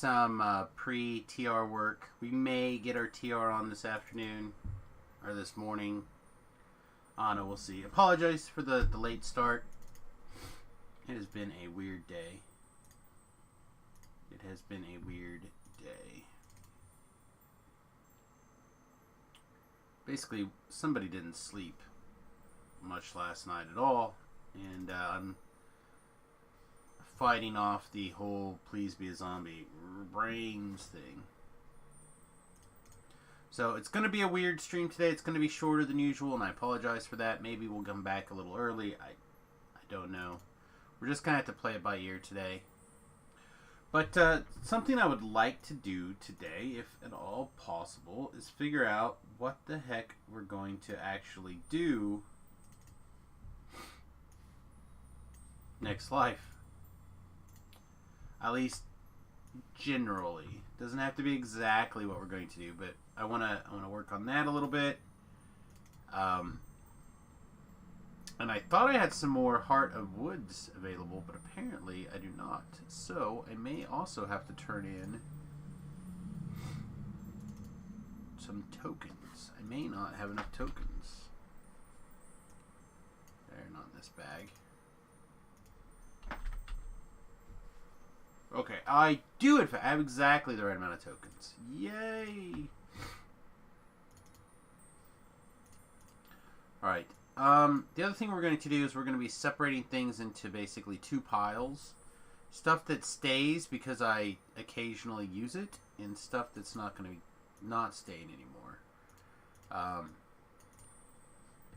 some pre-TR work. We may get our TR on this afternoon or this morning. I don't know, we'll see. Apologize for the late start. It has been a weird day. It has been a weird day. Basically, somebody didn't sleep much last night at all, and I'm fighting off the whole please be a zombie brains thing. So it's going to be a weird stream today. It's going to be shorter than usual, and I apologize for that. Maybe we'll come back a little early. I don't know. We're just going to have to play it by ear today. But something I would like to do today, if at all possible, is figure out what the heck we're going to actually do next life. At least generally. Doesn't have to be exactly what we're going to do, but I want to work on that a little bit. And I thought I had some more Heart of Woods available, but apparently I do not. So I may also have to turn in some tokens. I may not have enough tokens. They're not in this bag. Okay, I do it. I have exactly the right amount of tokens. Yay! Alright. The other thing we're going to do is we're going to be separating things into basically two piles. Stuff that stays because I occasionally use it, and stuff that's not going to be not staying anymore.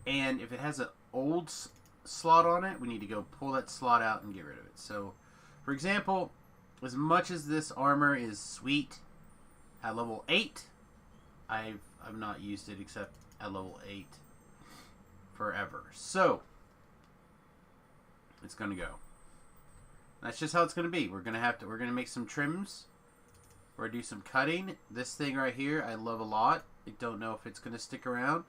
And if it has an old slot on it, we need to go pull that slot out and get rid of it. So, for example, as much as this armor is sweet at level 8, I've not used it except at level 8 forever. So it's gonna go. That's just how it's gonna be. We're gonna make some trims. We're gonna do some cutting. This thing right here I love a lot. I don't know if it's gonna stick around.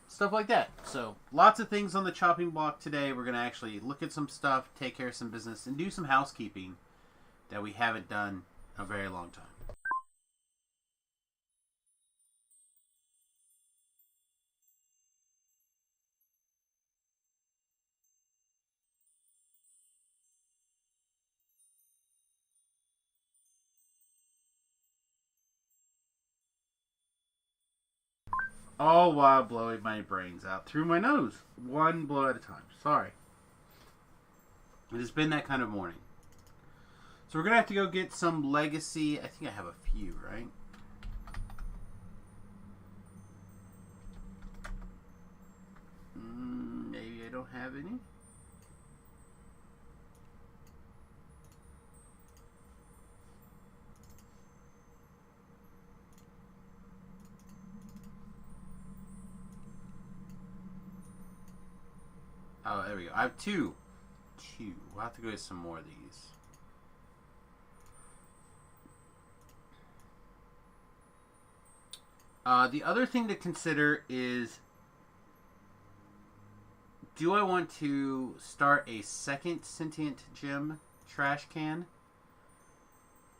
Stuff like that. So lots of things on the chopping block today. We're gonna actually look at some stuff, take care of some business, and do some housekeeping that we haven't done in a very long time. All while blowing my brains out through my nose. One blow at a time. Sorry. It has been that kind of morning. So we're going to have to go get some legacy. I think I have a few, right? Maybe I don't have any. Oh, there we go. I have two. We'll have to go get some more of these. The other thing to consider is, do I want to start a second sentient gem trash can?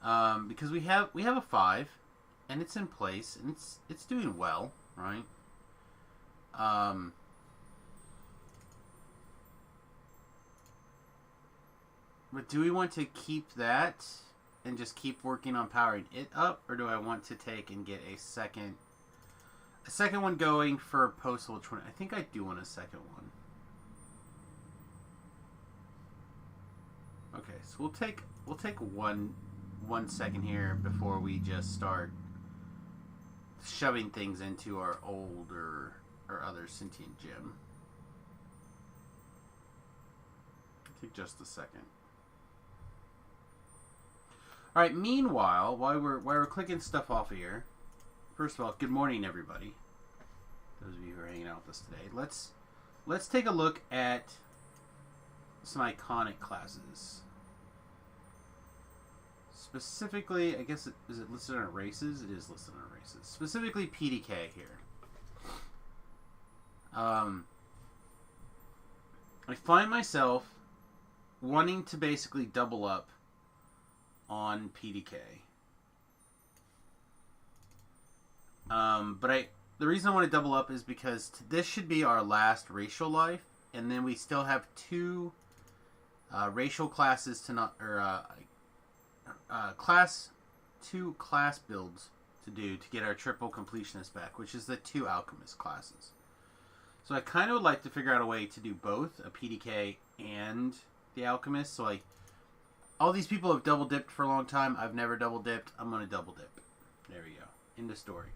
Because we have a 5, and it's in place, and it's doing well, right? But do we want to keep that and just keep working on powering it up, or do I want to take and get a second one going for post-level 20? I think I do want a second one. Okay, so we'll take one second here before we just start shoving things into our older or other sentient gem. Take just a second. All right. Meanwhile, while we're clicking stuff off here, first of all, good morning, everybody. Those of you who are hanging out with us today, let's take a look at some iconic classes. Specifically, I guess is it listed on races? It is listed on races. Specifically, PDK here. I find myself wanting to basically double up on PDK. But the reason I want to double up is because this should be our last racial life, and then we still have two racial classes to not, or two class builds to do to get our triple completionist back, which is the two alchemist classes. So I kind of would like to figure out a way to do both, a PDK and the alchemist. So all these people have double dipped for a long time. I've never double dipped. I'm going to double dip. There we go. End of story.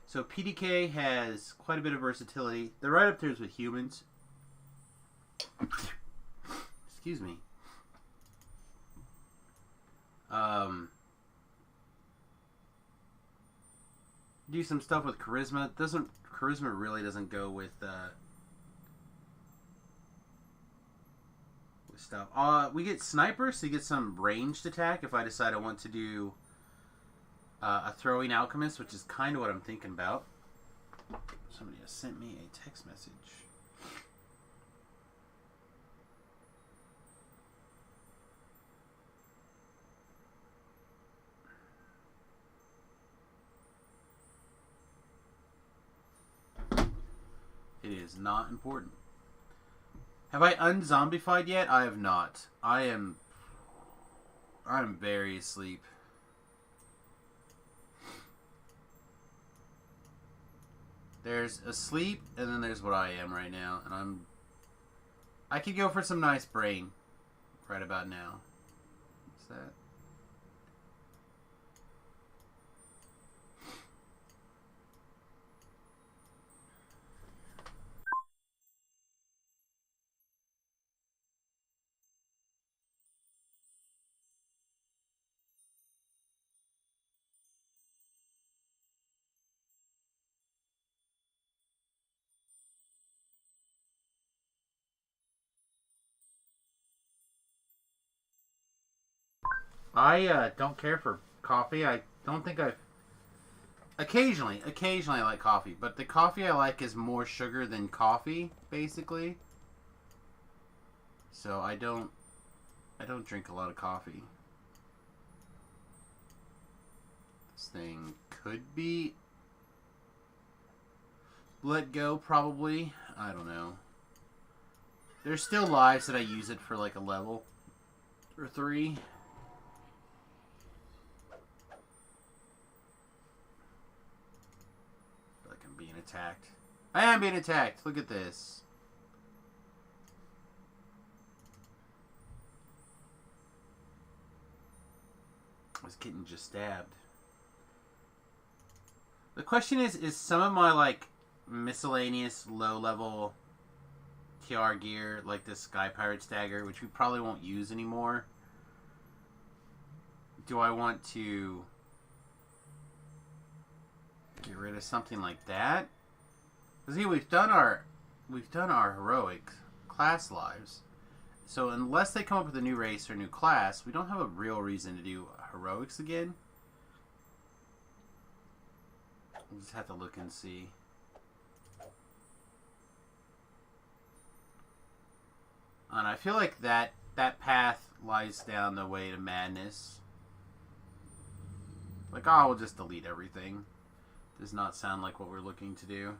So PDK has quite a bit of versatility. They're right up there with humans. Excuse me. Do some stuff with charisma. Charisma really doesn't go with stuff. We get sniper, so you get some ranged attack if I decide I want to do a throwing alchemist, which is kind of what I'm thinking about. Somebody has sent me a text message. It is not important. Have I unzombified yet? I have not. I'm very asleep. There's asleep, and then there's what I am right now, and I could go for some nice brain right about now. What's that? I don't care for coffee. I don't think I've... Occasionally I like coffee, but the coffee I like is more sugar than coffee, basically. So I don't drink a lot of coffee. This thing could be let go, probably. I don't know. There's still lives that I use it for like a level or 3. Attacked. I am being attacked. Look at this. I was getting just stabbed. The question is some of my like miscellaneous low level TR gear, like this Sky Pirate's dagger, which we probably won't use anymore, do I want to get rid of something like that? Because we've done our heroic class lives, so unless they come up with a new race or new class, we don't have a real reason to do heroics again. We'll just have to look and see. And I feel like that path lies down the way to madness. Like, oh, we'll just delete everything. Does not sound like what we're looking to do.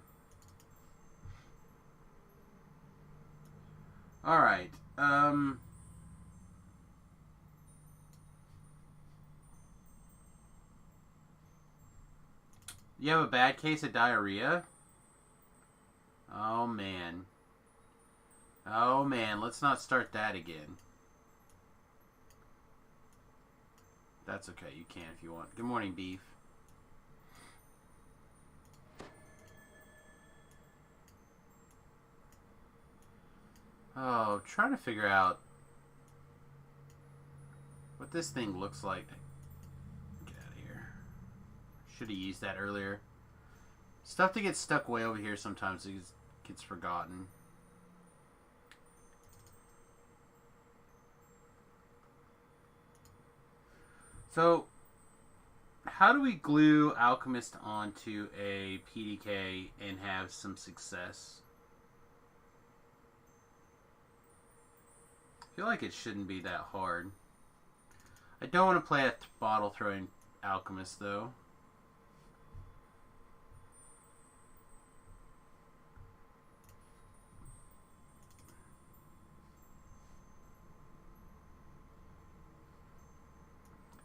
Alright, you have a bad case of diarrhea? Oh, man. Oh, man, let's not start that again. That's okay, you can if you want. Good morning, Beef. Oh, trying to figure out what this thing looks like. Get out of here. Should have used that earlier. Stuff that gets stuck way over here sometimes gets forgotten. So, how do we glue Alchemist onto a PDK and have some success? I feel like it shouldn't be that hard. I don't want to play a bottle throwing alchemist though.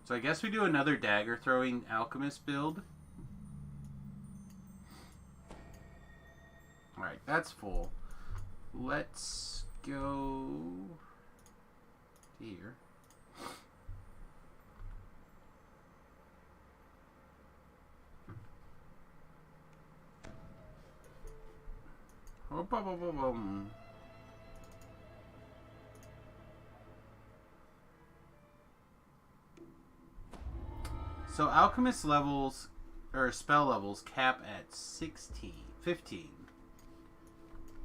So I guess we do another dagger throwing alchemist build. Alright, that's full. Let's go here. Oh, boom, boom, boom, boom. So alchemist levels, or spell levels, cap at 15.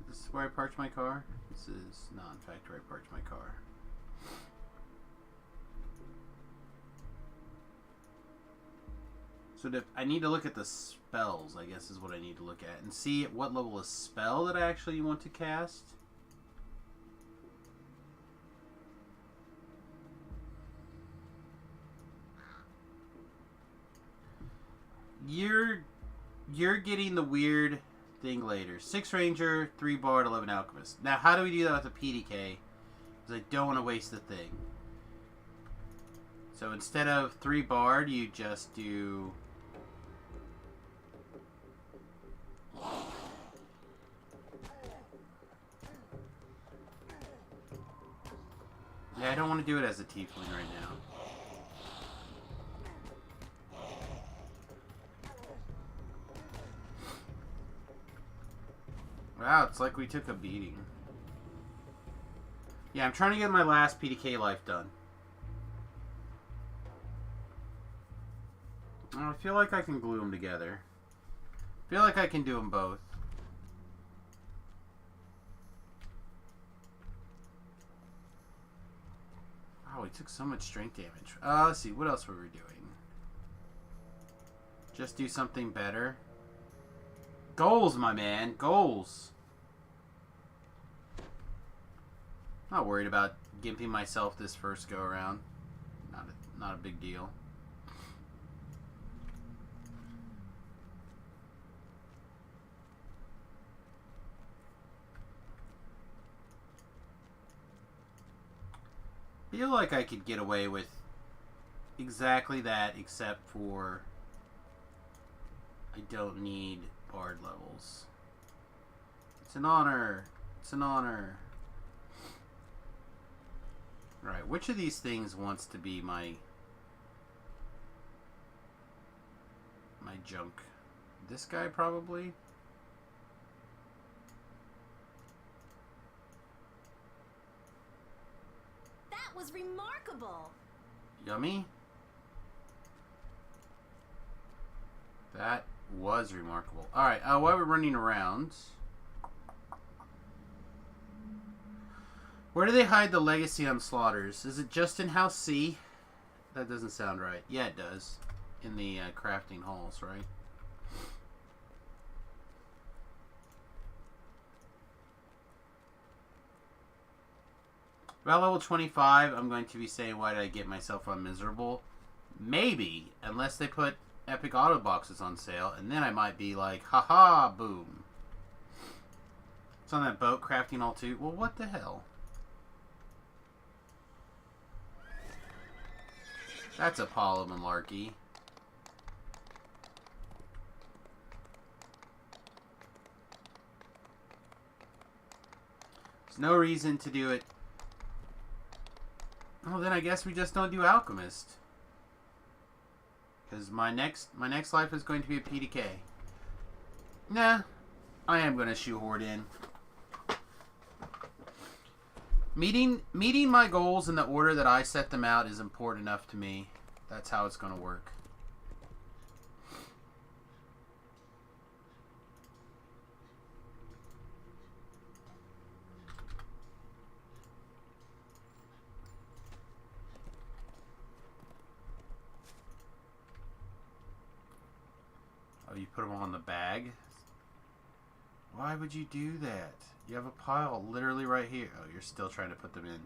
This is where I parked my car? This is not, in fact, where I parked my car. So I need to look at the spells, I guess is what I need to look at. And see at what level of spell that I actually want to cast. You're getting the weird thing later. 6 Ranger, 3 Bard, 11 Alchemist. Now, how do we do that with a PDK? Because I don't want to waste the thing. So instead of 3 Bard, you just do... Yeah, I don't want to do it as a tiefling right now. Wow, it's like we took a beating. Yeah, I'm trying to get my last PDK life done. I feel like I can glue them together. I feel like I can do them both. Oh, we took so much strength damage. Let's see, what else were we doing? Just do something better. Goals, my man. Goals. Not worried about gimping myself this first go around. Not a big deal. Feel like I could get away with exactly that, except for I don't need Bard levels. It's an honor. It's an honor. Alright, which of these things wants to be my junk? This guy probably? That was remarkable. Yummy? That was remarkable. Alright, while we're running around, where do they hide the legacy on slaughters? Is it just in House C? That doesn't sound right. Yeah, it does. In the crafting halls, right? About level 25, I'm going to be saying, why did I get myself unmiserable? Maybe, unless they put epic auto boxes on sale, and then I might be like, haha, boom. It's on that boat, crafting hall 2. Well, what the hell? That's Apollo malarkey. There's no reason to do it. Oh, then I guess we just don't do Alchemist. Because my next life is going to be a PDK. Nah, I am going to shoehorn in. Meeting my goals in the order that I set them out is important enough to me. That's how it's going to work. Oh, you put them on the bag? Why would you do that? You have a pile literally right here. Oh, you're still trying to put them in.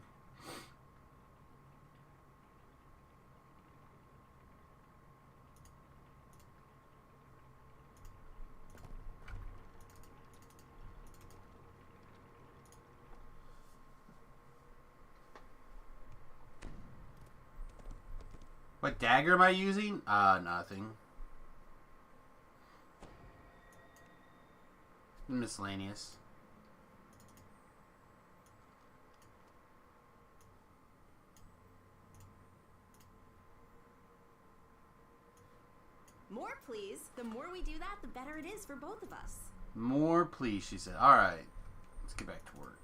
What dagger am I using? Nothing. Miscellaneous. More, please. The more we do that, the better it is for both of us. More, please, she said. Alright. Let's get back to work.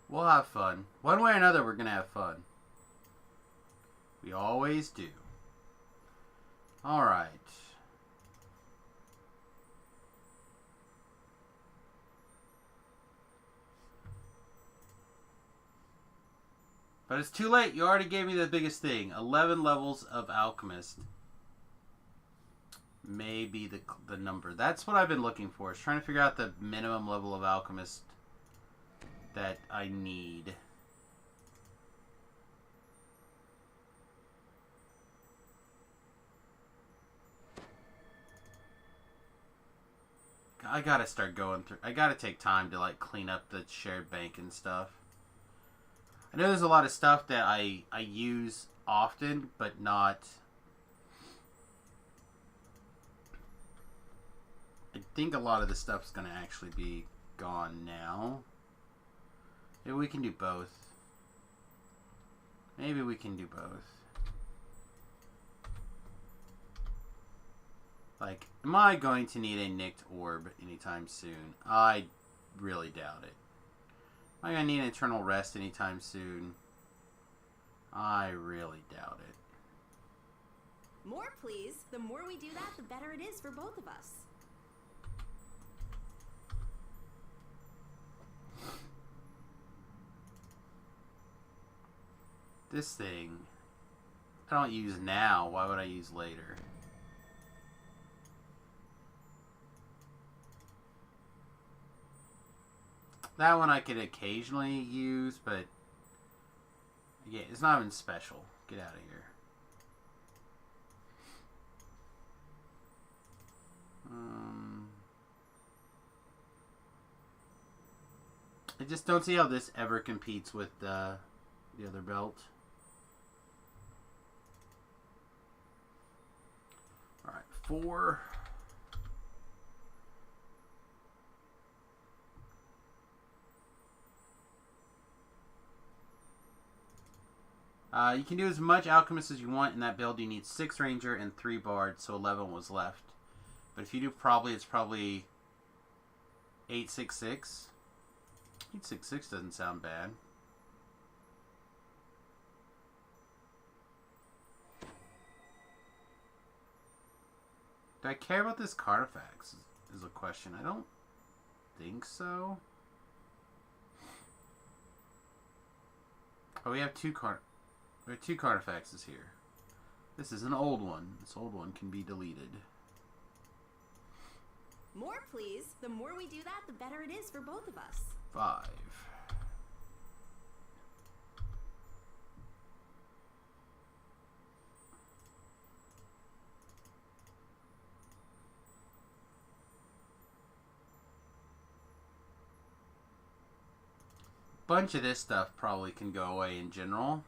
We'll have fun. One way or another, we're going to have fun. We always do. Alright. But it's too late. You already gave me the biggest thing. 11 levels of Alchemist. May be the number. That's what I've been looking for. Is trying to figure out the minimum level of Alchemist that I need. I gotta start going through. I gotta take time to like clean up the shared bank and stuff. I know there's a lot of stuff that I use often, but not. I think a lot of the stuff's gonna actually be gone now. Maybe we can do both. Maybe we can do both. Like, am I going to need a nicked orb anytime soon? I really doubt it. Am I going to need an eternal rest anytime soon? I really doubt it. More, please. The more we do that, the better it is for both of us. This thing, I don't use now. Why would I use later? That one I could occasionally use, but yeah, it's not even special. Get out of here. I just don't see how this ever competes with the other belt. Alright, 4. You can do as much Alchemist as you want in that build. You need 6 Ranger and 3 Bard, so 11 was left. But if you do it's probably 866. 866 doesn't sound bad. Do I care about this Carnifex is a question. I don't think so. Oh, we have two Carnifexes here. This is an old one. This old one can be deleted. More, please. The more we do that, the better it is for both of us. 5. Bunch of this stuff probably can go away in general.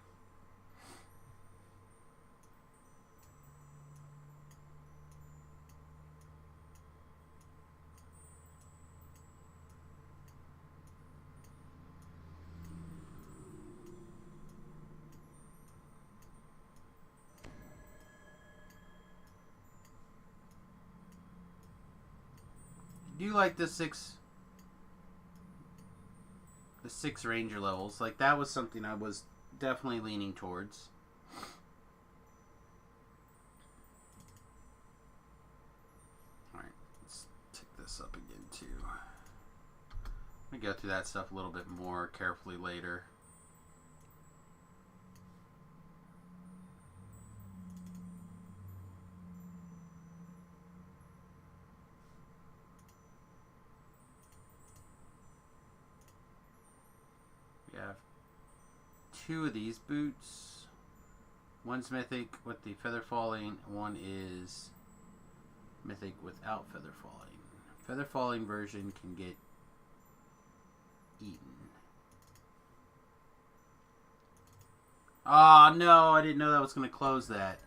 Do you like the 6 Ranger levels? Like, that was something I was definitely leaning towards. Alright, let's tick this up again too. I'm gonna go through that stuff a little bit more carefully later. We have 2 of these boots. One's mythic with the feather falling. One is mythic without feather falling. Feather falling version can get eaten. Oh, no, I didn't know that was going to close that.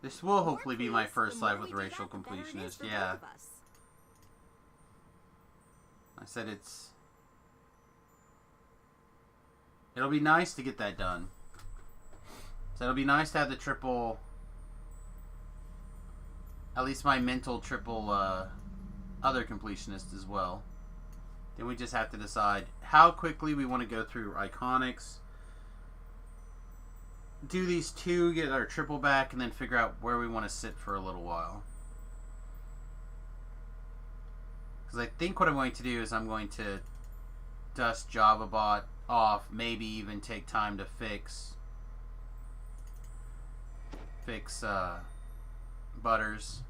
This will hopefully be my first live with racial completionist. Yeah. I said it'll be nice to get that done. So it'll be nice to have the triple, at least my mental triple other completionist as well. Then we just have to decide how quickly we want to go through iconics. Do these two, get our triple back, and then figure out where we want to sit for a little while. Because I think what I'm going to do is I'm going to dust JavaBot off, maybe even take time to fix Butters,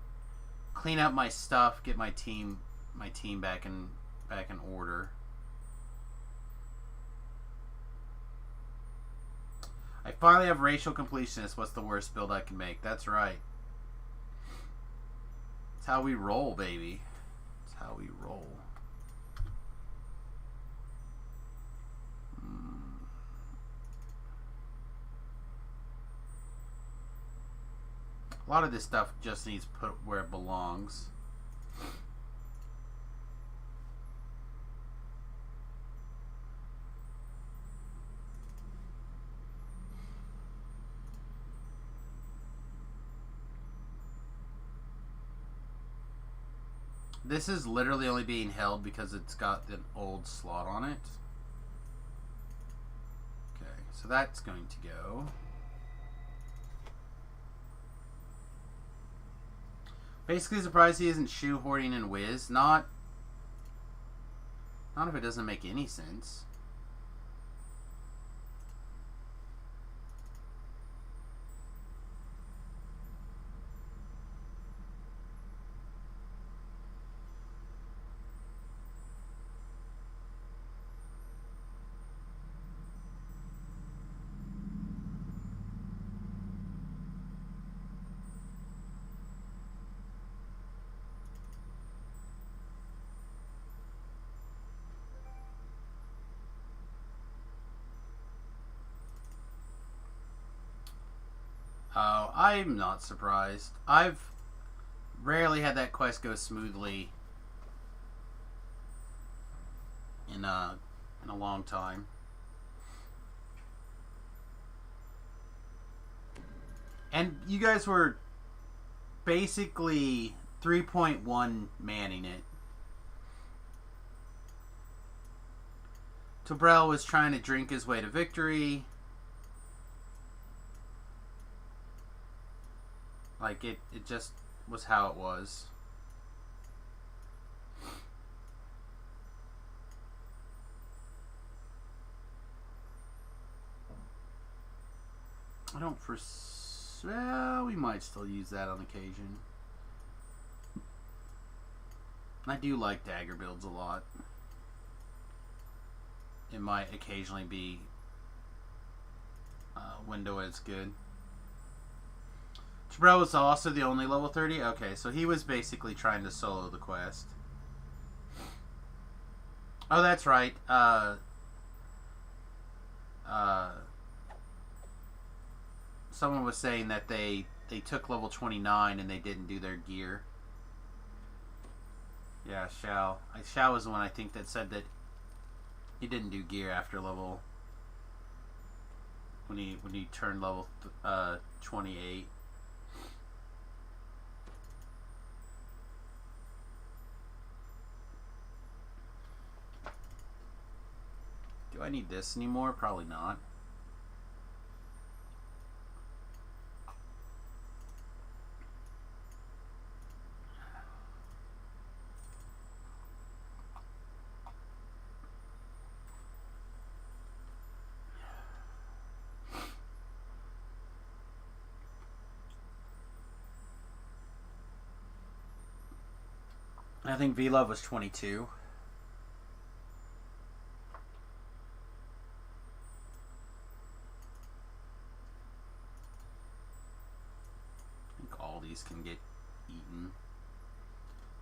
clean up my stuff, get my team back in order. I finally have racial completionist. What's the worst build I can make? That's right. That's how we roll, baby. That's how we roll. A lot of this stuff just needs put where it belongs. This is literally only being held because it's got an old slot on it. Okay, so that's going to go. Basically surprised he isn't shoehorning in Wiz. Not if it doesn't make any sense. Oh, I'm not surprised. I've rarely had that quest go smoothly in a long time. And you guys were basically 3.1 manning it. Tobrel was trying to drink his way to victory. Like, it just was how it was. I don't well, we might still use that on occasion. I do like dagger builds a lot. It might occasionally be window as good. Tobrel was also the only level 30? Okay, so he was basically trying to solo the quest. Oh, that's right. Someone was saying that they took level 29 and they didn't do their gear. Yeah, Shao. Shao was the one I think that said that he didn't do gear after level... When he turned level 28. Do I need this anymore? Probably not. I think V-Love was 22. these can get eaten.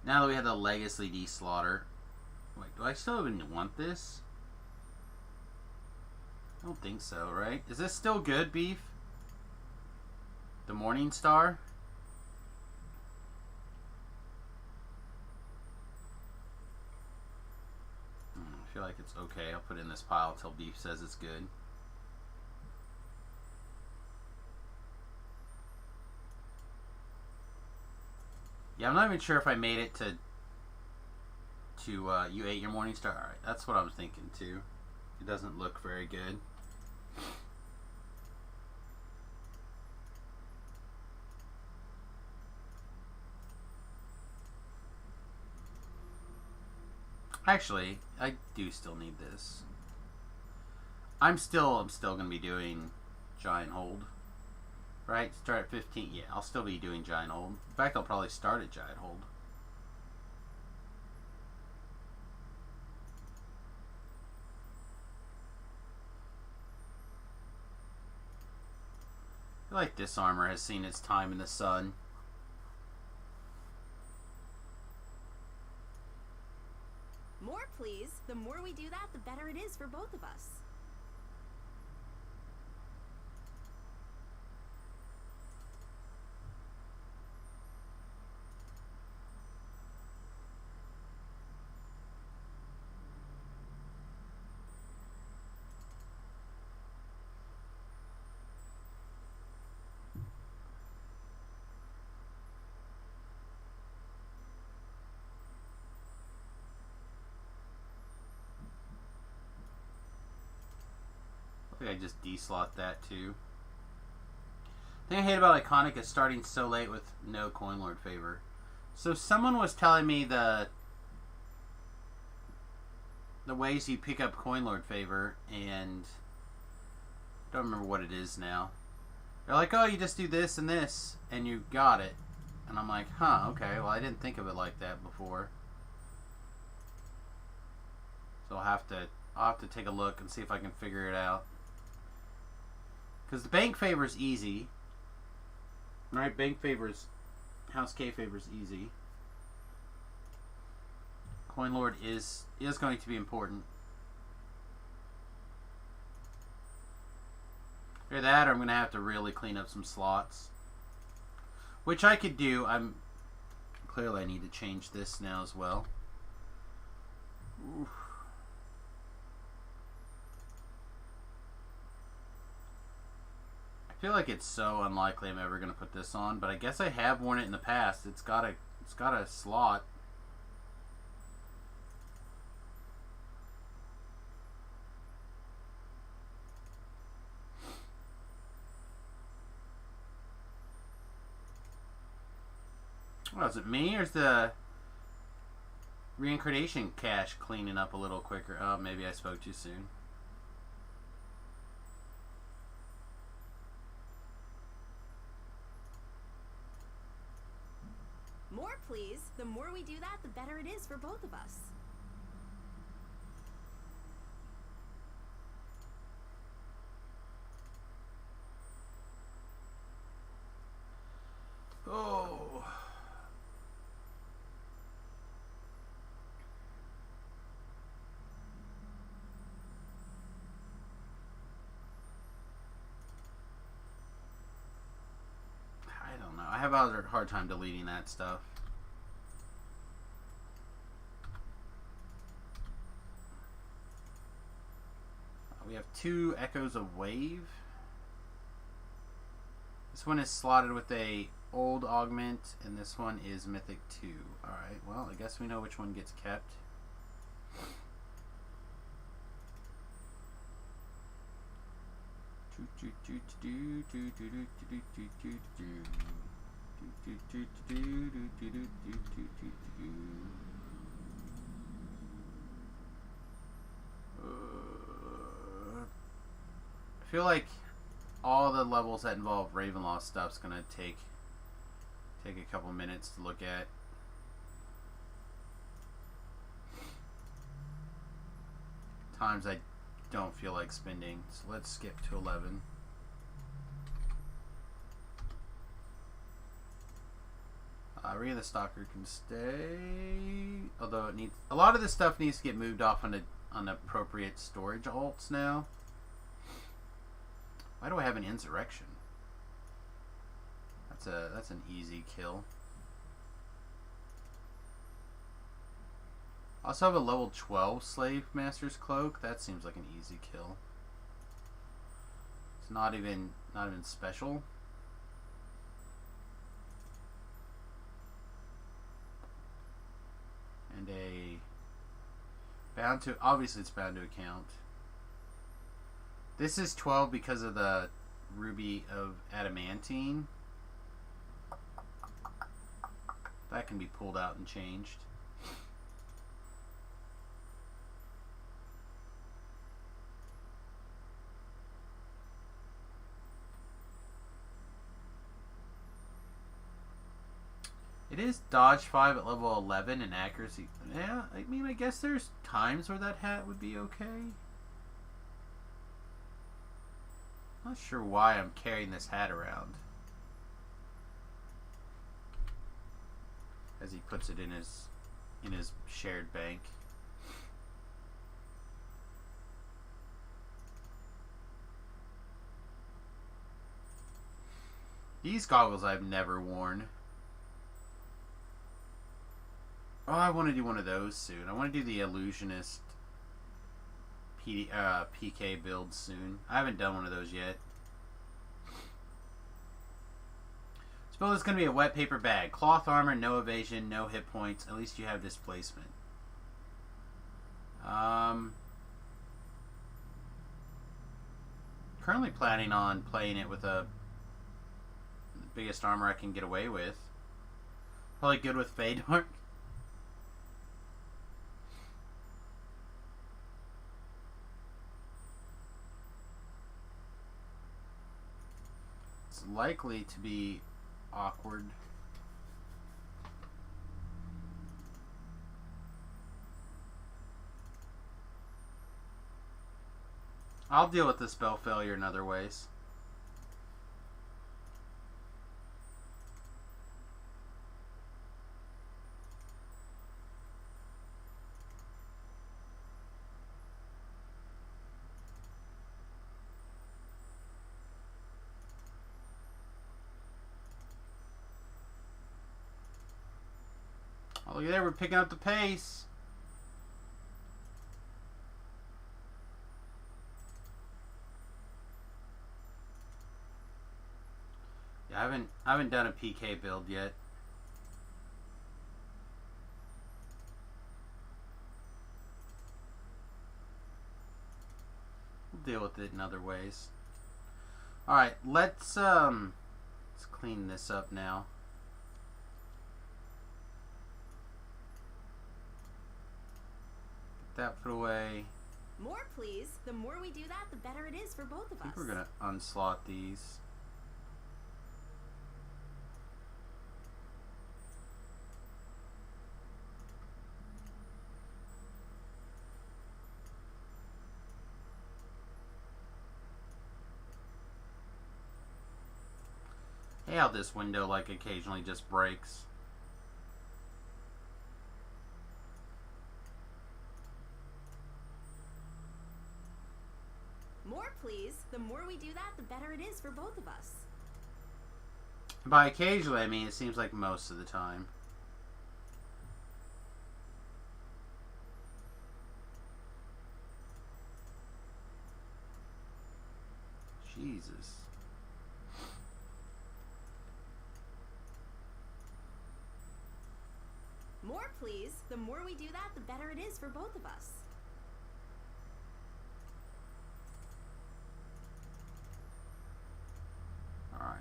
Now that we have the Legacy Deslaughter. Wait, do I still even want this? I don't think so, right? Is this still good, beef? The Morning Star? I feel like it's okay. I'll put it in this pile until beef says it's good. Yeah, I'm not even sure if I made it to you ate your Morning Star. Alright, that's what I was thinking too. It doesn't look very good. Actually, I do still need this. I'm still gonna be doing Giant Hold. Right? Start at 15. Yeah, I'll still be doing Giant Hold. In fact, I'll probably start at Giant Hold. I feel like this armor has seen its time in the sun. More, please. The more we do that, the better it is for both of us. I think I just deslot that too. The thing I hate about Iconic is starting so late with no Coin Lord favor. So someone was telling me the ways you pick up Coin Lord favor, and I don't remember what it is now. They're like, oh, you just do this and this, and you got it. And I'm like, huh, okay, well I didn't think of it like that before. So I'll have to take a look and see if I can figure it out. Because the bank favor is easy. Right? Bank favors, House K favor is easy. Coin Lord is going to be important. Either that or I'm going to have to really clean up some slots. Which I could do. Clearly I need to change this now as well. Oof. I feel like it's so unlikely I'm ever going to put this on, but I guess I have worn it in the past. It's got a slot. Well, is it me or is the reincarnation cache cleaning up a little quicker? Oh, maybe I spoke too soon. More, please. The more we do that, the better it is for both of us. Oh. I don't know. I have a hard time deleting that stuff. We have 2 Echoes of Wave. This one is slotted with a old augment, and this one is Mythic 2. Alright, well, I guess we know which one gets kept. I feel like all the levels that involve Ravenloft stuff's gonna take a couple minutes to look at. Times I don't feel like spending, so let's skip to 11. Rhea the Stalker can stay. Although it needs... A lot of this stuff needs to get moved off on appropriate storage alts now. Why do I have an Insurrection? That's an easy kill. I also have a level 12 Slave Master's Cloak. That seems like an easy kill. It's not even special. And a bound to, obviously it's bound to account. This is 12 because of the Ruby of Adamantine. That can be pulled out and changed. It is dodge 5 at level 11 and accuracy. Yeah, I mean, I guess there's times where that hat would be okay. Not sure why I'm carrying this hat around. As he puts it in his shared bank. These goggles I've never worn. Oh, I want to do one of those soon. I want to do the Illusionist PK build soon. I haven't done one of those yet. Suppose it's going to be a wet paper bag. Cloth armor, no evasion, no hit points. At least you have displacement. Currently planning on playing it with the biggest armor I can get away with. Probably good with Feydark. It's likely to be awkward. I'll deal with the spell failure in other ways. Oh, look at that, we're picking up the pace. Yeah, I haven't done a PK build yet. We'll deal with it in other ways. Alright, let's clean this up now. That put away. More, please. The more we do that, the better it is for both of us. I think we're gonna unslot these. Hey, how this window like occasionally just breaks. More, please. The more we do that, the better it is for both of us. By occasionally, I mean it seems like most of the time. Jesus. More, please. The more we do that, the better it is for both of us. Alright.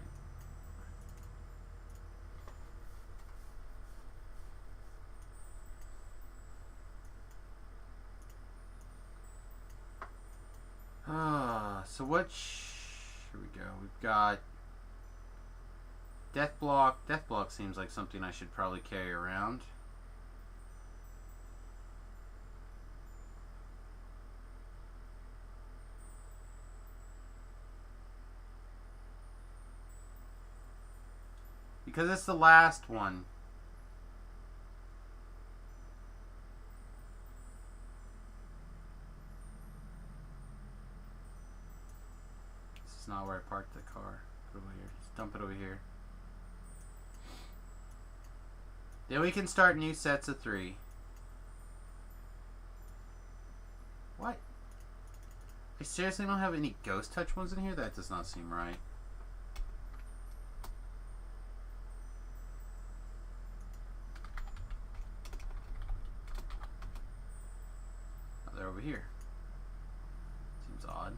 So what... Here we go. We've got... Death Block. Death Block seems like something I should probably carry around. Because it's the last one. That's not where I parked the car. Put it over here. Just dump it over here. Then we can start new sets of 3. What? I seriously don't have any ghost touch ones in here? That does not seem right. Oh, they're over here. Seems odd.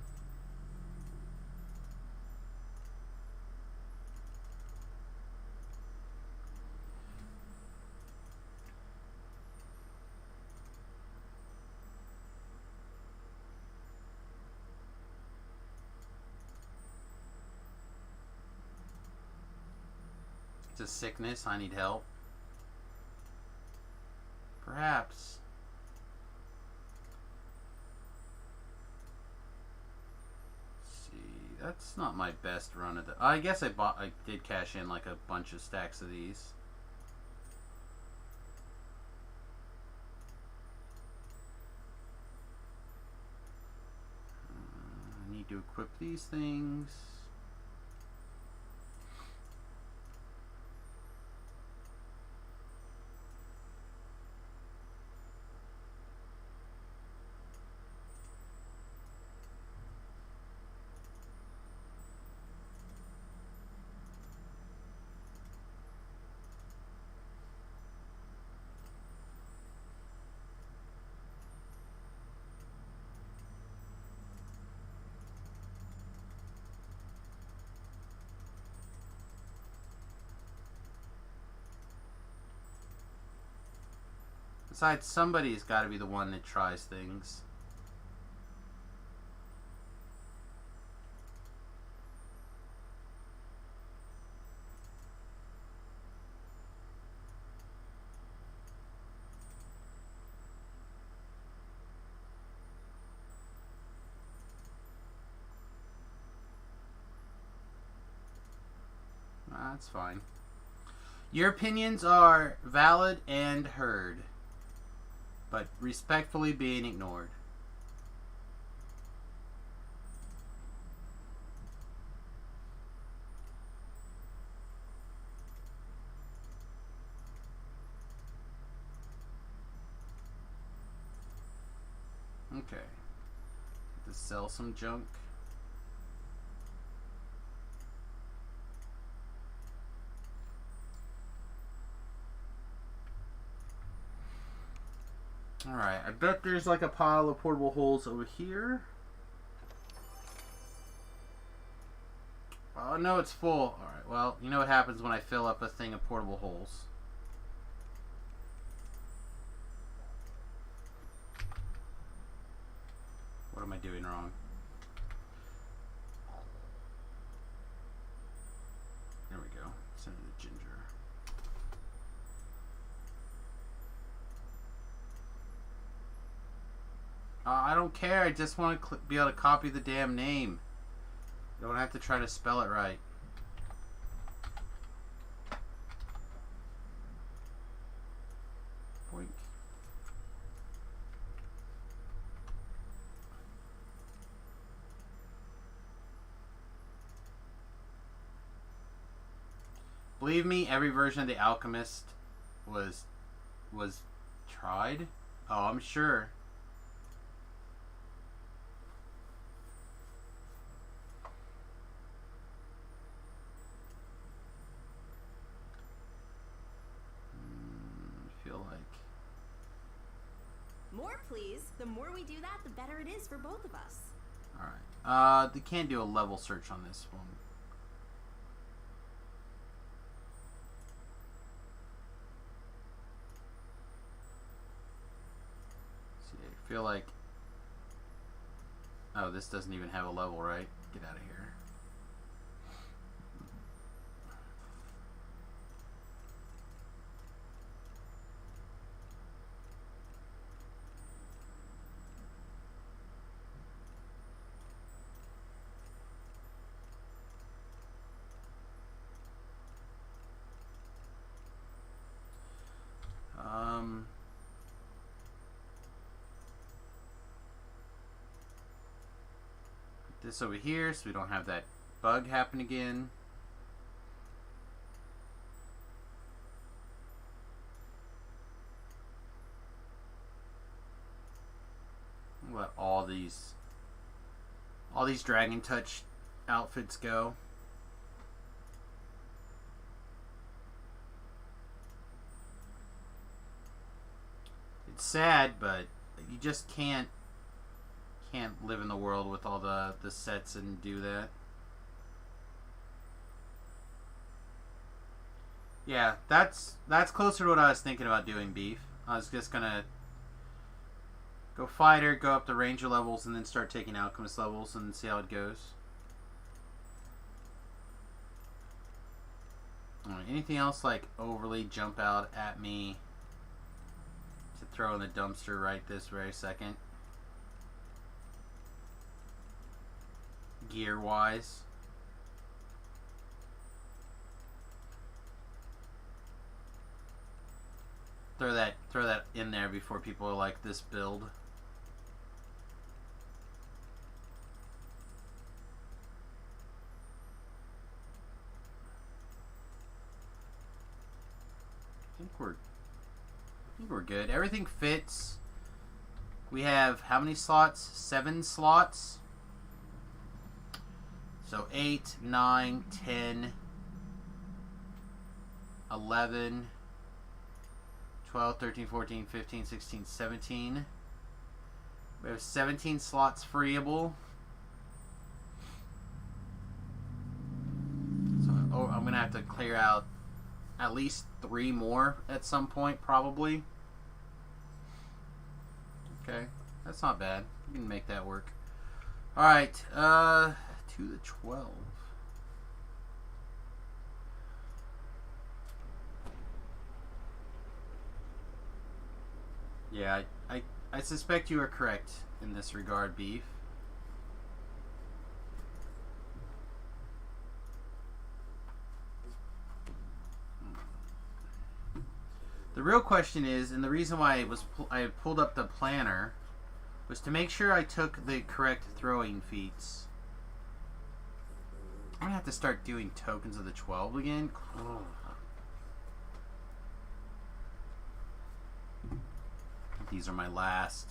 It's a sickness. I need help. Perhaps. Let's see. That's not my best run of the... I guess I did cash in like a bunch of stacks of these. I need to equip these things. Besides, somebody's got to be the one that tries things. That's fine. Your opinions are valid and heard, but respectfully being ignored. Okay. To sell some junk. Alright, I bet there's like a pile of portable holes over here. Oh no, it's full. Alright, well, you know what happens when I fill up a thing of portable holes. What am I doing wrong? There we go. Send it to Ginger. I don't care. I just want to be able to copy the damn name. I don't have to try to spell it right. Boink. Believe me, every version of The Alchemist was tried. Oh, I'm sure. More, please. The more we do that, the better it is for both of us. Alright. They can't do a level search on this one. See, I feel like... Oh, this doesn't even have a level, right? Get out of here. Put this over here so we don't have that bug happen again. Let all these Dragon Touch outfits go. It's sad, but you just can't live in the world with all the sets and do that. Yeah, that's closer to what I was thinking about doing, Beef. I was just gonna go fighter, go up the ranger levels, and then start taking alchemist levels and see how it goes. Alright, anything else like overly jump out at me to throw in the dumpster right this very second? Gear wise. Throw that in there before people are like, this build. I think we're good. Everything fits. We have how many slots? 7 slots. So 8, 9, 10, 11, 12, 13, 14, 15, 16, 17. We have 17 slots freeable. So I'm going to have to clear out at least 3 more at some point, probably. Okay, that's not bad. We can make that work. Alright, to the 12. Yeah, I suspect you are correct in this regard, Beef. The real question is, and the reason why I pulled up the planner, was to make sure I took the correct throwing feats. I'm gonna have to start doing tokens of the 12 again. Ugh. These are my last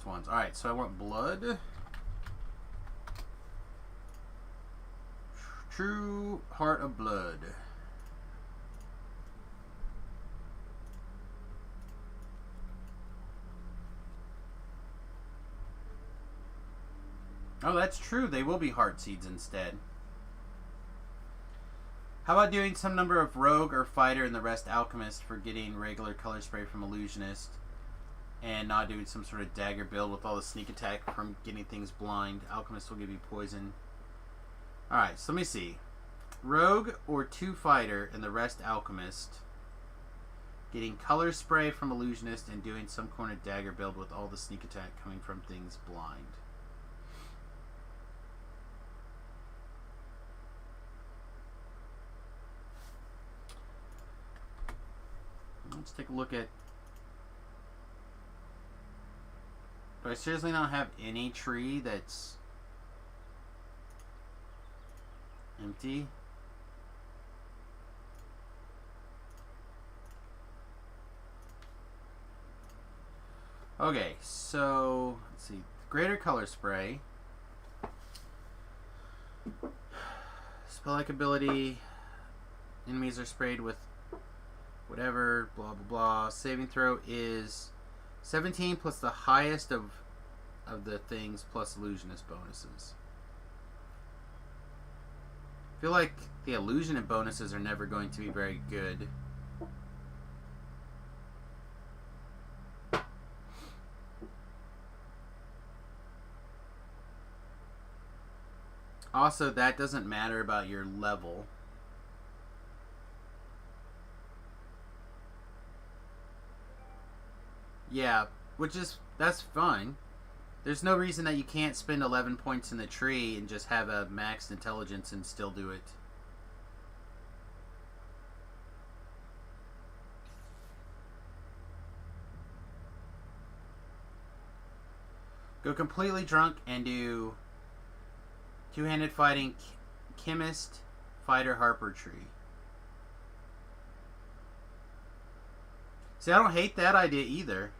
ones. Alright, so I want blood. True Heart of Blood. Oh, that's true. They will be heart seeds instead. How about doing some number of rogue or fighter and the rest alchemist for getting regular color spray from illusionist, and not doing some sort of dagger build with all the sneak attack from getting things blind. Alchemist will give you poison. Alright, so let me see. Rogue or 2 fighter and the rest alchemist, getting color spray from illusionist and doing some kind of dagger build with all the sneak attack coming from things blind. Let's take a look at... Do I seriously not have any tree that's empty? Okay, so let's see. Greater color spray. Spell-like ability. Enemies are sprayed with whatever, blah blah blah. Saving throw is 17 plus the highest of the things plus illusionist bonuses. I feel like the illusionist bonuses are never going to be very good. Also, that doesn't matter about your level. Yeah, that's fine. There's no reason that you can't spend 11 points in the tree and just have a maxed intelligence and still do it. Go completely drunk and do two-handed fighting, chemist, fighter, harpistry. See, I don't hate that idea either.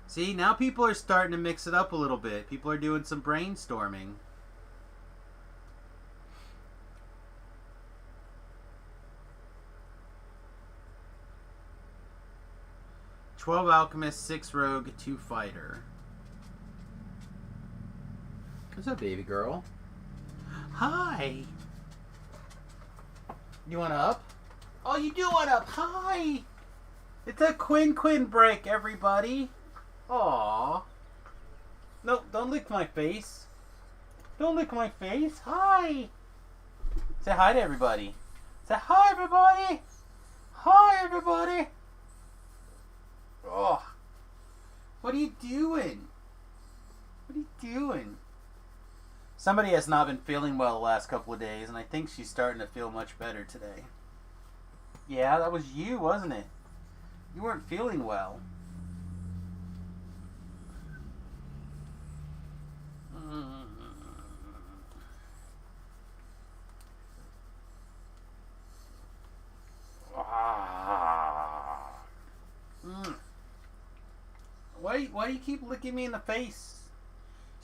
See, now people are starting to mix it up a little bit. People are doing some brainstorming. "12 alchemist, 6 rogue, 2 fighter." What's up, baby girl? Hi. You want up? Oh, you do want up. Hi. It's a Quinn break, everybody. Aww. No, don't lick my face. Don't lick my face. Hi. Say hi to everybody. Say hi, everybody. Hi, everybody. Oh. What are you doing? What are you doing? Somebody has not been feeling well the last couple of days, and I think she's starting to feel much better today. Yeah, that was you, wasn't it? You weren't feeling well. Why do you keep licking me in the face?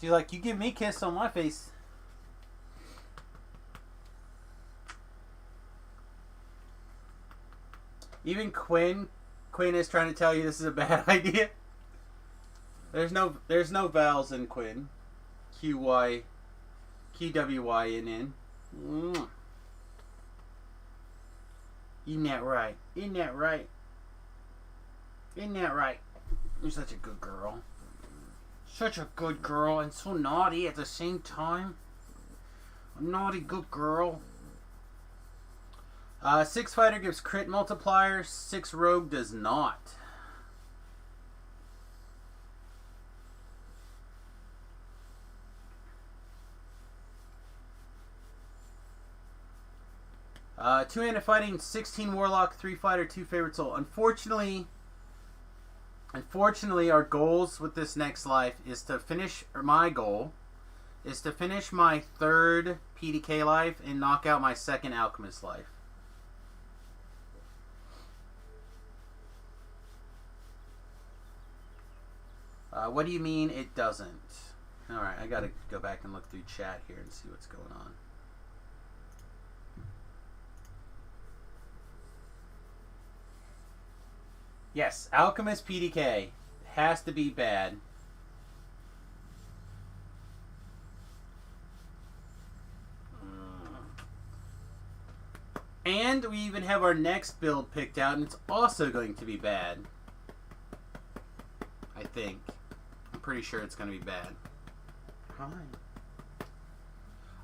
She's like, you give me a kiss on my face. Even Quinn is trying to tell you this is a bad idea. There's no vowels in Quinn. QWYNN. Isn't that right? Isn't that right? Isn't that right? You're such a good girl. Such a good girl and so naughty at the same time. A naughty good girl. 6 fighter gives crit multiplier. 6 rogue does not. Two-handed fighting, 16 warlock, 3 fighter, 2 favorite soul. Unfortunately, our goals with this next life is to finish, or my goal is to finish my 3rd PDK life and knock out my 2nd alchemist life. What do you mean it doesn't? Alright, I gotta go back and look through chat here and see what's going on. Yes, Alchemist PDK has to be bad. And we even have our next build picked out, and it's also going to be bad. I think. I'm pretty sure it's going to be bad. Hi.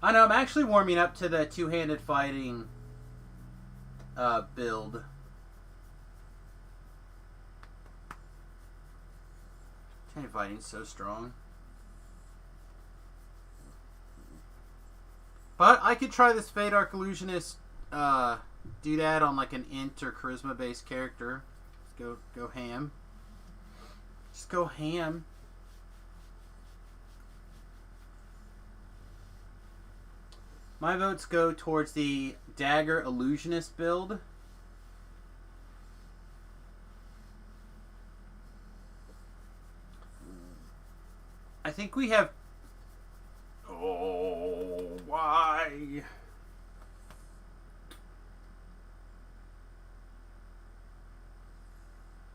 I know, I'm actually warming up to the two-handed fighting build. Two-handed fighting's so strong. But I could try this Fade Arc Illusionist, do that on like an int or charisma based character. Just go ham. Just go ham. My votes go towards the Dagger Illusionist build. I think we have... Oh, why?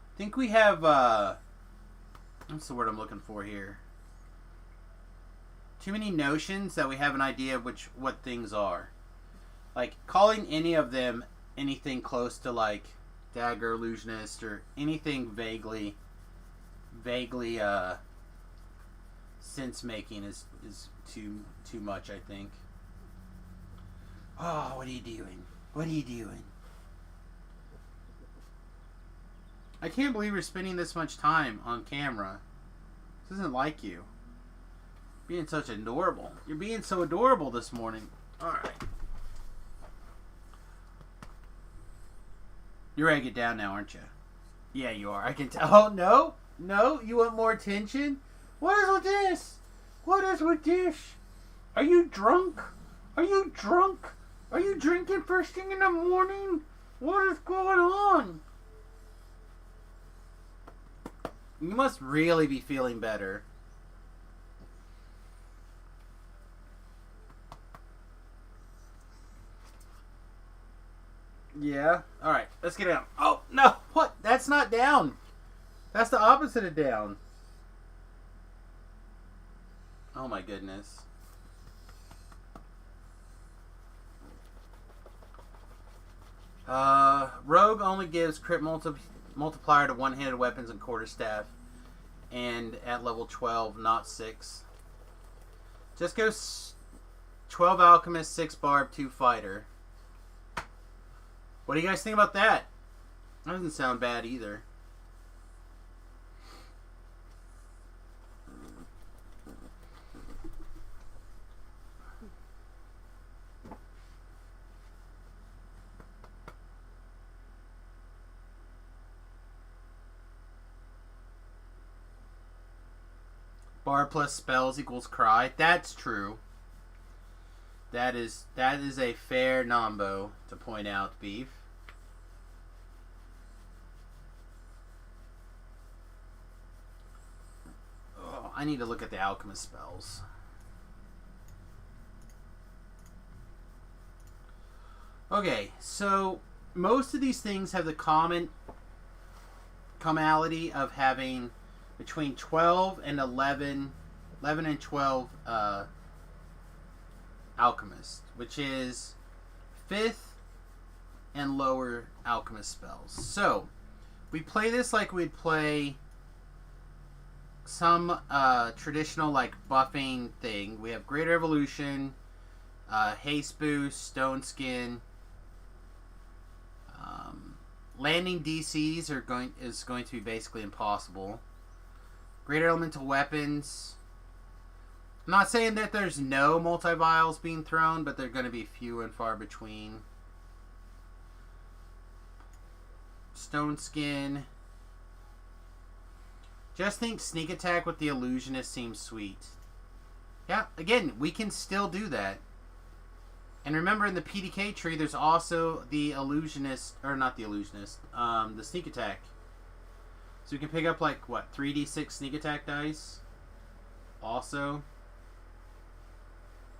I think we have, what's the word I'm looking for here? Too many notions that we have an idea of what things are. Like, calling any of them anything close to, like, Dagger Illusionist or anything vaguely, sense-making is too much, I think. Oh, what are you doing? What are you doing? I can't believe you're spending this much time on camera. This isn't like you. Being such adorable. You're being so adorable this morning. Alright. You're ready to get down now, aren't you? Yeah, you are. I can tell. Oh, no? No? You want more attention? What is with this? What is with this? Are you drunk? Are you drunk? Are you drinking first thing in the morning? What is going on? You must really be feeling better. Yeah? Alright, let's get down. Oh, no! What? That's not down. That's the opposite of down. Oh my goodness. Rogue only gives crit multiplier to one-handed weapons and quarterstaff. And at level 12, not 6. Just go 12 alchemist, 6 barb, 2 fighter. What do you guys think about that? That doesn't sound bad either. Bar plus spells equals cry. That's true. That is a fair nombo to point out, Beef. Oh, I need to look at the alchemist spells. Okay, so most of these things have the commonality of having between 12 and 11 and 12 alchemist, which is 5th and lower alchemist spells. So we play this like we'd play some traditional like buffing thing. We have Greater Evolution, Haste Boost, Stone Skin. Landing DCs is going to be basically impossible. Greater Elemental Weapons. I'm not saying that there's no multi-vials being thrown, but they're going to be few and far between. Stone Skin. Just think sneak attack with the illusionist seems sweet. Yeah, again, we can still do that. And remember, in the PDK tree, there's also the illusionist, or not the illusionist, the sneak attack. So we can pick up, like, what, 3d6 sneak attack dice? Also.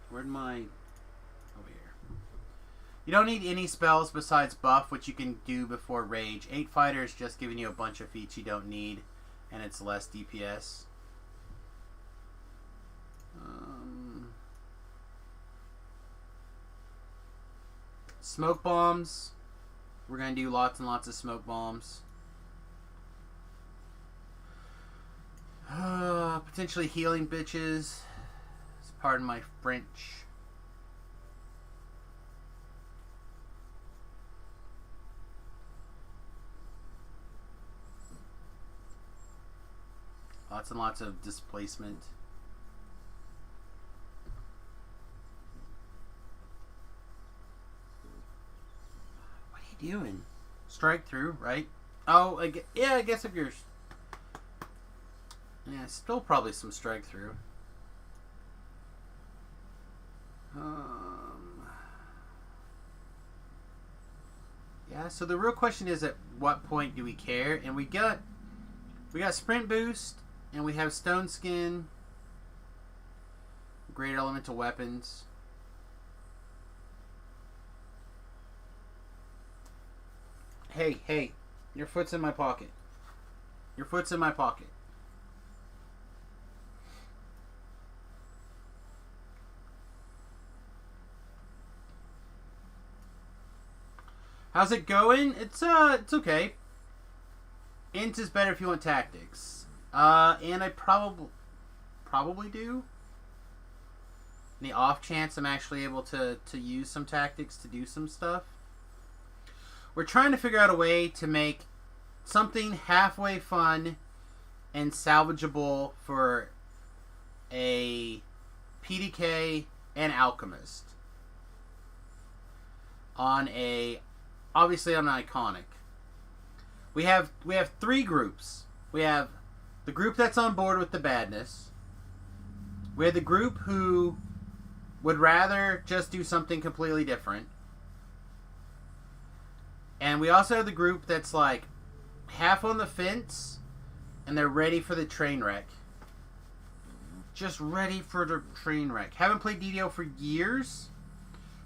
Where'd my... Over here. You don't need any spells besides buff, which you can do before rage. 8 fighter is just giving you a bunch of feats you don't need, and it's less DPS. Smoke bombs. We're going to do lots and lots of smoke bombs. Potentially healing bitches. Pardon my French. Lots and lots of displacement. What are you doing? Strike through, right? Oh, yeah, I guess if you're... Yeah, still probably some strike through. Yeah, so the real question is, at what point do we care? And we got sprint boost, and we have stone skin, great elemental weapons. Hey, your foot's in my pocket. Your foot's in my pocket. How's it going? It's okay. Int is better if you want tactics. And I probably do. In the off chance I'm actually able to use some tactics to do some stuff. We're trying to figure out a way to make something halfway fun and salvageable for a PDK and Alchemist. Obviously on an iconic. We have three groups. We have the group that's on board with the badness. We have the group who would rather just do something completely different. And we also have the group that's like half on the fence and they're ready for the train wreck. Just ready for the train wreck. Haven't played DDO for years.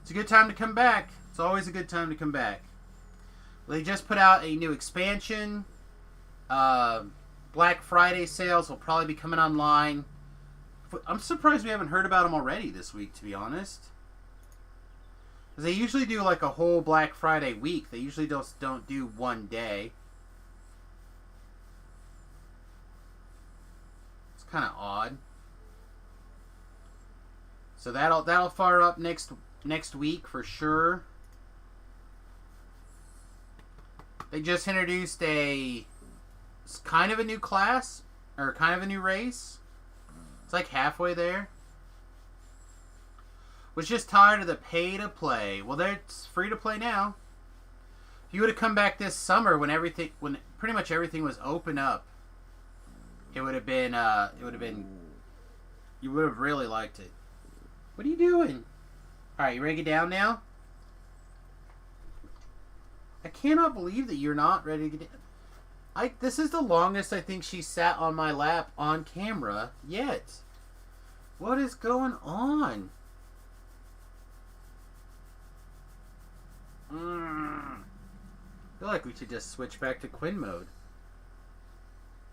It's a good time to come back. It's always a good time to come back. They just put out a new expansion. Black Friday sales will probably be coming online. I'm surprised we haven't heard about them already this week, to be honest. Because they usually do like a whole Black Friday week. They usually don't do one day. It's kind of odd. So that'll fire up next week for sure. They just introduced it's kind of a new class or kind of a new race. It's like halfway there. Was just tired of the pay to play. Well, it's free to play now. If you would have come back this summer when pretty much everything was open up, it would have been you would have really liked it. What are you doing? All right, you ready to get down now? I cannot believe that you're not ready to get down. This is the longest I think she sat on my lap on camera yet. What is going on? I feel like we should just switch back to Quinn mode.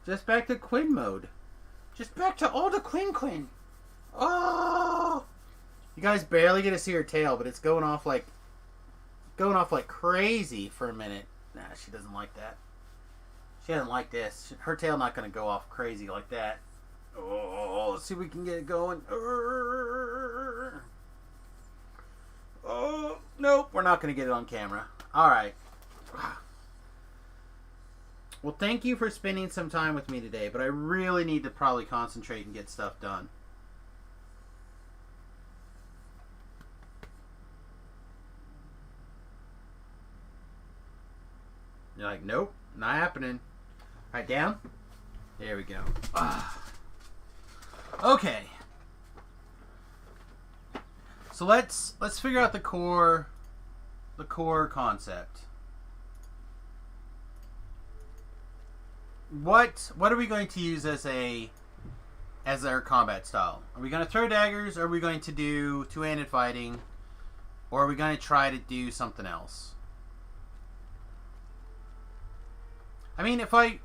Just back to Quinn mode. Just back to all the Quinn. Oh! You guys barely get to see her tail, but it's going off like crazy for a minute. Nah, she doesn't like that. She doesn't like this. Her tail not going to go off crazy like that. Oh, let's see if we can get it going. Oh, nope. We're not going to get it on camera. All right. Well, thank you for spending some time with me today, but I really need to probably concentrate and get stuff done. You're like, nope, not happening. All right, down. There we go. Okay. So let's figure out the core concept. What are we going to use as our combat style? Are we going to throw daggers? Or are we going to do two-handed fighting? Or are we going to try to do something else? I mean, if I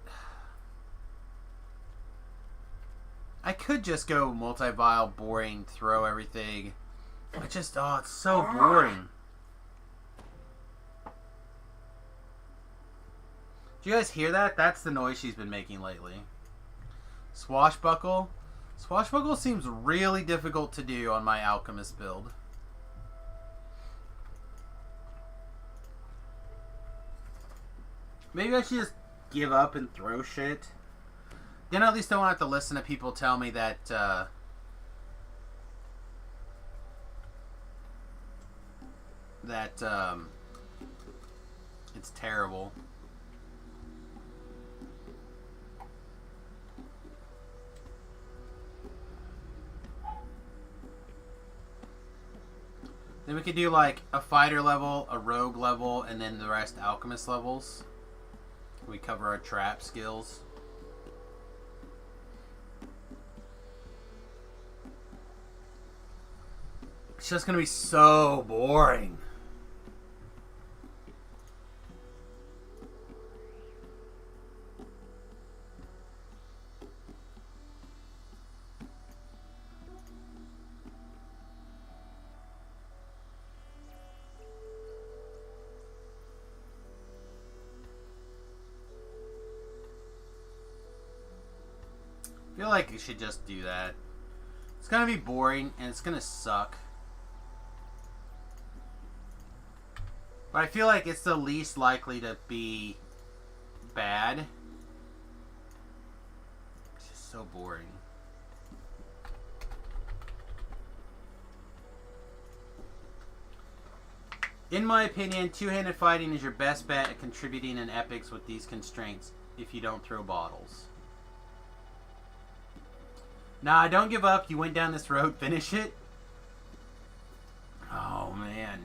could just go multi-vial, boring, throw everything. It's so boring. Do you guys hear that? That's the noise she's been making lately. Swashbuckle. Swashbuckle seems really difficult to do on my alchemist build. Maybe I should just give up and throw shit. Then at least I won't have to listen to people tell me that it's terrible. Then we could do like a fighter level, a rogue level, and then the rest alchemist levels. We cover our trap skills. It's just gonna be so boring. I feel like you should just do that. It's gonna be boring and it's gonna suck. But I feel like it's the least likely to be bad. It's just so boring. In my opinion, two-handed fighting is your best bet at contributing in epics with these constraints if you don't throw bottles. Nah, don't give up. You went down this road. Finish it. Oh, man.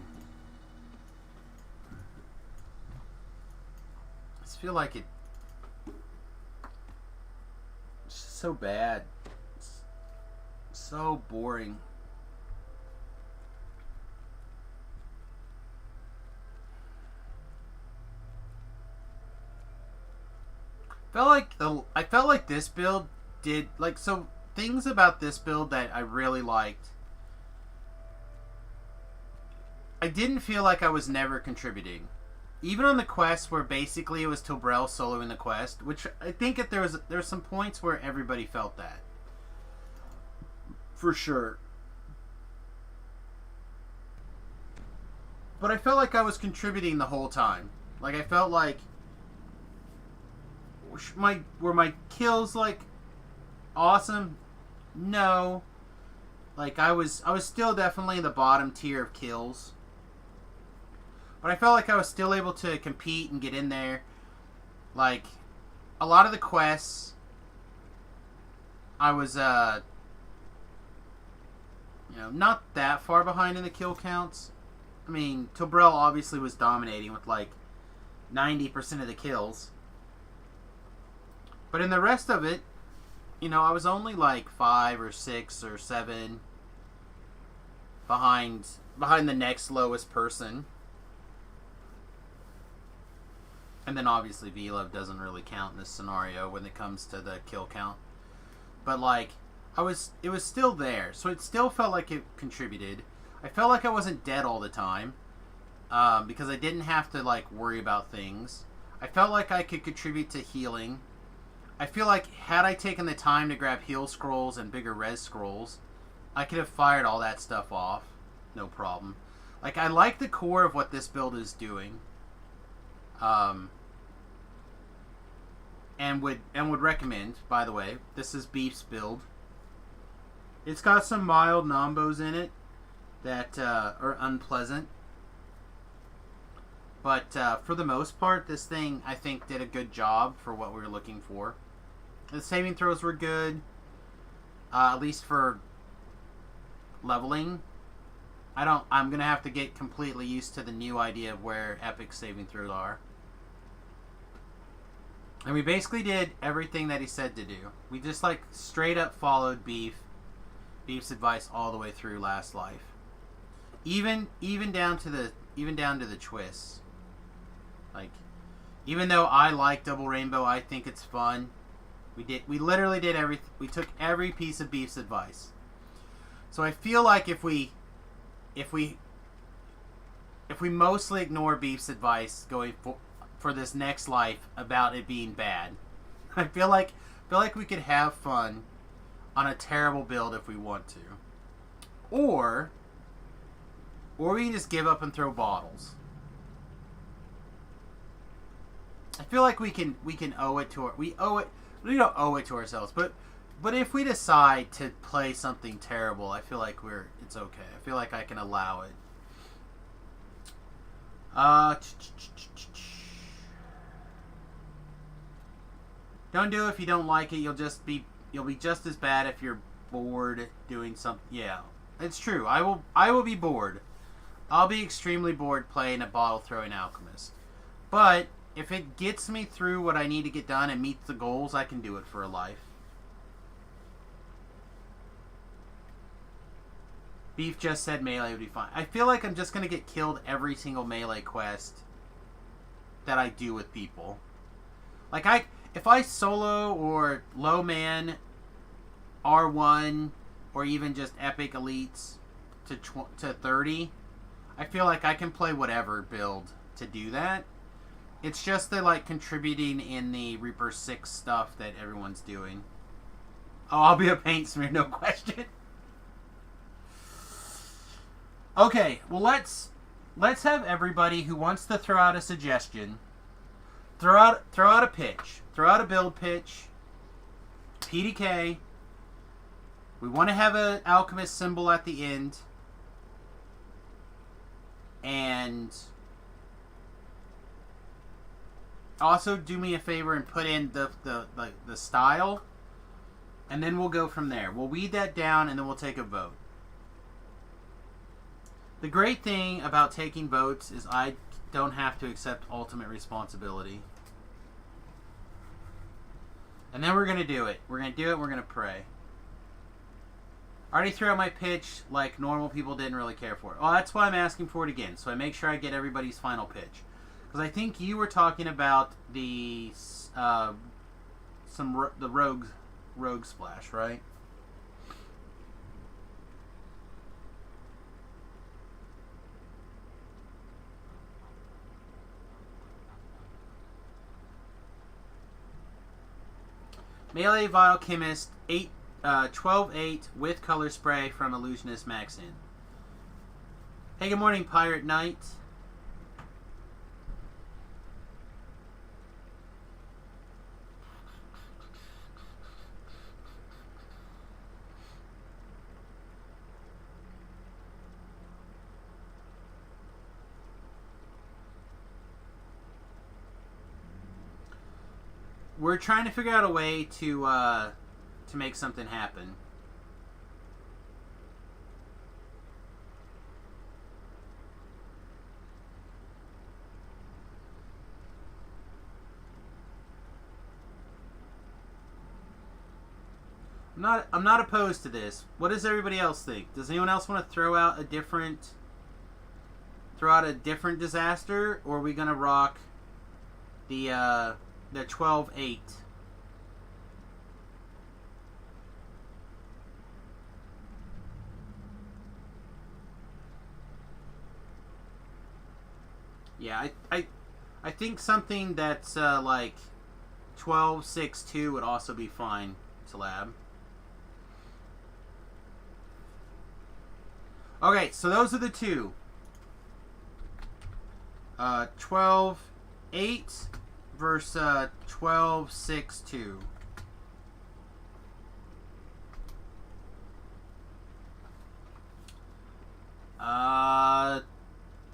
I just feel like it's just so bad. It's so boring. I felt like this build did like so things about this build that I really liked. I didn't feel like I was never contributing, even on the quests where basically it was Tobrel soloing the quest, which I think that there's some points where everybody felt that for sure. But I felt like I was contributing the whole time. Like I felt like were my kills like awesome? No. Like I was still definitely in the bottom tier of kills. But I felt like I was still able to compete and get in there. Like a lot of the quests I was not that far behind in the kill counts. I mean, Tobrel obviously was dominating with like 90% of the kills. But in the rest of it, I was only like 5 or 6 or 7 behind the next lowest person. And then obviously V-Love doesn't really count in this scenario when it comes to the kill count. But like, it was still there. So it still felt like it contributed. I felt like I wasn't dead all the time. Because I didn't have to like worry about things. I felt like I could contribute to healing. I feel like had I taken the time to grab heal scrolls and bigger res scrolls, I could have fired all that stuff off. No problem. Like, I like the core of what this build is doing. And would recommend, by the way, this is Beef's build. It's got some mild nombos in it that are unpleasant. But for the most part, this thing, I think, did a good job for what we were looking for. The saving throws were good, at least for leveling. I'm going to have to get completely used to the new idea of where epic saving throws are. And we basically did everything that he said to do. We just, like, straight up followed Beef's advice all the way through Last Life. Even down to the twists. Like, even though I like Double Rainbow, I think it's fun. We literally did everything. We took every piece of Beef's advice. So I feel like if we mostly ignore Beef's advice going for this next life about it being bad, I feel like we could have fun on a terrible build if we want to, or we can just give up and throw bottles. I feel like we owe it to we don't owe it to ourselves, but if we decide to play something terrible, I feel like it's okay. I feel like I can allow it. Don't do it if you don't like it. You'll be just as bad if you're bored doing something. Yeah, it's true. I will be bored. I'll be extremely bored playing a bottle throwing alchemist. But if it gets me through what I need to get done and meets the goals, I can do it for a life. Beef just said melee would be fine. I feel like I'm just going to get killed every single melee quest that I do with people. Like, if I solo or low man R1 or even just epic elites to 30, I feel like I can play whatever build to do that. It's just the, like, contributing in the Reaper 6 stuff that everyone's doing. Oh, I'll be a paint smear, no question. Okay, well, let's have everybody who wants to throw out a suggestion throw out a pitch. Throw out a build pitch. PDK. We want to have an alchemist symbol at the end. And also do me a favor and put in the style, and then we'll go from there. We'll weed that down, and then we'll take a vote. The great thing about taking votes is I don't have to accept ultimate responsibility. And then we're going to do it. We're going to do it, we're going to pray. I already threw out my pitch like normal people didn't really care for it. Oh, that's why I'm asking for it again, so I make sure I get everybody's final pitch. Because I think you were talking about the rogue splash, right? Melee Biochemist 12-8 with color spray from Illusionist Maxin. Hey, good morning, Pirate Knight. We're trying to figure out a way to make something happen. I'm not opposed to this. What does everybody else think? Does anyone else want to throw out a different disaster, or are we gonna rock the 12-8? Yeah, I think something that's like 12-6-2 would also be fine to lab. Okay, so those are the two. 12-8 versus 12-6-2. I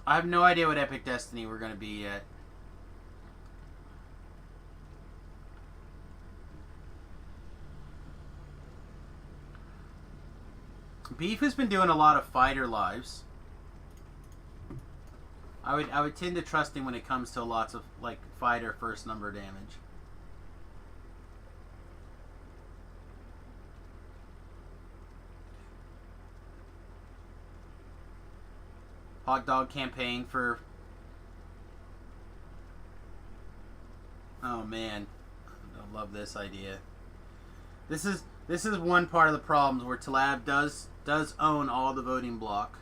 have no idea what Epic Destiny we're going to be yet. Beef has been doing a lot of fighter lives. I would tend to trust him when it comes to lots of like fighter first number damage. Hot dog campaign for... Oh man, I love this idea. This is one part of the problems where Talab does own all the voting block.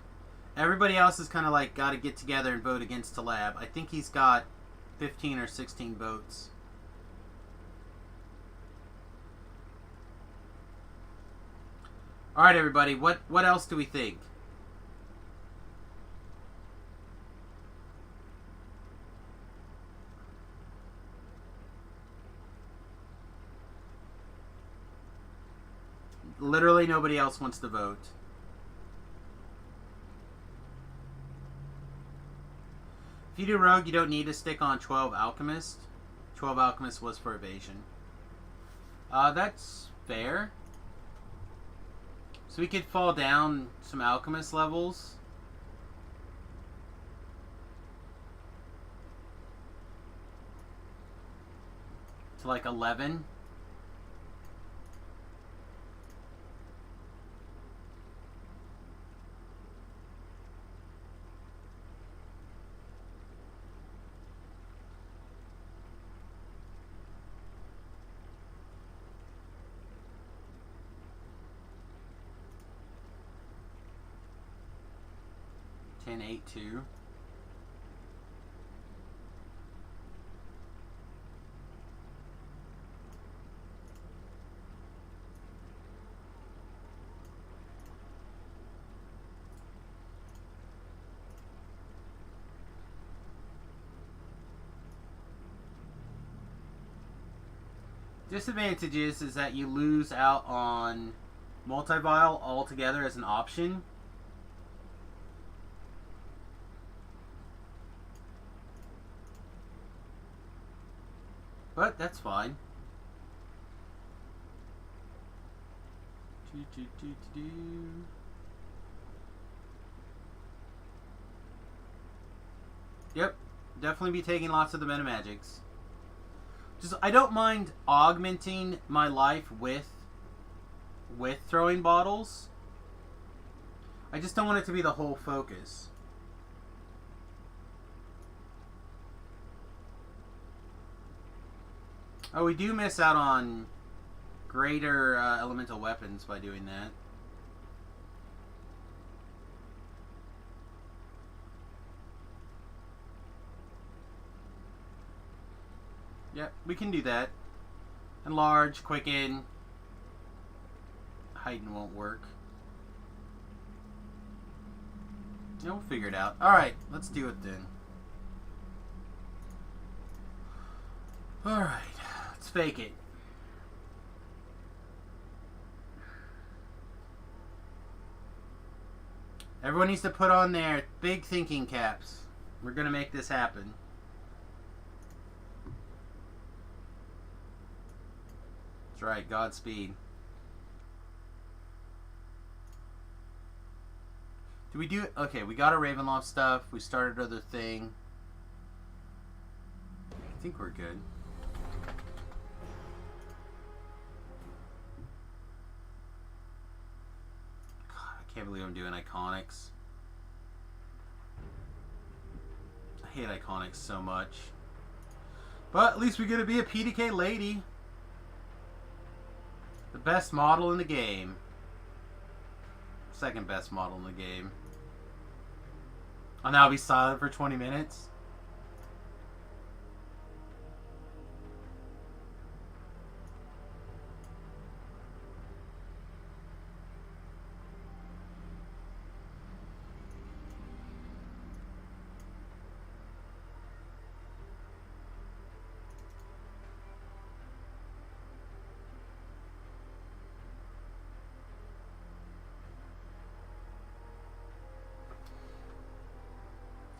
Everybody else is kind of like got to get together and vote against Talab. I think he's got 15 or 16 votes. All right, everybody. What else do we think? Literally nobody else wants to vote. If you do Rogue, you don't need to stick on 12 Alchemist. 12 Alchemist was for evasion. That's fair. So we could fall down some Alchemist levels. To like 11. And 8-2. Disadvantages is that you lose out on multi-vial altogether as an option. But that's fine. Yep, definitely be taking lots of the meta magics. Just I don't mind augmenting my life with throwing bottles. I just don't want it to be the whole focus. Oh, we do miss out on greater elemental weapons by doing that. Yep, we can do that. Enlarge, quicken. Heighten won't work. Yeah, we'll figure it out. Alright, let's do it then. Alright, let's fake it. Everyone needs to put on their big thinking caps. We're gonna make this happen. That's right, Godspeed. Do we do it? Okay, we got our Ravenloft stuff. We started other thing. I think we're good. God, I can't believe I'm doing Iconics. I hate Iconics so much. But at least we get to be a PDK lady. The best model in the game. Second best model in the game. I'll now be silent for 20 minutes.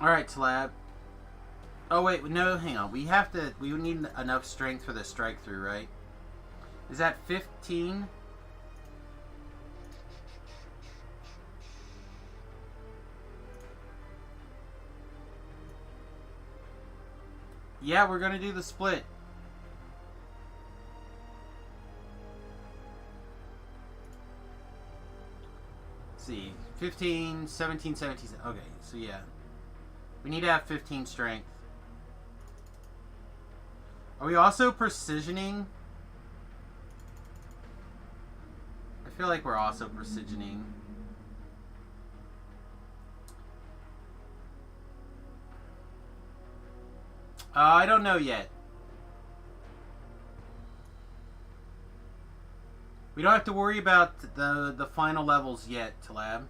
Alright, Tlab. Oh, wait, no, hang on. We need enough strength for the strike through, right? Is that 15? Yeah, we're gonna do the split. Let's see. 15, 17, 17. Okay, so yeah. We need to have 15 strength. Are we also precisioning? I feel like we're also precisioning. I don't know yet. We don't have to worry about the final levels yet, Talab.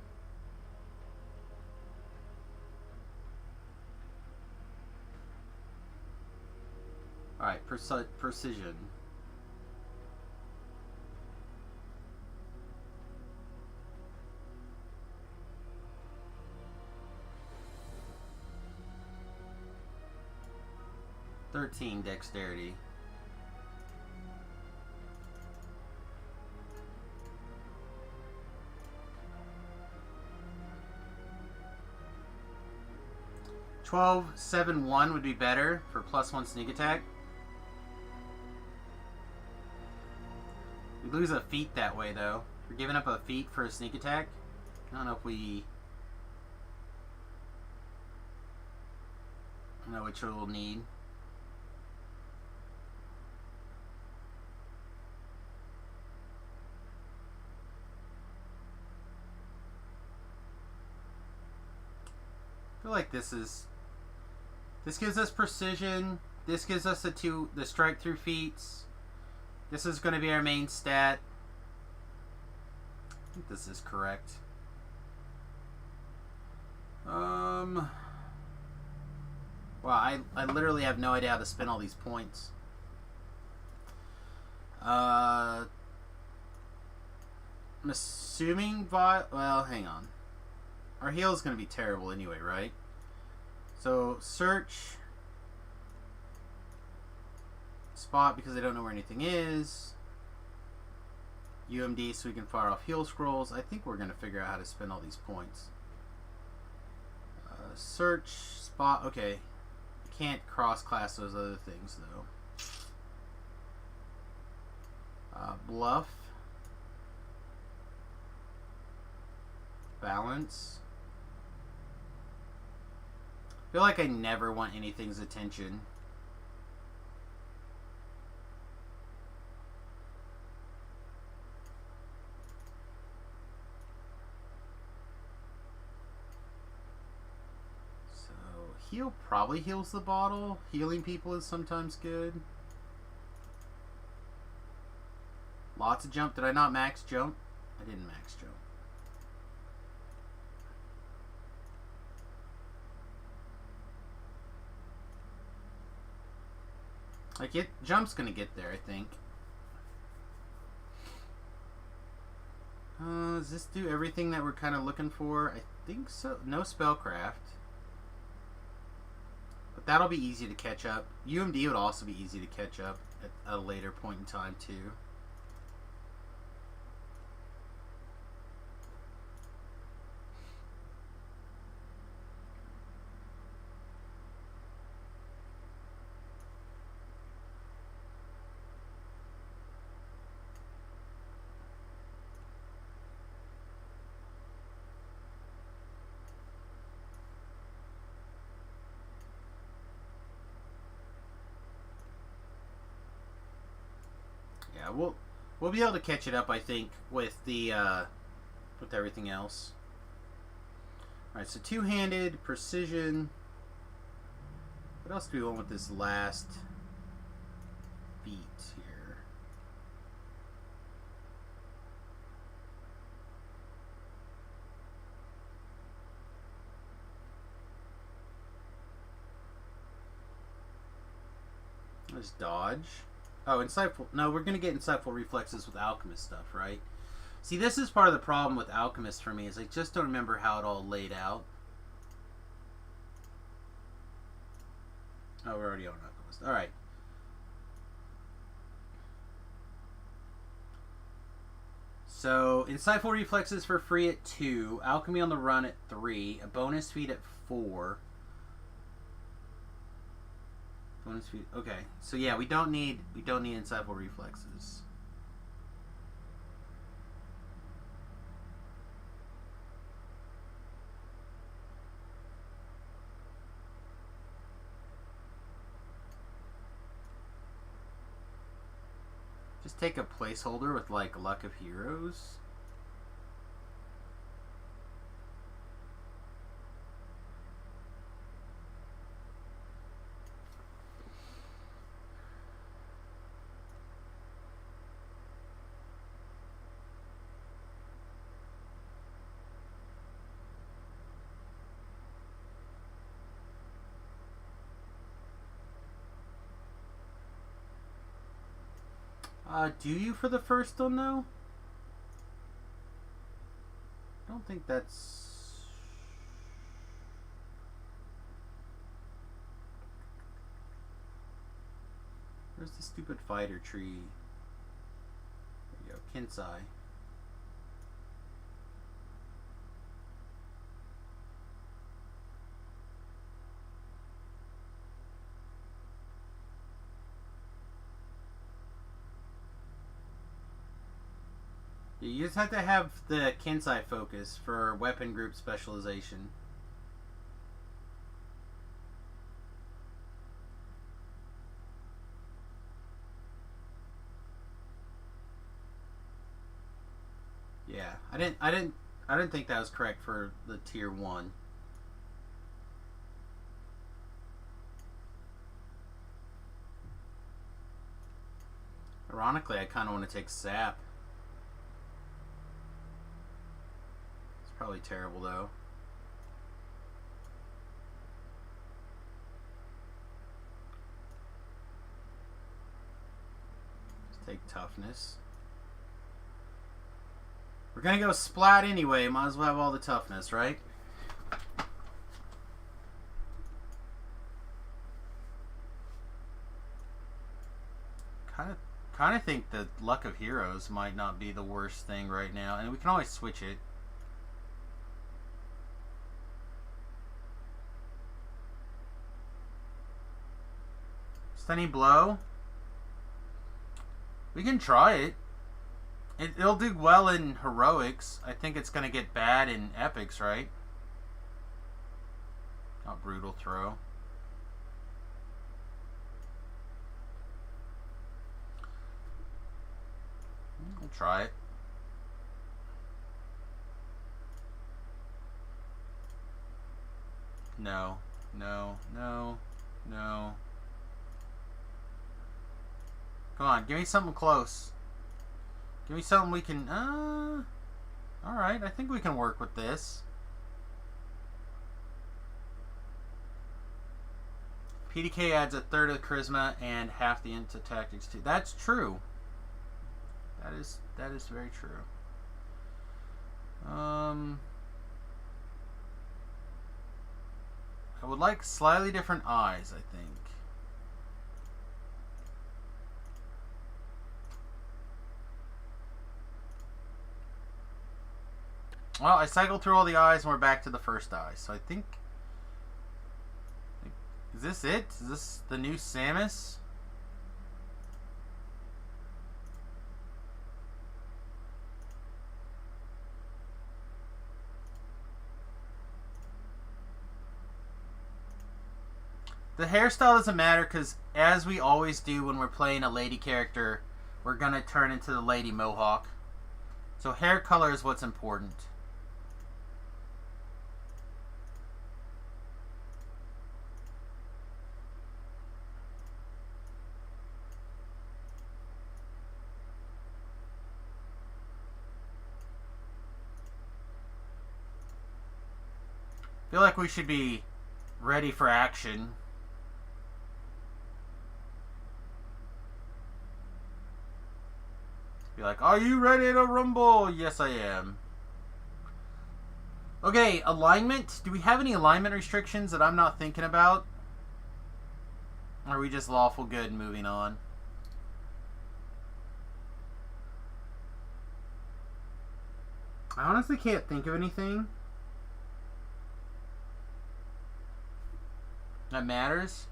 Alright, precision. (13) dexterity. (12) 7-1 would be better for +1 sneak attack. We lose a feat that way, though. We're giving up a feat for a sneak attack. I don't know if we... I don't know which one we'll need. I feel like this gives us precision. This gives us the strike through feats. This is going to be our main stat. I think this is correct. Well, I literally have no idea how to spend all these points. I'm assuming well, hang on. Our heal is going to be terrible anyway, right? So, search. Spot because I don't know where anything is. UMD so we can fire off heal scrolls. I think we're going to figure out how to spend all these points. Search, spot, okay. Can't cross-class those other things, though. Bluff. Balance. I feel like I never want anything's attention. So, heal probably heals the bottle. Healing people is sometimes good. Lots of jump. Did I not max jump? I didn't max jump. Like, jump's gonna get there, I think. Does this do everything that we're kind of looking for? I think so. No spellcraft. But that'll be easy to catch up. UMD would also be easy to catch up at a later point in time, too. Yeah, we'll be able to catch it up, I think, with the with everything else. All right, so two-handed precision. What else do we want with this last feat here? Let's dodge. Oh, insightful. No, we're going to get insightful reflexes with alchemist stuff, right? See, this is part of the problem with alchemist for me, is I just don't remember how it all laid out. Oh, we're already on alchemist. Alright. So, insightful reflexes for free at 2. Alchemy on the run at 3. A bonus feat at 4. Okay, so yeah, we don't need insightful reflexes. Just take a placeholder with like Luck of Heroes. Do you for the first one, though? I don't think that's... Where's the stupid fighter tree? There you go, Kinsai. You just have to have the Kinsai focus for weapon group specialization. Yeah, I didn't think that was correct for the tier 1. Ironically, I kind of want to take Sap. Probably terrible, though. Let's take toughness. We're gonna go splat anyway. Might as well have all the toughness, right? kind of think the Luck of Heroes might not be the worst thing right now, and we can always switch it. Stunning Blow. We can try it. It'll do well in Heroics. I think it's going to get bad in Epics, right? Not Brutal Throw. We'll try it. No. No. No. No. Come on, give me something close. Give me something we can... Alright, I think we can work with this. PDK adds a third of the charisma and half the into tactics too. That's true. That is very true. I would like slightly different eyes, I think. Well, I cycled through all the eyes and we're back to the first eye. So I think... Is this it? Is this the new Samus? The hairstyle doesn't matter because, as we always do when we're playing a lady character, we're going to turn into the Lady Mohawk. So hair color is what's important. I feel like we should be ready for action. Be like, are you ready to rumble? Yes, I am. Okay, alignment. Do we have any alignment restrictions that I'm not thinking about? Or are we just lawful good and moving on? I honestly can't think of anything that matters.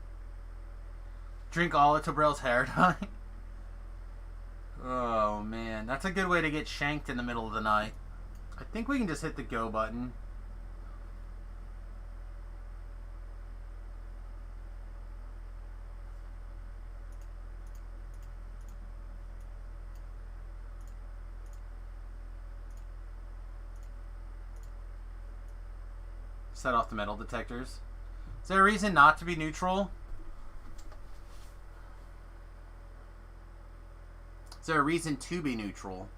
Drink all of Tobrel's hair dye. Oh man, that's a good way to get shanked in the middle of the night. I think we can just hit the go button. Set off the metal detectors. Is there a reason not to be neutral? Is there a reason to be neutral?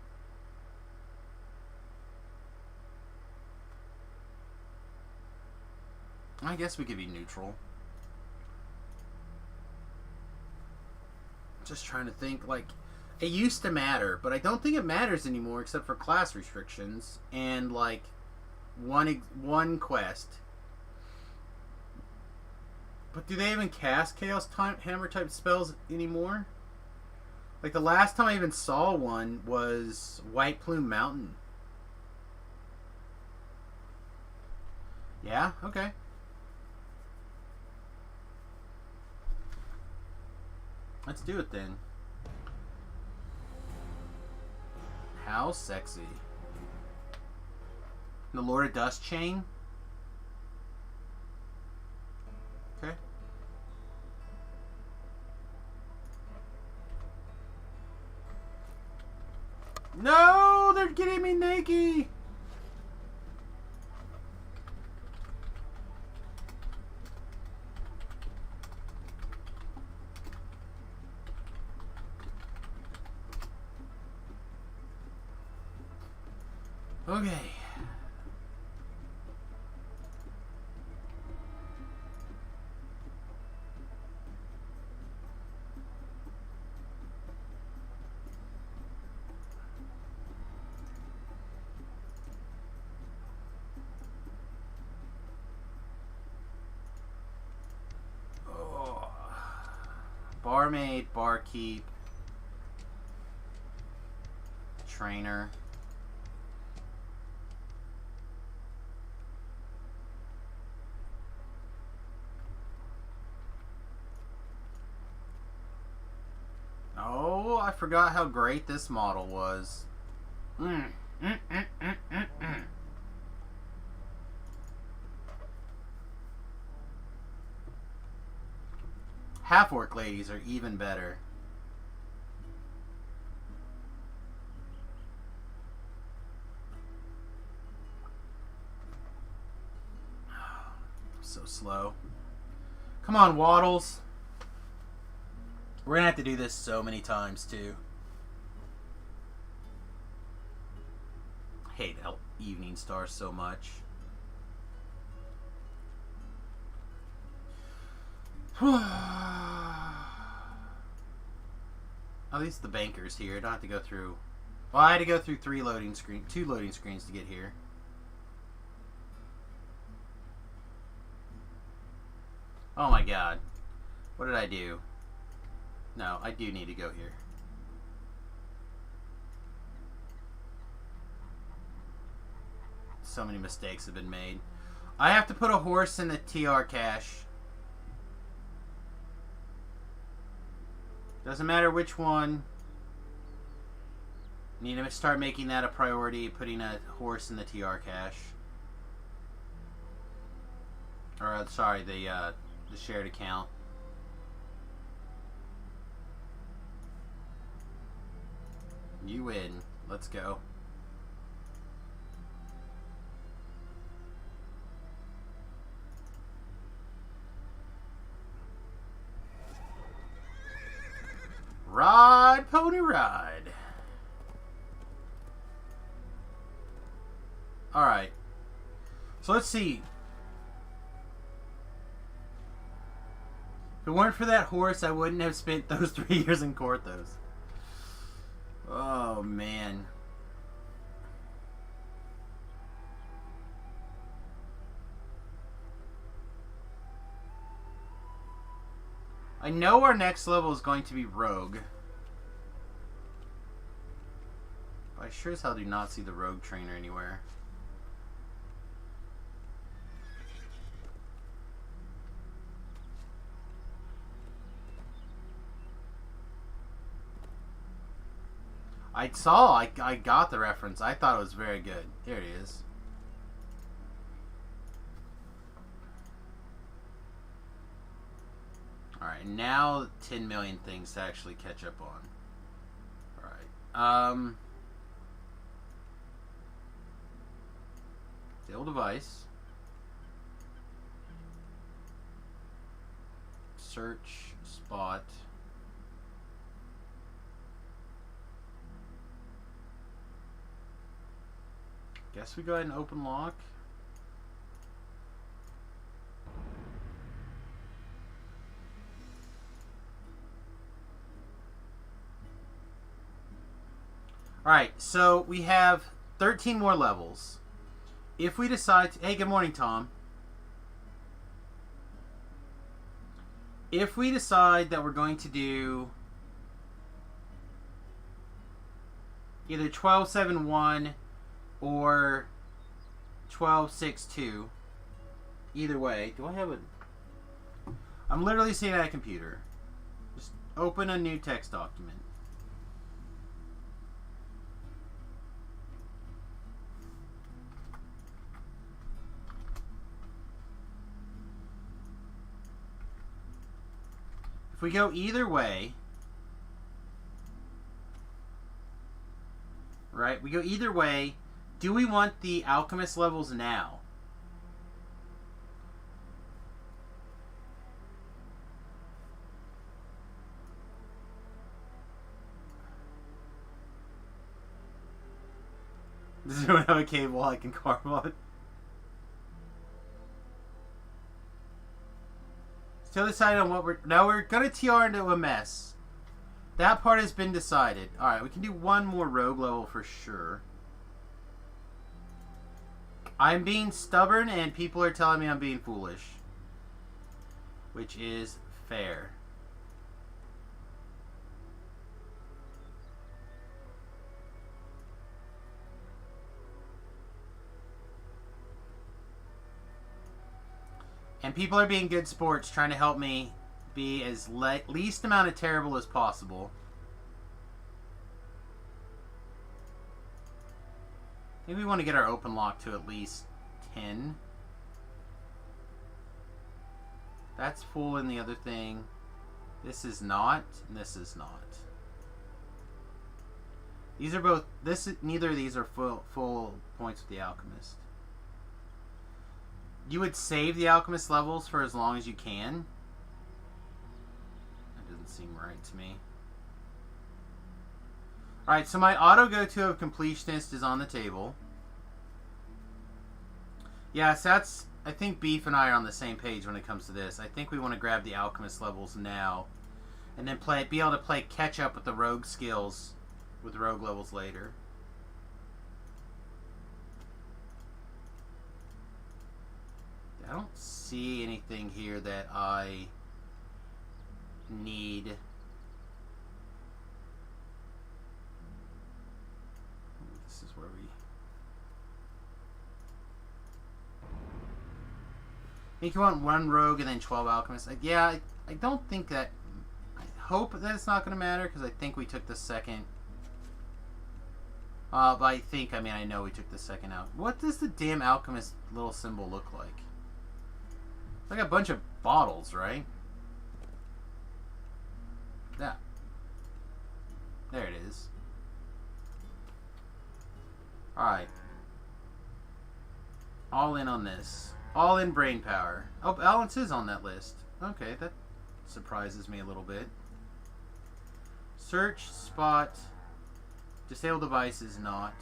I guess we could be neutral. Just trying to think, like, it used to matter, but I don't think it matters anymore except for class restrictions and, like, one quest. But do they even cast Chaos Hammer type spells anymore? Like, the last time I even saw one was White Plume Mountain. Yeah? Okay. Let's do it then. How sexy. The Lord of Dust chain? Okay. No! They're getting me naked! Okay. Oh. Barmaid, barkeep. trainer. Oh, I forgot how great this model was. Half-orc ladies are even better. So slow. Come on, Waddles. We're gonna have to do this so many times, too. I hate Evening Star so much. At least the banker's here. I don't have to go through... Well, I had to go through two loading screens to get here. Oh my god. What did I do? No, I do need to go here. So many mistakes have been made. I have to put a horse in the TR cache. Doesn't matter which one. Need to start making that a priority, putting a horse in the TR cache. Or, sorry, the shared account. You win. Let's go. Ride, pony, ride. Alright. So let's see. If it weren't for that horse, I wouldn't have spent those 3 years in Korthos. Oh, man. I know our next level is going to be Rogue. But I sure as hell do not see the Rogue trainer anywhere. I got the reference. I thought it was very good. Here it is. Alright, now 10 million things to actually catch up on. Alright. Stable device. Search spot. Guess we go ahead and open lock. Alright, so we have 13 more levels. If we decide to... Hey, good morning, Tom. If we decide that we're going to do either 12.7.1 or 12.6.2, either way, do I have a... I'm literally sitting at a computer. Just open a new text document. If we go either way, right? We go either way. Do we want the alchemist levels now? Does anyone have a cable I can carve on? Still decided on what we're... No, we're going to TR into a mess. That part has been decided. Alright, we can do one more rogue level for sure. I'm being stubborn and people are telling me I'm being foolish. Which is fair. And people are being good sports, trying to help me be as least amount of terrible as possible. I think we want to get our open lock to at least 10. That's full in the other thing. This is not, and this is not. These are both, neither of these are full points with the Alchemist. You would save the Alchemist levels for as long as you can. That doesn't seem right to me. Alright, so my auto go-to of Completionist is on the table. Yeah, so that's... I think Beef and I are on the same page when it comes to this. I think we want to grab the Alchemist levels now. And then be able to play catch up with the rogue skills with rogue levels later. I don't see anything here that I need. This is where we... I think you want 1 rogue and then 12 alchemists. Yeah, I don't think that... I hope that it's not going to matter because I think we took the second... but I know we took the second out. What does the damn alchemist little symbol look like? It's like a bunch of bottles, right? Yeah. There it is. Alright. All in on this. All in brain power. Oh, balance is on that list. Okay, that surprises me a little bit. Search, spot, disable device is not.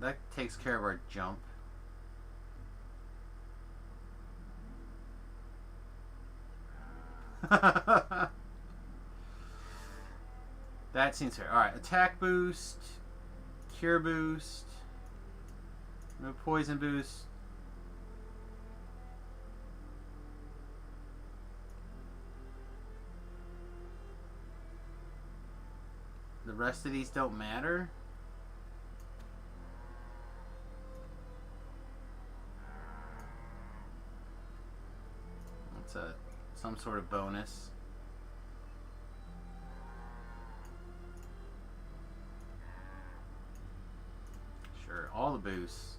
That takes care of our jump. That seems fair. Alright, attack boost, cure boost, no poison boost. The rest of these don't matter. That's some sort of bonus. Sure, all the boosts.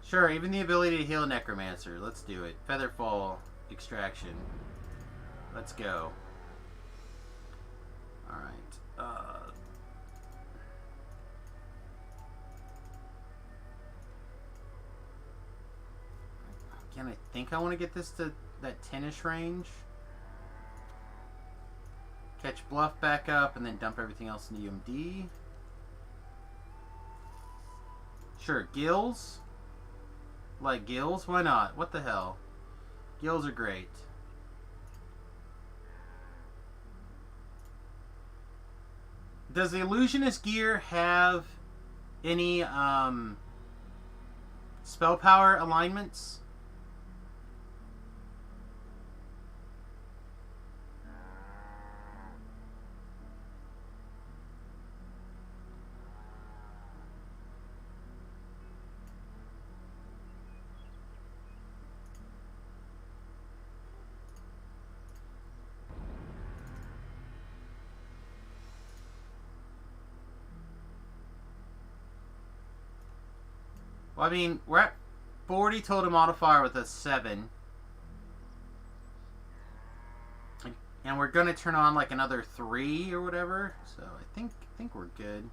Sure, even the ability to heal Necromancer. Let's do it. Featherfall extraction. Let's go. Alright. Again, I think I want to get this to that 10-ish range. Catch Bluff back up and then dump everything else into UMD. Sure, gills. Like gills? Why not? What the hell? Gills are great. Does the Illusionist gear have any spell power alignments? Well, I mean, we're at 40 total modifier with a 7. And we're going to turn on like another 3 or whatever. So I think we're good.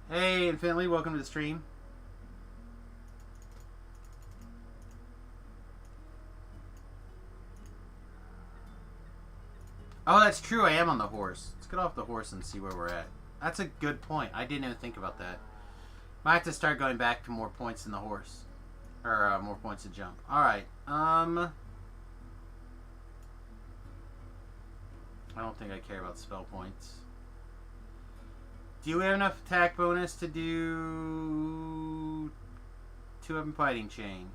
Hey, Infinitely, welcome to the stream. Oh, that's true. I am on the horse. Let's get off the horse and see where we're at. That's a good point. I didn't even think about that. Might have to start going back to more points in the horse. Or more points to jump. Alright. I don't think I care about spell points. Do we have enough attack bonus to do 2-weapon fighting chain?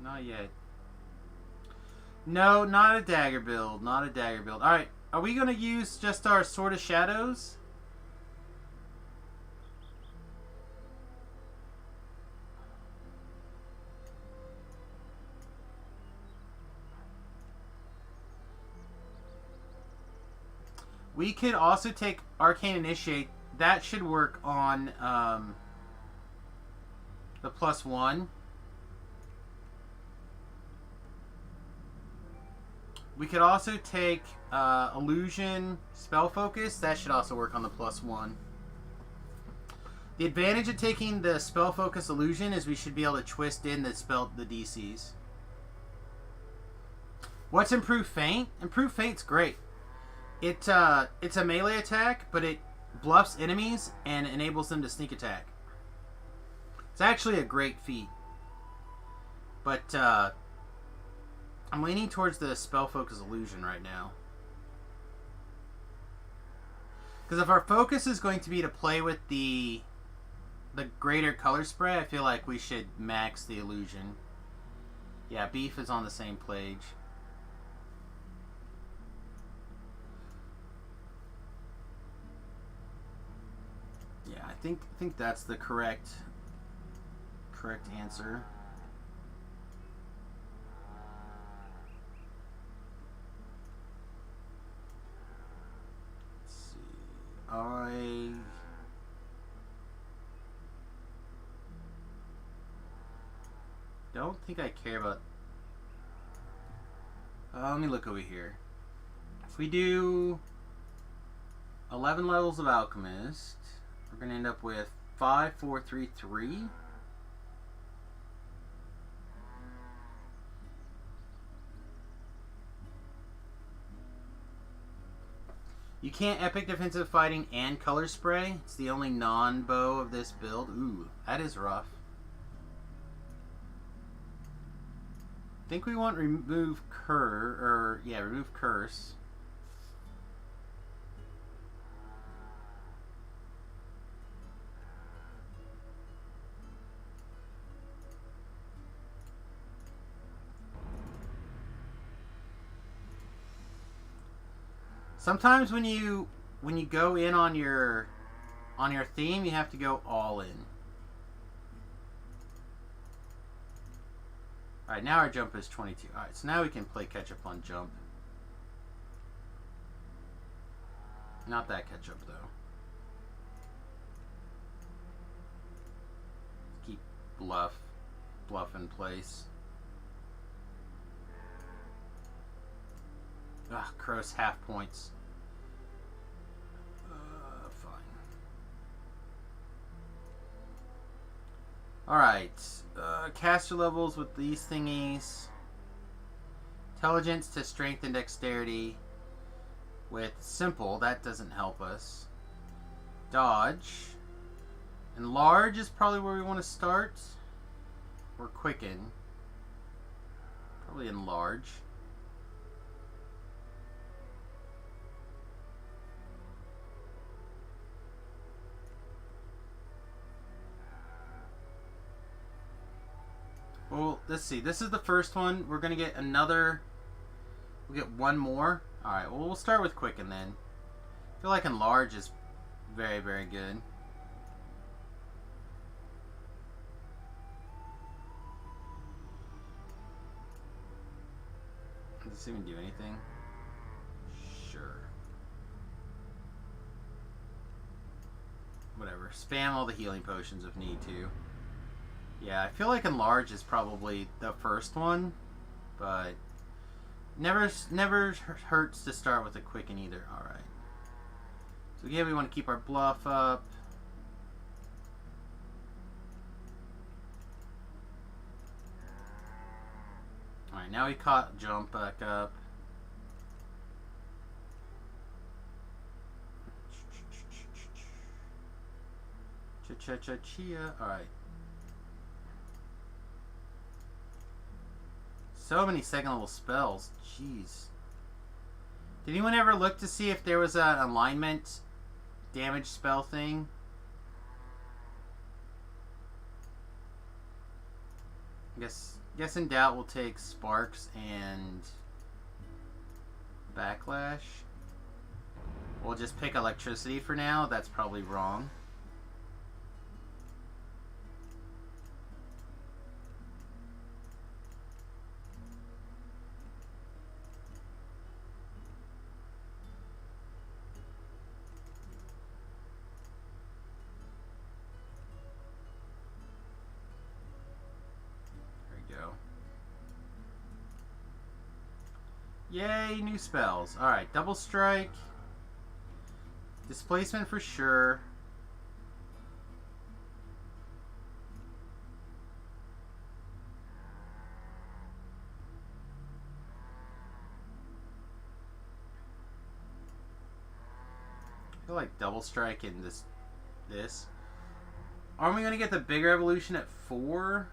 Not yet. No, not a dagger build. Not a dagger build. Alright, are we going to use just our Sword of Shadows? We could also take Arcane Initiate. That should work on the +1. We could also take Illusion Spell Focus. That should also work on the +1. The advantage of taking the Spell Focus Illusion is we should be able to twist in the DCs. What's Improved Feint? Improved Feint's great. It's a melee attack, but it bluffs enemies and enables them to sneak attack. It's actually a great feat. But I'm leaning towards the Spell Focus Illusion right now. Because if our focus is going to be to play with the greater color spray, I feel like we should max the Illusion. Yeah, Beef is on the same page. Yeah, I think that's the correct answer. Let's see. I don't think I care about. Let me look over here. If we do 11 levels of Alchemist, we're going to end up with 5, 4, 3, 3. You can't Epic Defensive Fighting and Color Spray. It's the only non-bow of this build. Ooh, that is rough. I think we want remove remove curse. Sometimes when you go in on your theme, you have to go all in. Alright, now our jump is 22. Alright, so now we can play catch up on jump. Not that catch up though. Keep bluff in place. Ugh, gross half points. Fine. Alright. Caster levels with these thingies. Intelligence to strength and dexterity. With simple, that doesn't help us. Dodge. Enlarge is probably where we want to start. Or quicken. Probably enlarge. Well, let's see. This is the first one. We're going to get another. We'll get one more. Alright, well, we'll start with Quicken then. I feel like Enlarge is very, very good. Does this even do anything? Sure. Whatever. Spam all the healing potions if need to. Yeah, I feel like Enlarge is probably the first one, but never hurts to start with a Quicken either. Alright. So again, we want to keep our bluff up. Alright, now we caught jump back up. Cha-cha-cha-chia. Alright. So many second level spells. Jeez. Did anyone ever look to see if there was an alignment damage spell thing? Guess in doubt we'll take Sparks and Backlash. We'll just pick Electricity for now. That's probably wrong. Yay, new spells. Alright, Double Strike. Displacement for sure. I feel like Double Strike in this. Aren't we going to get the bigger evolution at 4?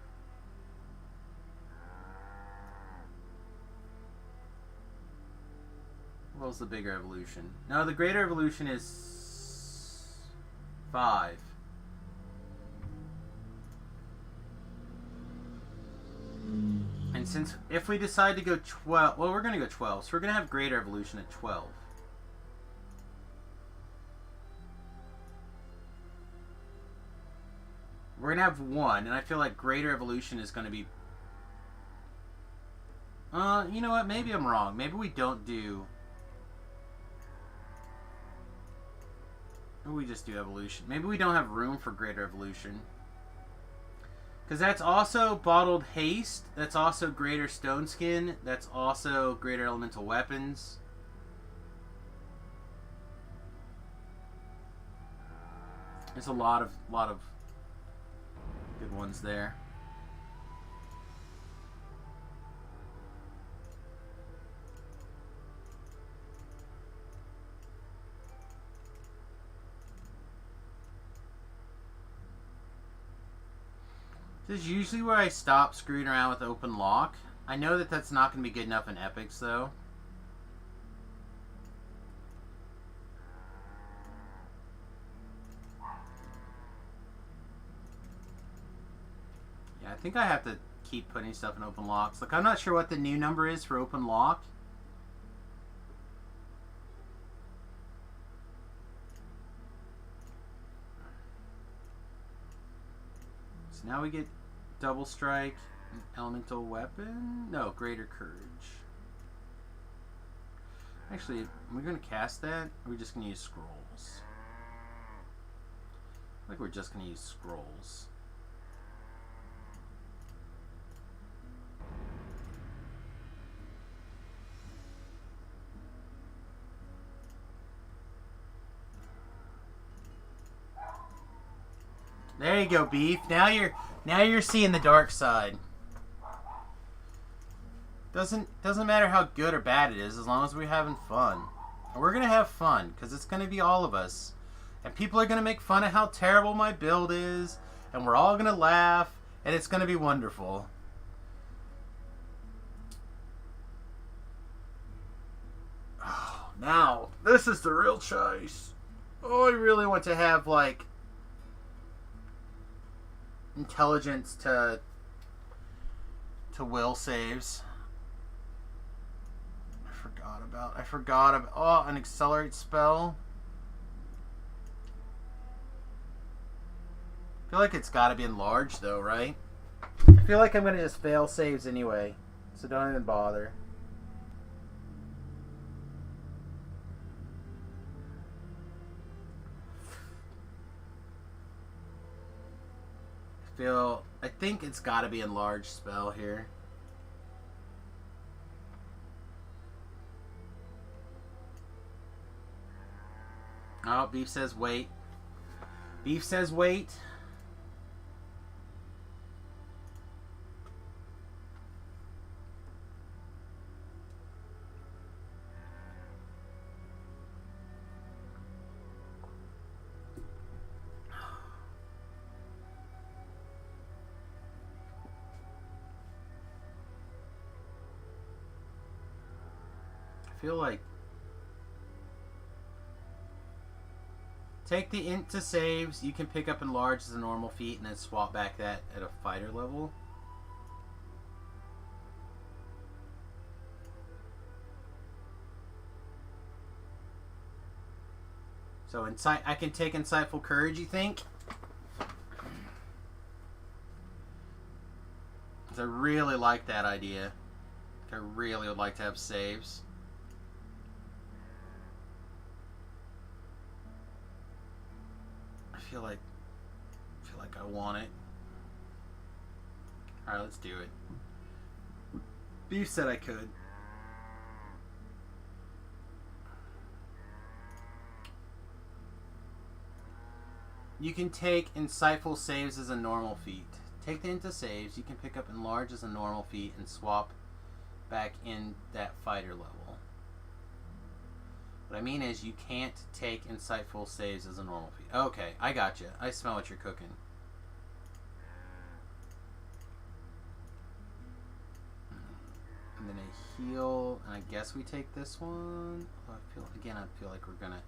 What was the bigger evolution? No, the greater evolution is 5. And since, if we decide to go 12, well, we're going to go 12, so we're going to have greater evolution at 12. We're going to have 1, and I feel like greater evolution is going to be... you know what? Maybe I'm wrong. Maybe we don't do... Maybe we just do evolution. Maybe we don't have room for greater evolution. Because that's also bottled haste. That's also greater stone skin. That's also greater elemental weapons. There's a lot of good ones there. This is usually where I stop screwing around with open lock. I know that that's not going to be good enough in epics, though. Yeah, I think I have to keep putting stuff in open locks. Like, I'm not sure what the new number is for open lock. So now we get Double Strike, elemental weapon. No, greater courage. Actually, are we going to cast that? Or are we just going to use scrolls? I think we're just going to use scrolls. There you go, Beef. Now you're seeing the dark side. Doesn't matter how good or bad it is, as long as we're having fun. And we're gonna have fun, because it's gonna be all of us. And people are gonna make fun of how terrible my build is, and we're all gonna laugh, and it's gonna be wonderful. Oh, now, this is the real choice. Oh, I really want to have, like, intelligence to will saves. I forgot about oh, an accelerate spell. I feel like it's got to be enlarged though, right? I feel like I'm going to just fail saves anyway, so don't even bother. I think it's got to be enlarged spell here. Oh, Beef says wait. Beef says wait. feel like... Take the int to saves. You can pick up enlarge as a normal feat and then swap back that at a fighter level. So I can take Insightful Courage, you think? I really like that idea. I really would like to have saves. I feel like I want it. Alright, let's do it. Beef said I could. You can take Insightful Saves as a normal feat. Take the into saves. You can pick up Enlarge as a normal feat and swap back in that fighter level. What I mean is you can't take Insightful Saves as a normal feat. Okay, I gotcha. I smell what you're cooking. And then a heal, and I guess we take this one. I feel like we're gonna...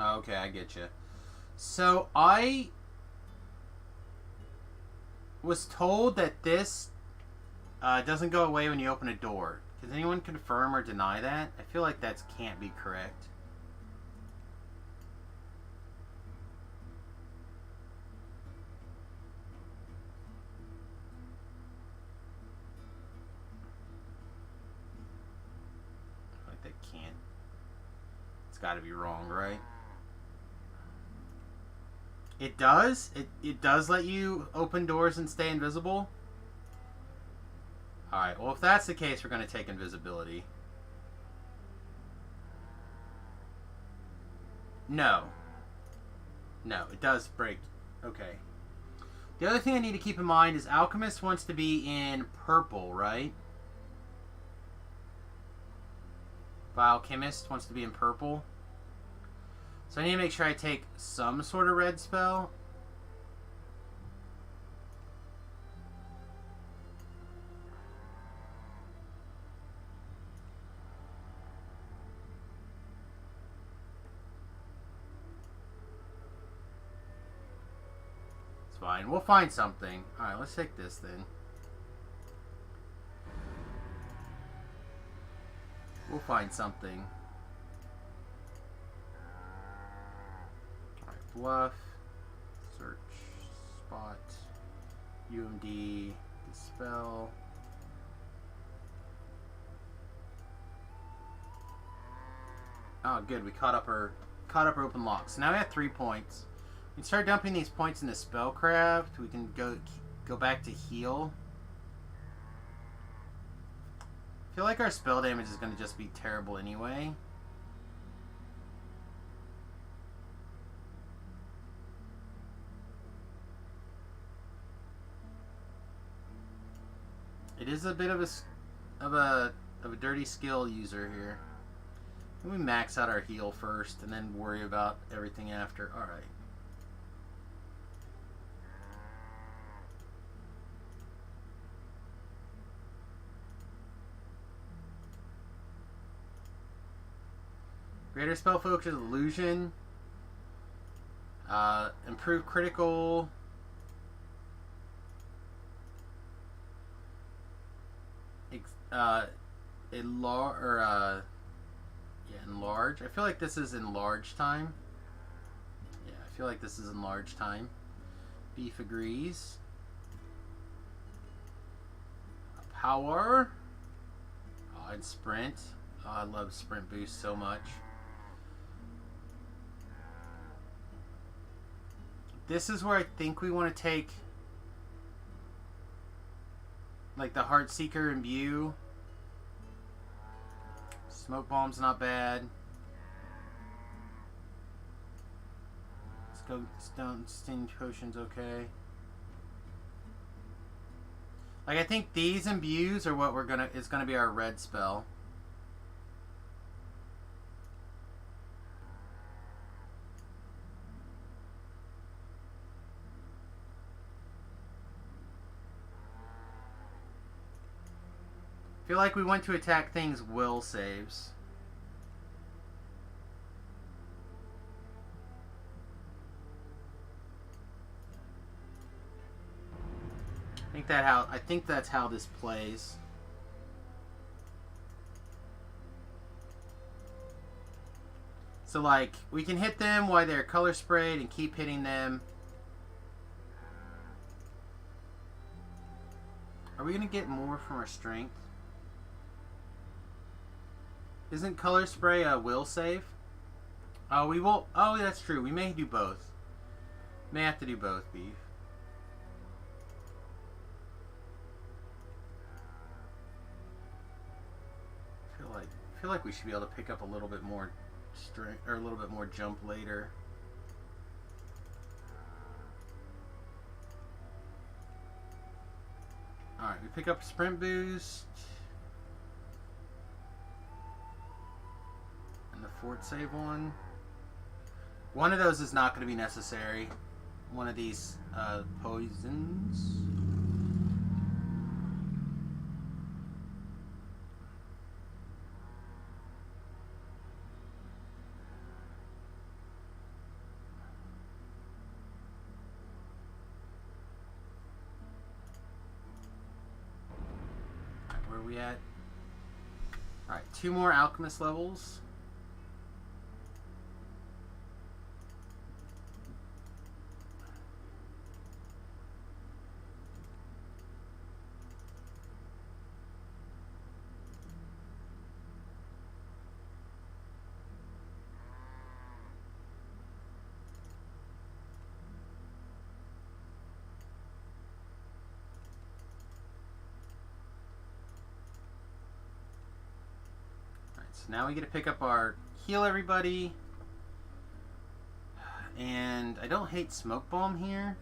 Okay, I get you. So I was told that this doesn't go away when you open a door. Does anyone confirm or deny that? I feel like that can't be correct. I feel like that can't. It's got to be wrong, right? It does? It does let you open doors and stay invisible? Alright, well if that's the case, we're going to take invisibility. No. No, it does break. Okay. The other thing I need to keep in mind is Alchemist wants to be in purple, right? Biochemist wants to be in purple. So I need to make sure I take some sort of red spell. It's fine. We'll find something. Alright, let's take this then. We'll find something. Bluff, search, spot, UMD, dispel. Oh, good. We caught up our open lock. So now we have 3 points. We can start dumping these points into spellcraft. We can go back to heal. I feel like our spell damage is going to just be terrible anyway. It is a bit of a dirty skill user here. Can we max out our heal first and then worry about everything after? All right. Greater spell focus, illusion, improve critical. Enlarge. I feel like this is enlarge time. Yeah, I feel like this is enlarge time. Beef agrees. Power. Oh, and sprint. Oh, I love sprint boost so much. This is where I think we want to take like the Heartseeker Imbue. Smoke Bomb's not bad. Let's go Stone Sting Potion's okay. Like I think these imbues are what is gonna be our red spell. I feel like we went to attack things will saves. I think that's how this plays. So like we can hit them while they're color sprayed and keep hitting them. Are we gonna get more from our strength? Isn't color spray a will save? Oh, we will. Oh, that's true. We may do both. May have to do both, Beef. I feel like we should be able to pick up a little bit more strength or a little bit more jump later. All right, we pick up sprint boost and the fort save one. One of those is not going to be necessary. One of these poisons. Where are we at? Alright, 2 more alchemist levels. So now we get to pick up our heal everybody. And I don't hate smoke bomb here.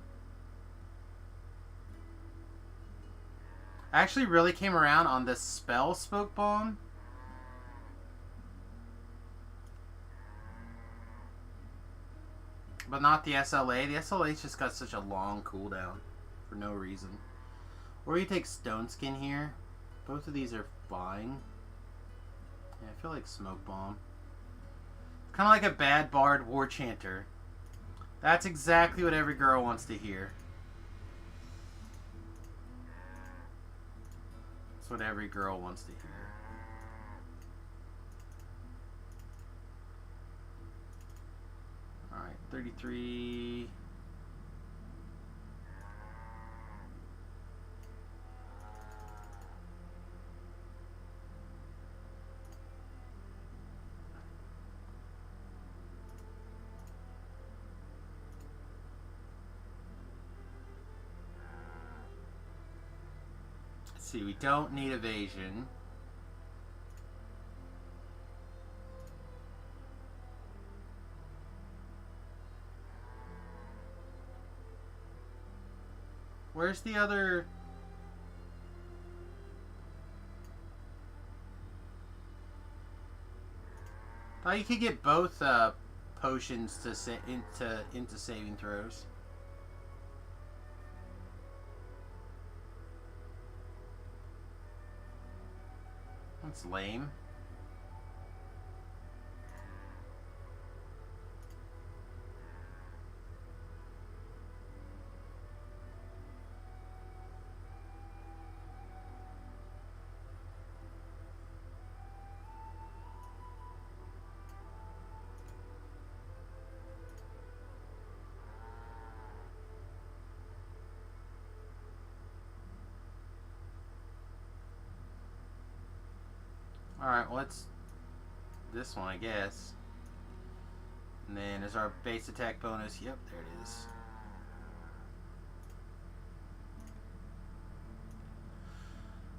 I actually really came around on this spell smoke bomb. But not the SLA. The SLA's just got such a long cooldown for no reason. Or you take stone skin here. Both of these are fine. Yeah, I feel like smoke bomb. Kind of like a bad bard war chanter. That's exactly what every girl wants to hear. That's what every girl wants to hear. Alright, 33. See, we don't need evasion. Where's the other? Oh, you could get both potions to into saving throws. That's lame. Alright, well, let's this one, I guess. And then is our base attack bonus. Yep, there it is.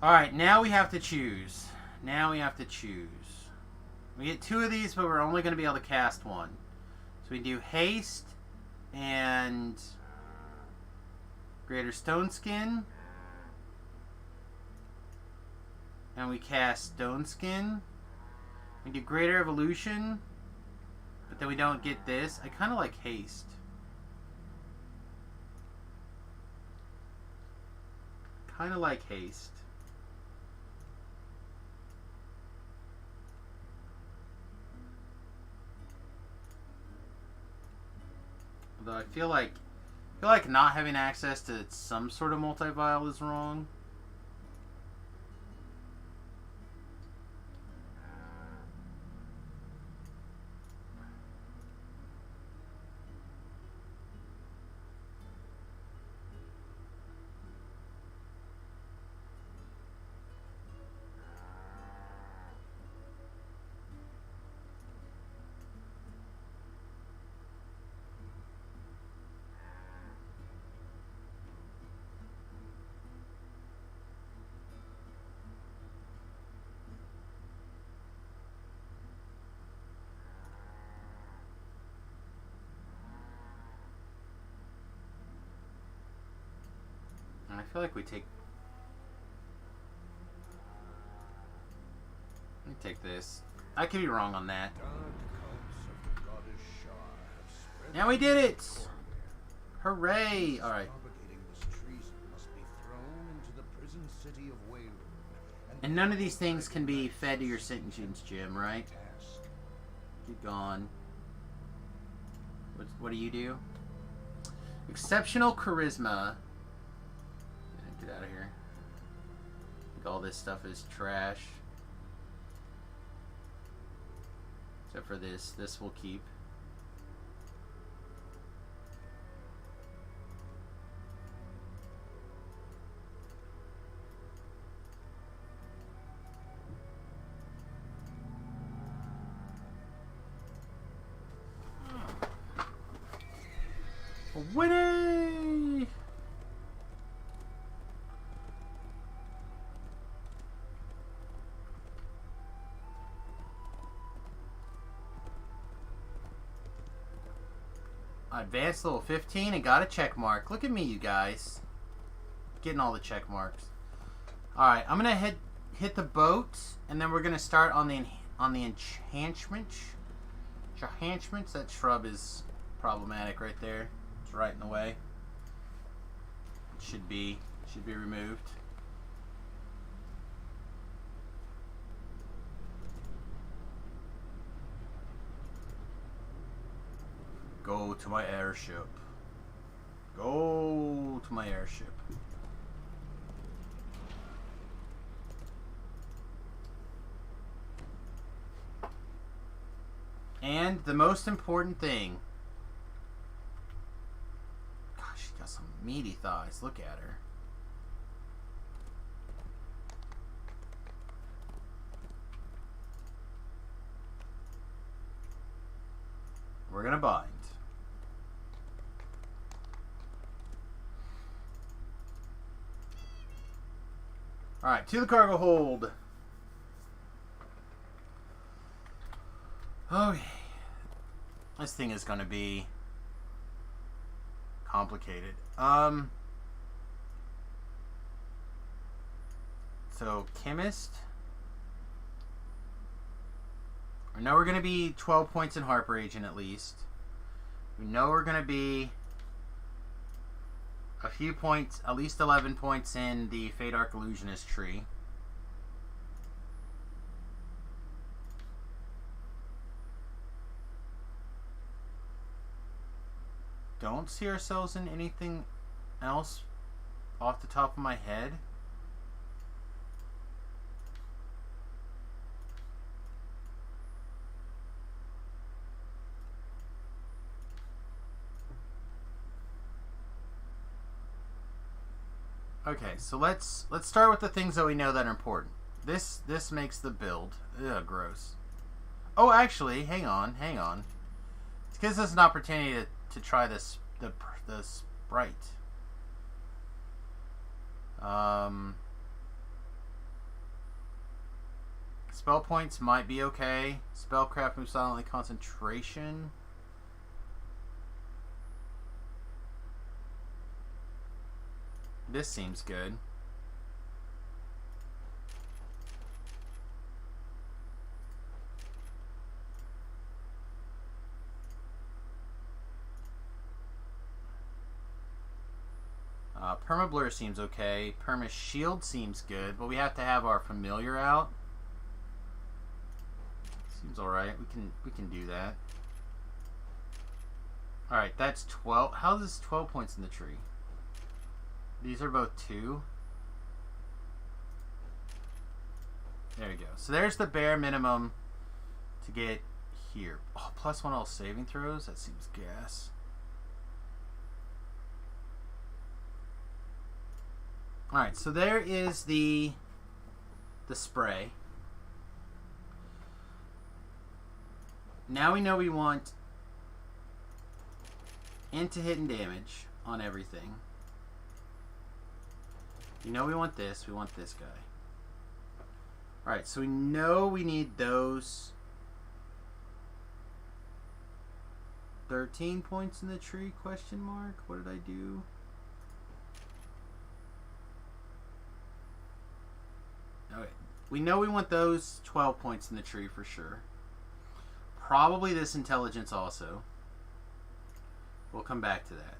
Alright, now we have to choose. Now we have to choose. We get 2 of these, but we're only going to be able to cast 1. So we do haste and greater stone skin. And we cast Stone Skin. We do Greater Evolution. But then we don't get this. I kind of like Haste. Kind of like Haste. Although I feel like not having access to some sort of multi-vial is wrong. I feel like we take... Let me take this. I could be wrong on that. Now we did it! Hooray! Alright. And none of these things can be fed to your sentencing gym, right? Keep going. What do you do? Exceptional charisma. Get out of here. I think all this stuff is trash. Except for this. This will keep. Winning! Advanced level 15 and got a check mark. Look at me, you guys. Getting all the check marks. Alright, I'm gonna hit the boat, and then we're gonna start on the enhancements. Enhancements. That shrub is problematic right there. It's right in the way. It should be removed. Go to my airship. Go to my airship. And the most important thing. Gosh, she's got some meaty thighs. Look at her. We're gonna bind. Alright, to the cargo hold. Okay. This thing is gonna be complicated. So, chemist. We know we're gonna be 12 points in Harper Agent at least. We know we're gonna be a few points, at least 11 points in the Fade Arc Illusionist tree. Don't see ourselves in anything else off the top of my head. Okay, so let's start with the things that we know that are important. This makes the build. Ugh, gross. Oh, actually, hang on. It gives us an opportunity to try the sprite. Spell points might be okay. Spellcraft moves silently. Concentration. This seems good. Permablur seems okay. Perma Shield seems good, but we have to have our familiar out. Seems alright. We can do that. Alright, that's 12. How is this 12 points in the tree? These are both 2. There you go. So there's the bare minimum to get here. Oh, plus 1 all saving throws? That seems gas. Alright, so there is the spray. Now we know we want into hidden damage on everything. You know we want this. We want this guy. Alright, so we know we need those 13 points in the tree, question mark? What did I do? Okay. We know we want those 12 points in the tree for sure. Probably this intelligence also. We'll come back to that.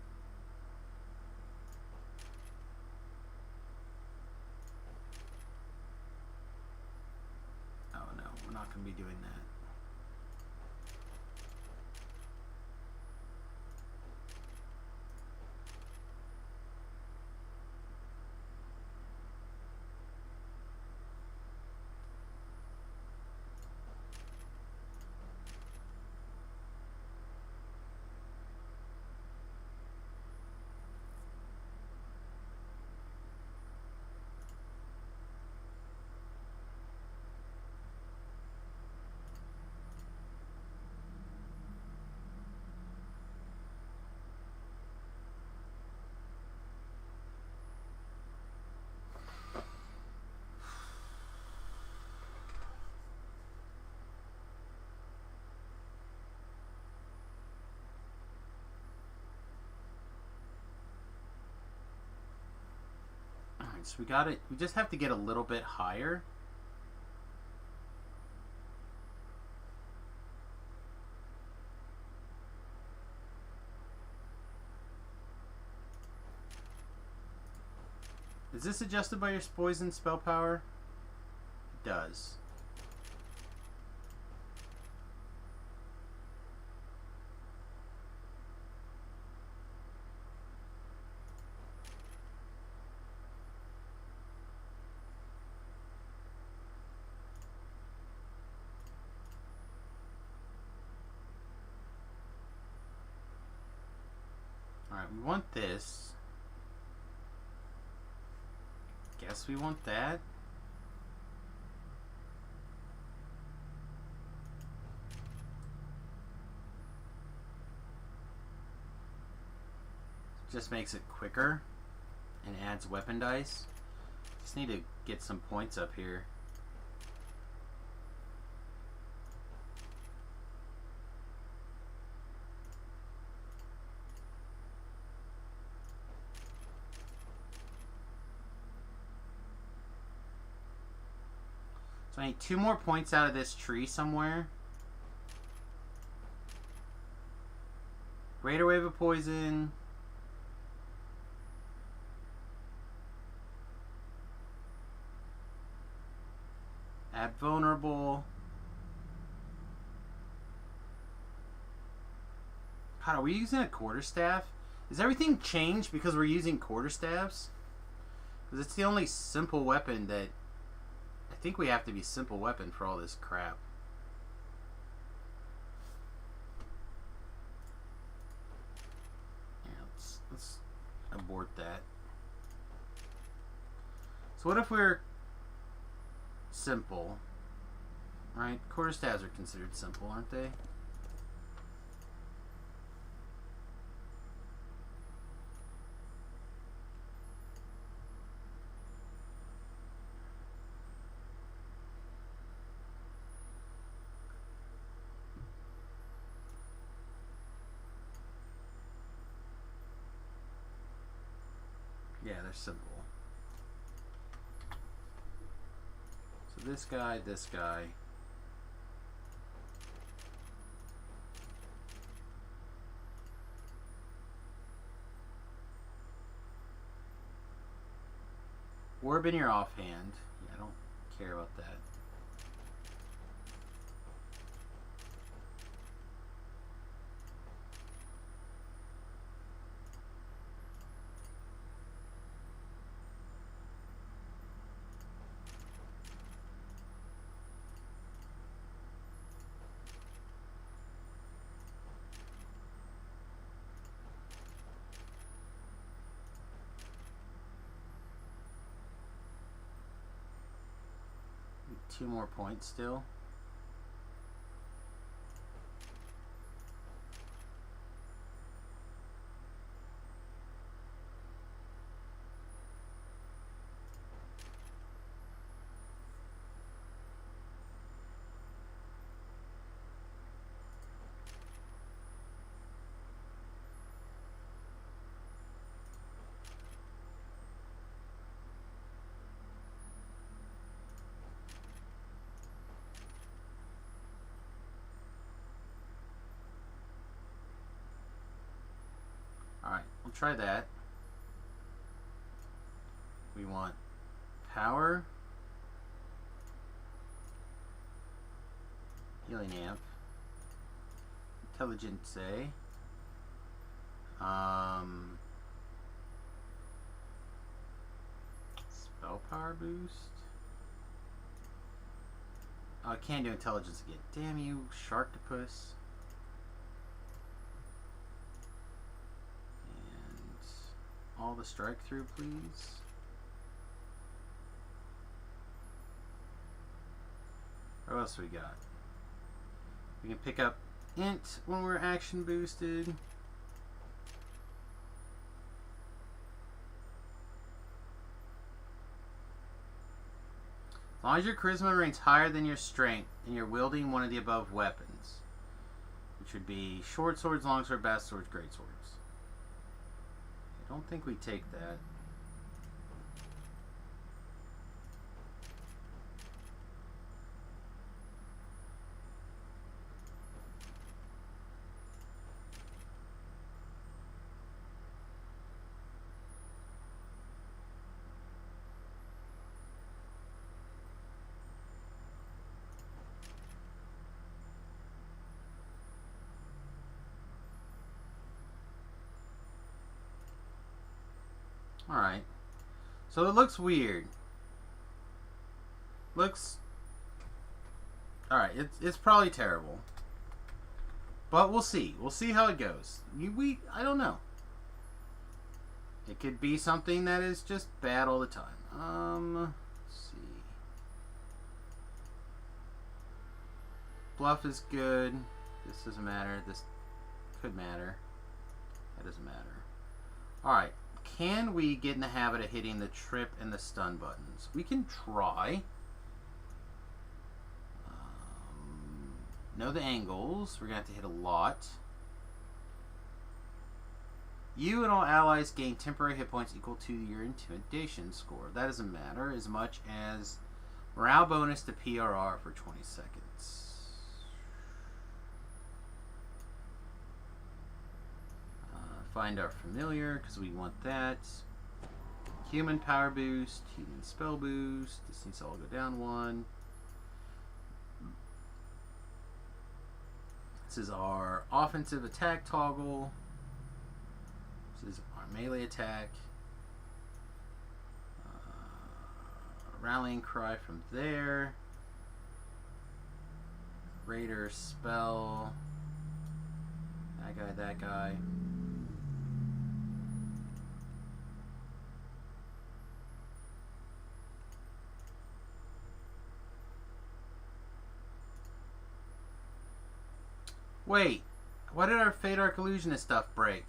Oh no, we're not going to be doing that. So we got it. We just have to get a little bit higher. Is this adjusted by your poison spell power? It does. Alright, we want this. Guess we want that. Just makes it quicker and adds weapon dice. Just need to get some points up here. So I need 2 more points out of this tree somewhere. Greater Wave of Poison. Add Vulnerable. God, are we using a quarterstaff? Is everything changed because we're using quarterstaffs? Because it's the only simple weapon that... I think we have to be simple weapon for all this crap. Yeah, let's abort that. So what if we're simple? Right? Quarterstaffs are considered simple, aren't they? Yeah, they're simple. So this guy, this guy. Orb in your offhand. Yeah, I don't care about that. 2 more points still. Alright, we'll try that. We want power, healing amp, intelligence, spell power boost. Oh, I can't do intelligence again. Damn you, Sharktopus. All the strike through, please. What else we got? We can pick up int when we're action boosted. As long as your charisma remains higher than your strength and you're wielding one of the above weapons, which would be short swords, long sword, bast swords, great swords. I don't think we take that. Alright. So it looks weird. Looks... Alright, it's probably terrible. But we'll see. We'll see how it goes. I don't know. It could be something that is just bad all the time. Let's see. Bluff is good. This doesn't matter. This could matter. That doesn't matter. Alright. Can we get in the habit of hitting the trip and the stun buttons? We can try. Know the angles. We're going to have to hit a lot. You and all allies gain temporary hit points equal to your intimidation score. That doesn't matter as much as morale bonus to PRR for 20 seconds. Find our familiar, because we want that. Human power boost, human spell boost. This needs to all go down 1. This is our offensive attack toggle. This is our melee attack. Rallying cry from there. Raider spell. That guy, that guy. Wait, why did our Fate Arc Illusionist stuff break?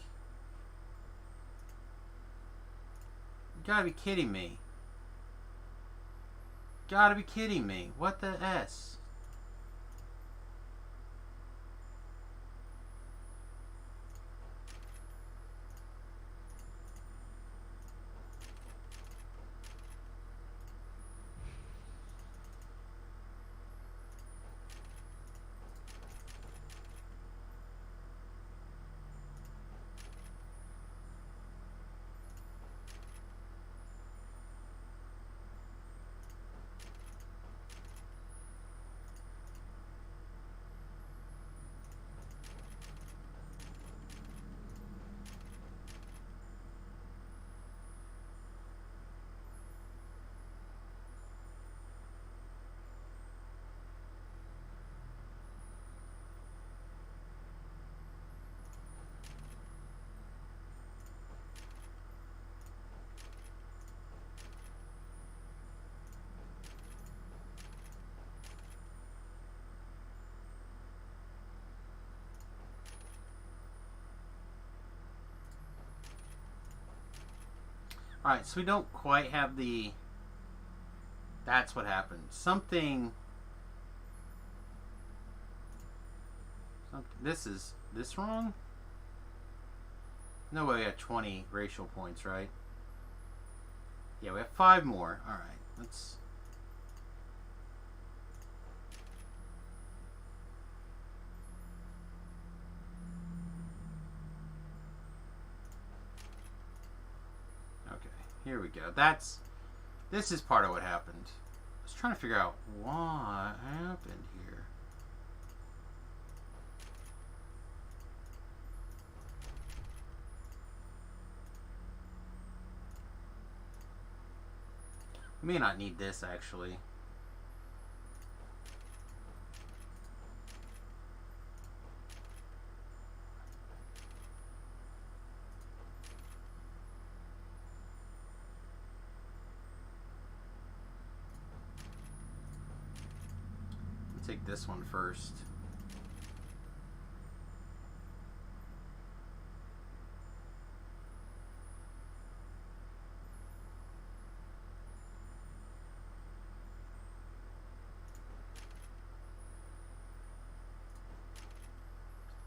You gotta be kidding me. Gotta be kidding me. What the S? Alright, so we don't quite have the... That's what happened. Something... This is... This wrong? No way we have 20 racial points, right? Yeah, we have 5 more. Alright, let's... Okay, here we go. This is part of what happened. I was trying to figure out what happened here. We may not need this, actually. Let's take this one first.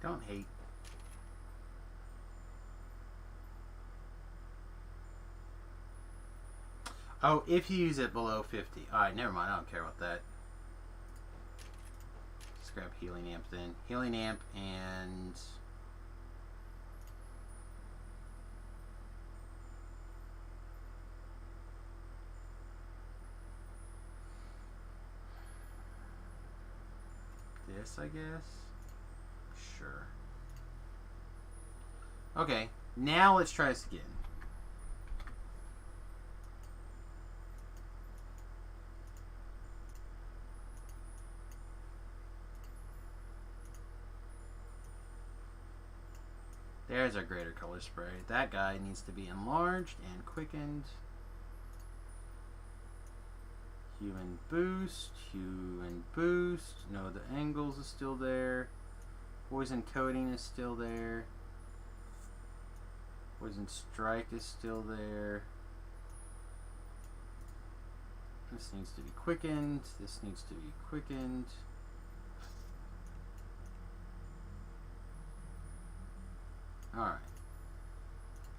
Don't hate. Oh, if you use it below 50. Alright, never mind. I don't care about that. Just grab Healing Amp then. Healing Amp and... this, I guess? Sure. Okay, now let's try this again. There's our greater color spray. That guy needs to be enlarged and quickened. Human boost, human boost. No, the angles is still there. Poison coating is still there. Poison strike is still there. This needs to be quickened. This needs to be quickened. Alright.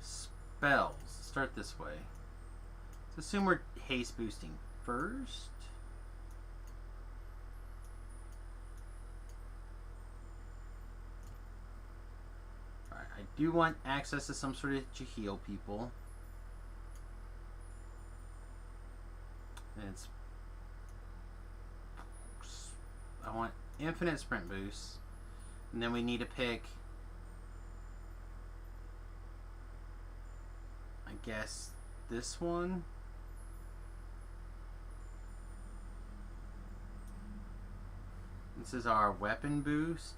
Spells. Start this way. Let's assume we're haste boosting first. Alright, I do want access to some sort of to heal people. And it's... I want infinite sprint boosts. And then we need to pick... I guess this one. This is our weapon boost.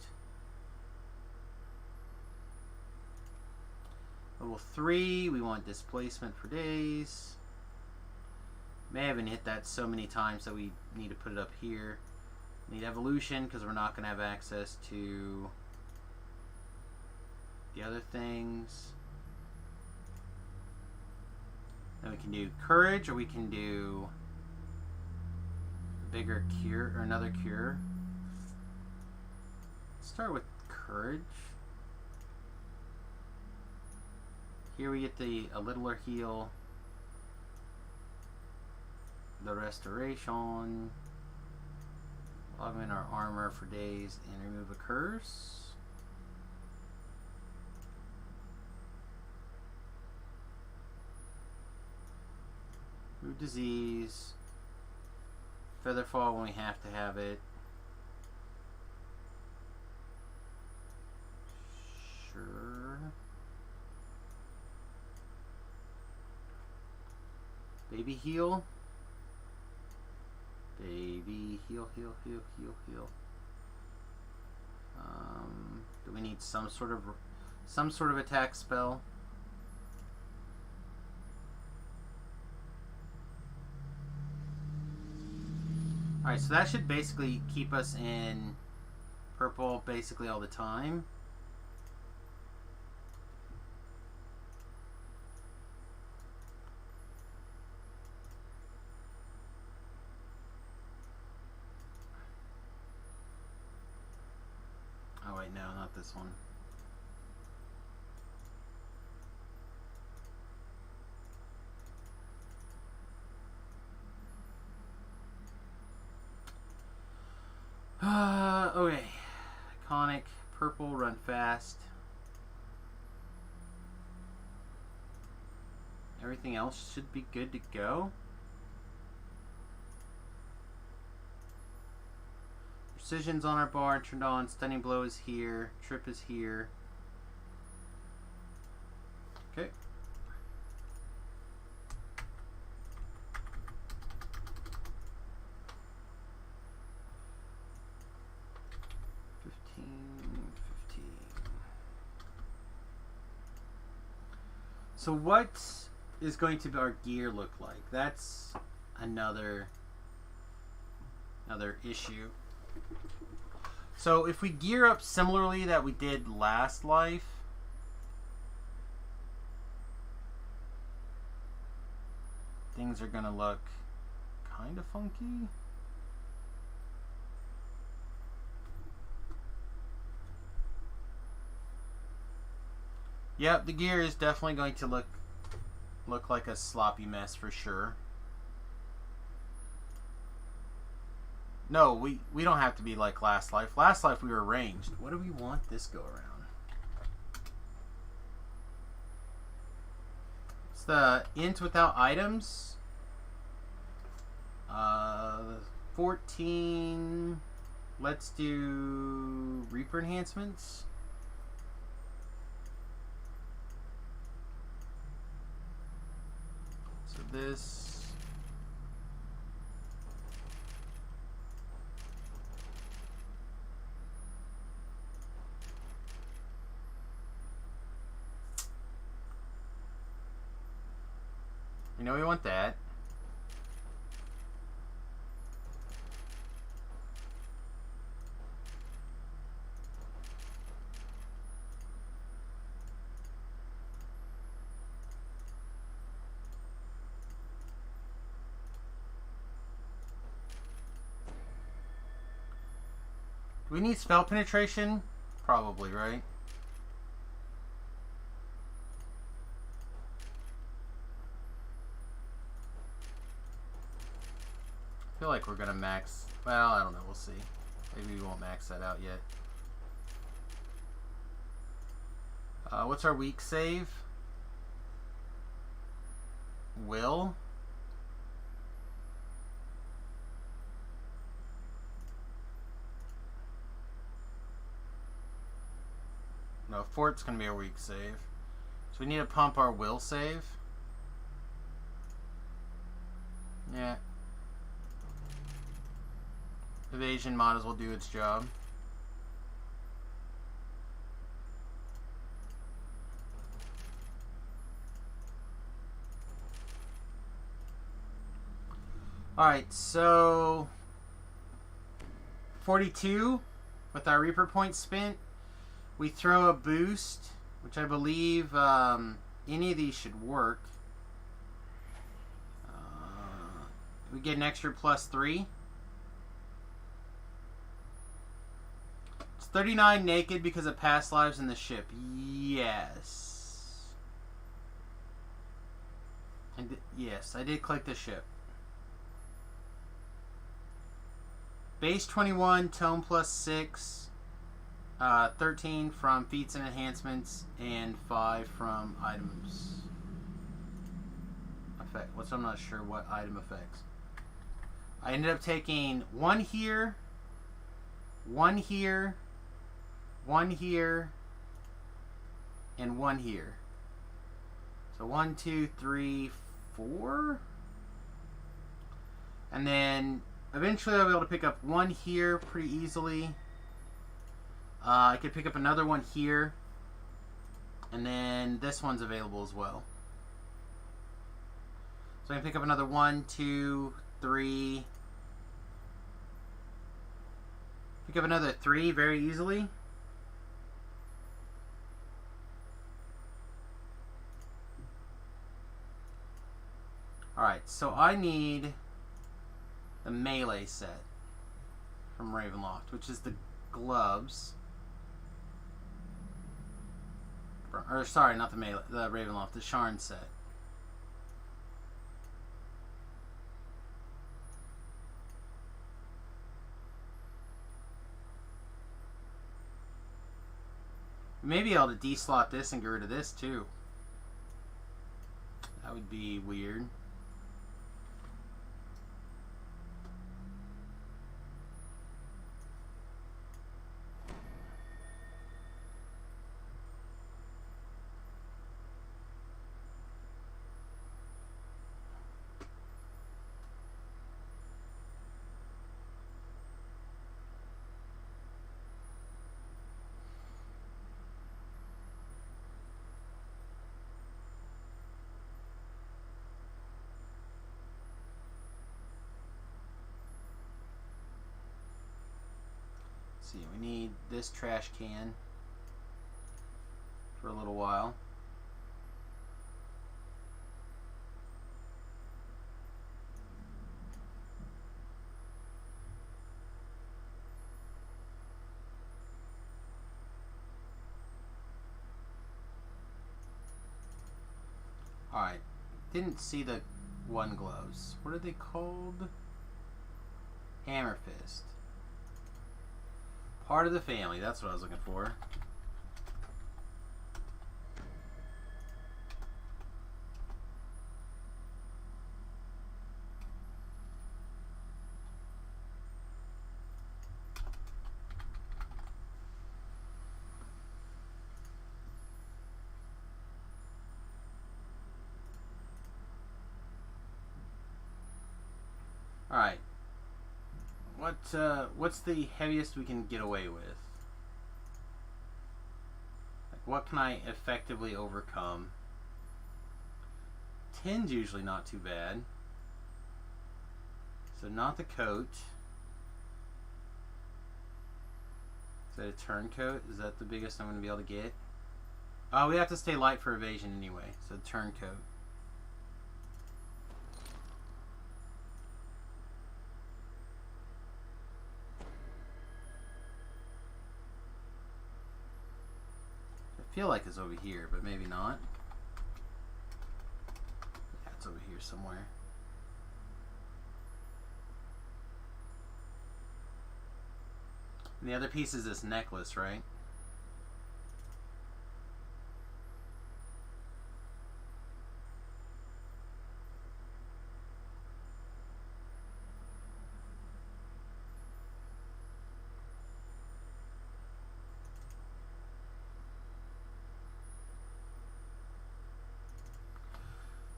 Level 3, we want displacement for days. May haven't hit that so many times that we need to put it up here. Need evolution because we're not going to have access to the other things. Then we can do courage, or we can do bigger cure, or another cure. Let's start with courage. Here we get a littler heal, the restoration, augment our armor for days, and remove a curse. Remove disease, featherfall when we have to have it. Sure. Baby heal. Baby heal, heal, heal, heal, heal. Do we need some sort of attack spell? Alright, so that should basically keep us in purple basically all the time. this one. Okay. Iconic. Purple, run fast. Everything else should be good to go. Precision's on our bar, turned on. Stunning blow is here. Trip is here. Okay. So what is going to our gear look like? That's another issue. So if we gear up similarly that we did last life, things are gonna look kind of funky. Yep, the gear is definitely going to look like a sloppy mess for sure. No, we don't have to be like last life. Last life we were ranged. What do we want this go around? It's the int without items. 14. Let's do Reaper enhancements. So this. You know we want that. Do we need spell penetration? Probably, right? I feel like we're gonna max. Well, I don't know. We'll see. Maybe we won't max that out yet. What's our weak save? Will. No, fort's gonna be our weak save. So we need to pump our will save. Yeah. Evasion might as well do its job. Alright, so 42 with our Reaper points spent. We throw a boost, which I believe any of these should work. We get an extra +3. It's 39 naked because of past lives in the ship. Yes. And yes, I did click the ship. Base 21, tome +6. 13 from feats and enhancements, and 5 from items. Effect. Which I'm not sure what item effects. I ended up taking 1 here, 1 here, 1 here, and 1 here. So 1, 2, 3, 4. And then eventually I'll be able to pick up 1 here pretty easily. I could pick up another 1 here, and then this one's available as well. So I can pick up another 1, 2, 3. Pick up another 3 very easily. Alright, so I need the melee set from Ravenloft, which is the gloves. Or sorry, not the Ravenloft, the Sharn set. Maybe able to deslot this and get rid of this too. That would be weird. See, we need this trash can for a little while. Alright, didn't see the one gloves. What are they called? Hammer Fist. Part of the family, that's what I was looking for. Alright. What's the heaviest we can get away with? Like, what can I effectively overcome? 10's usually not too bad. So not the coat. Is that a turncoat? Is that the biggest I'm going to be able to get? Oh, we have to stay light for evasion anyway. So turncoat. I feel like it's over here, but maybe not. Yeah, it's over here somewhere. And the other piece is this necklace, right?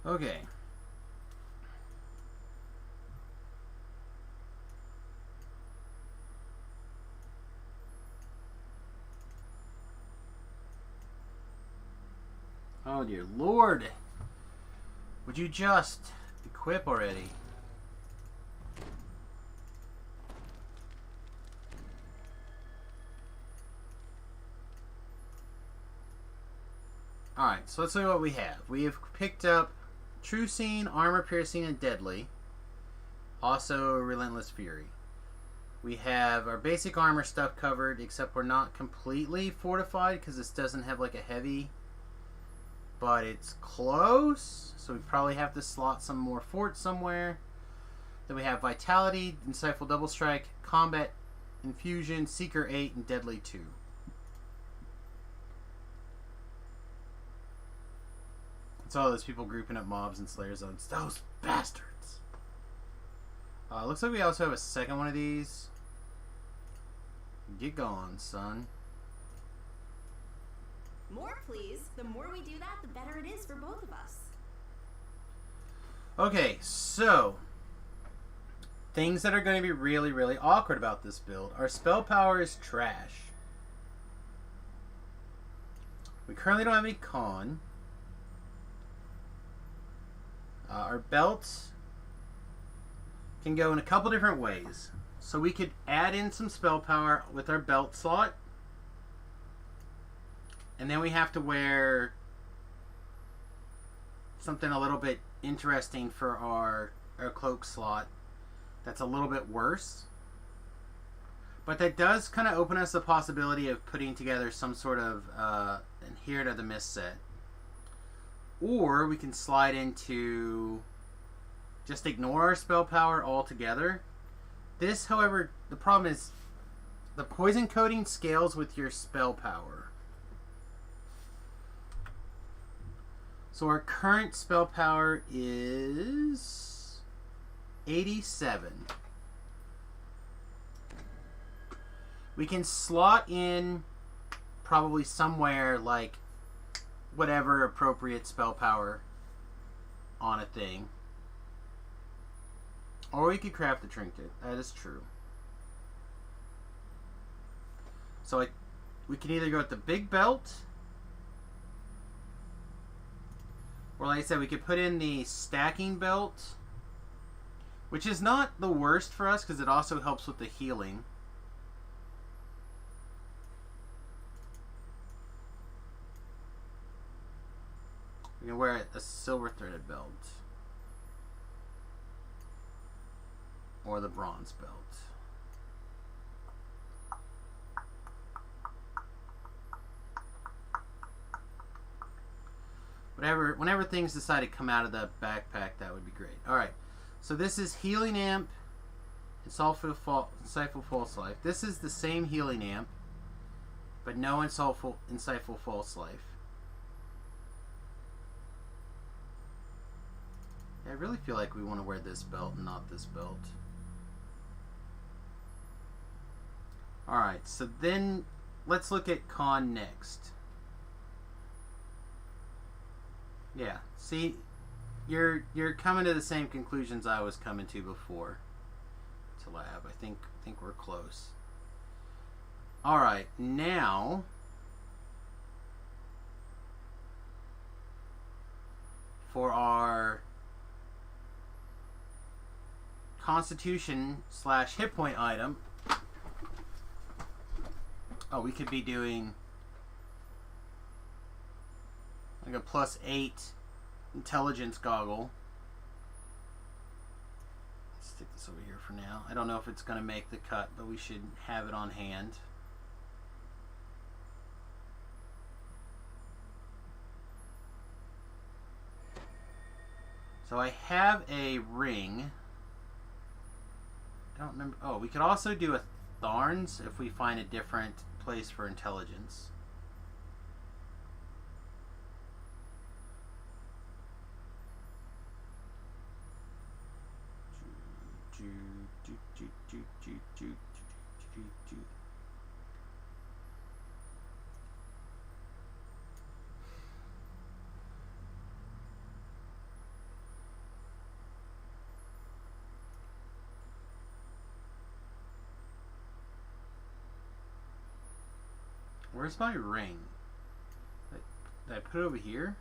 Okay. Oh dear Lord. Would you just equip already? Alright, so let's see what we have. We have picked up True Scene, Armor Piercing, and Deadly. Also, Relentless Fury. We have our basic armor stuff covered, except we're not completely fortified because this doesn't have like a heavy. But it's close, so we probably have to slot some more forts somewhere. Then we have Vitality, Insightful Double Strike, Combat Infusion, Seeker 8, and Deadly 2. It's all those people grouping up mobs and Slayer zones. Those bastards! Looks like we also have a second one of these. Get gone, son. More, please. The more we do that, the better it is for both of us. Okay, so things that are going to be really, really awkward about this build. Our spell power is trash. We currently don't have any con. Our belts can go in a couple different ways. So we could add in some spell power with our belt slot. And then we have to wear something a little bit interesting for our cloak slot that's a little bit worse. But that does kind of open us the possibility of putting together some sort of Adhere to the Mist set. Or we can slide into just ignore our spell power altogether. This, however, the problem is the poison coating scales with your spell power. So our current spell power is 87. We can slot in probably somewhere like whatever appropriate spell power on a thing. Or we could craft a trinket. That is true. So we can either go with the big belt, or like I said, we could put in the stacking belt, which is not the worst for us because it also helps with the healing. We can wear a silver threaded belt. Or the bronze belt. Whenever things decide to come out of the backpack, that would be great. Alright, so this is Healing Amp, Insightful False Life. This is the same Healing Amp, but no Insightful False Life. I really feel like we want to wear this belt and not this belt. Alright, so then let's look at con next. Yeah, see, you're coming to the same conclusions I was coming to before. To lab, I think we're close. Alright, now for our Constitution / hit point item. Oh, we could be doing like a +8 intelligence goggle. Let's stick this over here for now. I don't know if it's going to make the cut, but we should have it on hand. So I have a ring. I don't remember. Oh, we could also do a Tharns if we find a different place for intelligence. Where's my ring? Did I put it over here?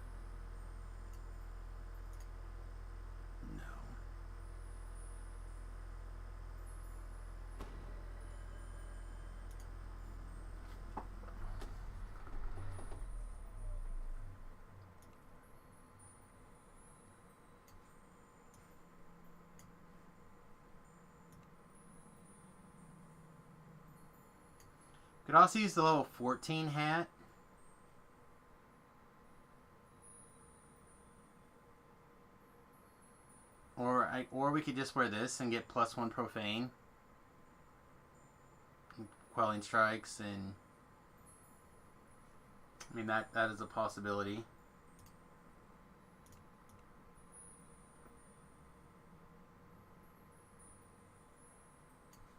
No. Could also use the level 14 hat. Or we could just wear this and get +1 profane. Quelling strikes, and I mean that is a possibility.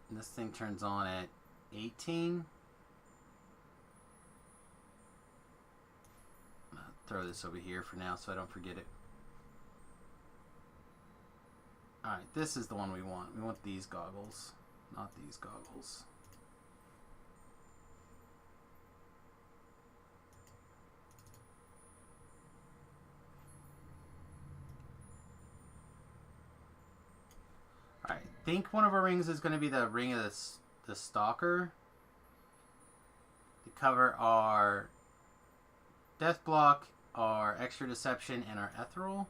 And this thing turns on at 18. Throw this over here for now so I don't forget it. Alright, this is the one we want. We want these goggles, not these goggles. Alright, I think one of our rings is going to be the ring of the Stalker. To cover our Death Block, our Extra Deception, and our Ethereal.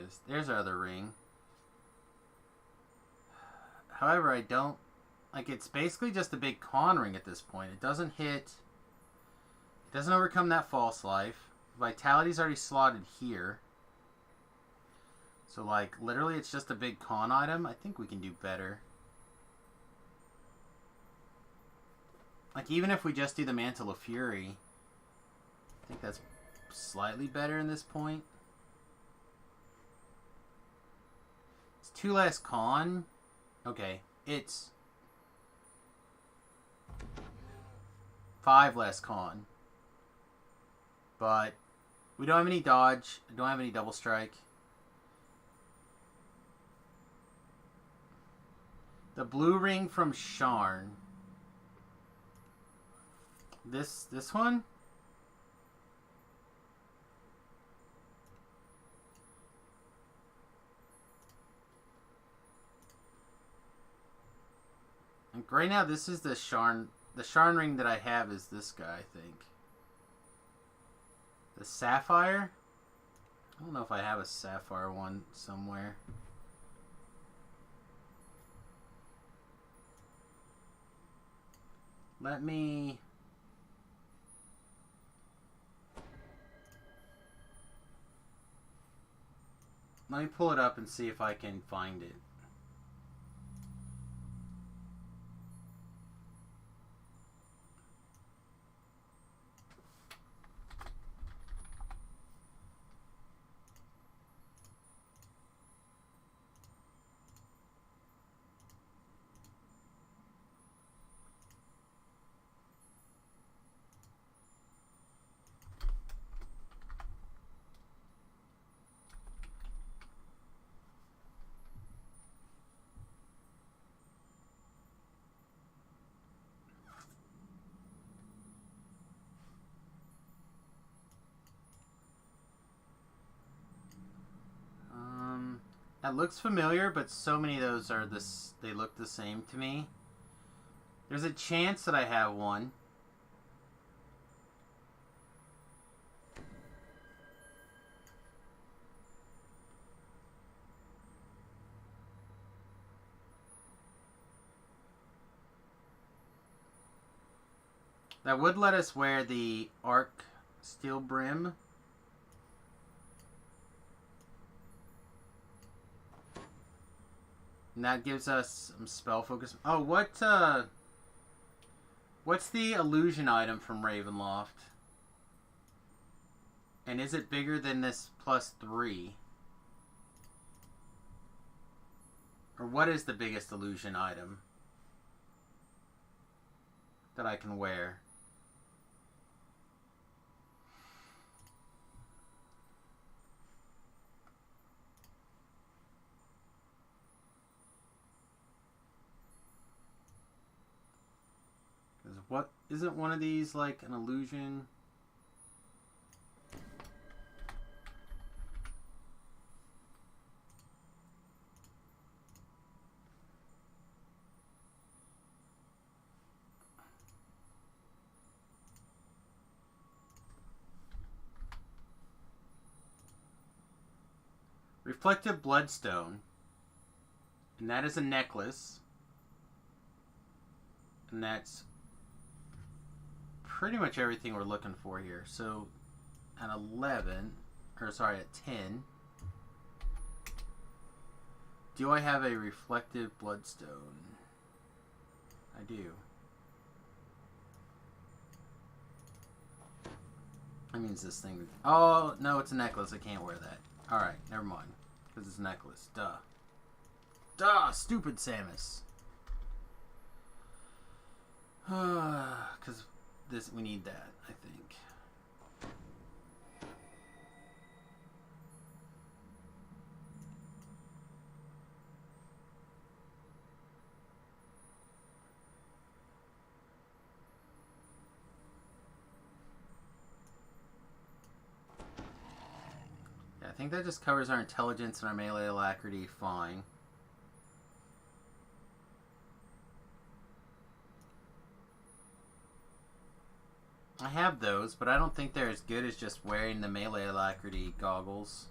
is. There's our other ring. However, I don't... Like, it's basically just a big con ring at this point. It doesn't hit... It doesn't overcome that false life. Vitality's already slotted here. So, like, literally it's just a big con item. I think we can do better. Like, even if we just do the Mantle of Fury, I think that's slightly better in this point. It's 2 less con. Okay, it's 5 less con. But we don't have any dodge. Don't have any double strike. The blue ring from Sharn. This one? Like right now, this is the Sharn. The Sharn ring that I have is this guy, I think. The Sapphire? I don't know if I have a Sapphire one somewhere. Let me pull it up and see if I can find it. That looks familiar, but so many of those are this. They look the same to me. There's a chance that I have one. That would let us wear the Arc Steel Brim. And that gives us some spell focus. Oh, what's the illusion item from Ravenloft? And is it bigger than this +3? Or what is the biggest illusion item that I can wear? What isn't one of these like an illusion? Reflective Bloodstone. And that is a necklace. And that's pretty much everything we're looking for here. So at 11, or sorry, at 10, do I have a reflective bloodstone? I do. That means this thing. Oh no, it's a necklace. I can't wear that. All right, never mind. Because it's a necklace. Duh. Duh. Stupid Samus. Because this, we need that, I think. Yeah, I think that just covers our intelligence and our melee alacrity fine. I have those, but I don't think they're as good as just wearing the melee alacrity goggles.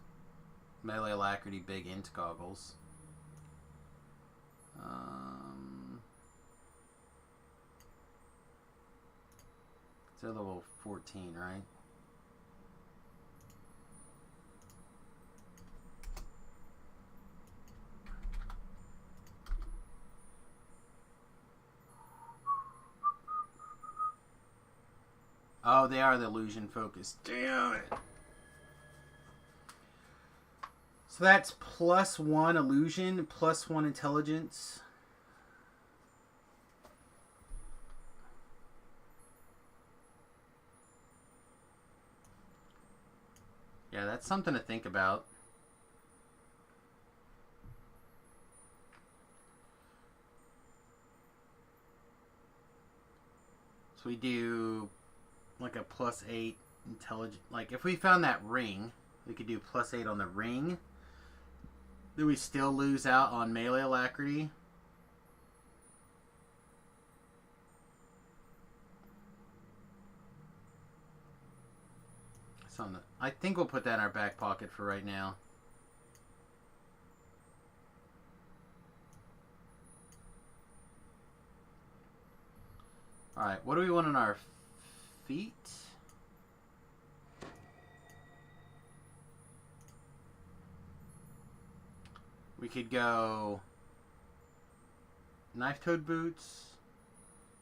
Melee Alacrity Big Int goggles. They're level 14, right? Oh, they are the illusion focus. Damn it. So that's +1 illusion, +1 intelligence. Yeah, that's something to think about. So we do like a +8 intelligence. Like if we found that ring, we could do +8 on the ring. Do we still lose out on melee alacrity? I think we'll put that in our back pocket for right now. Alright, what do we want on our feet? We could go knife-toed boots,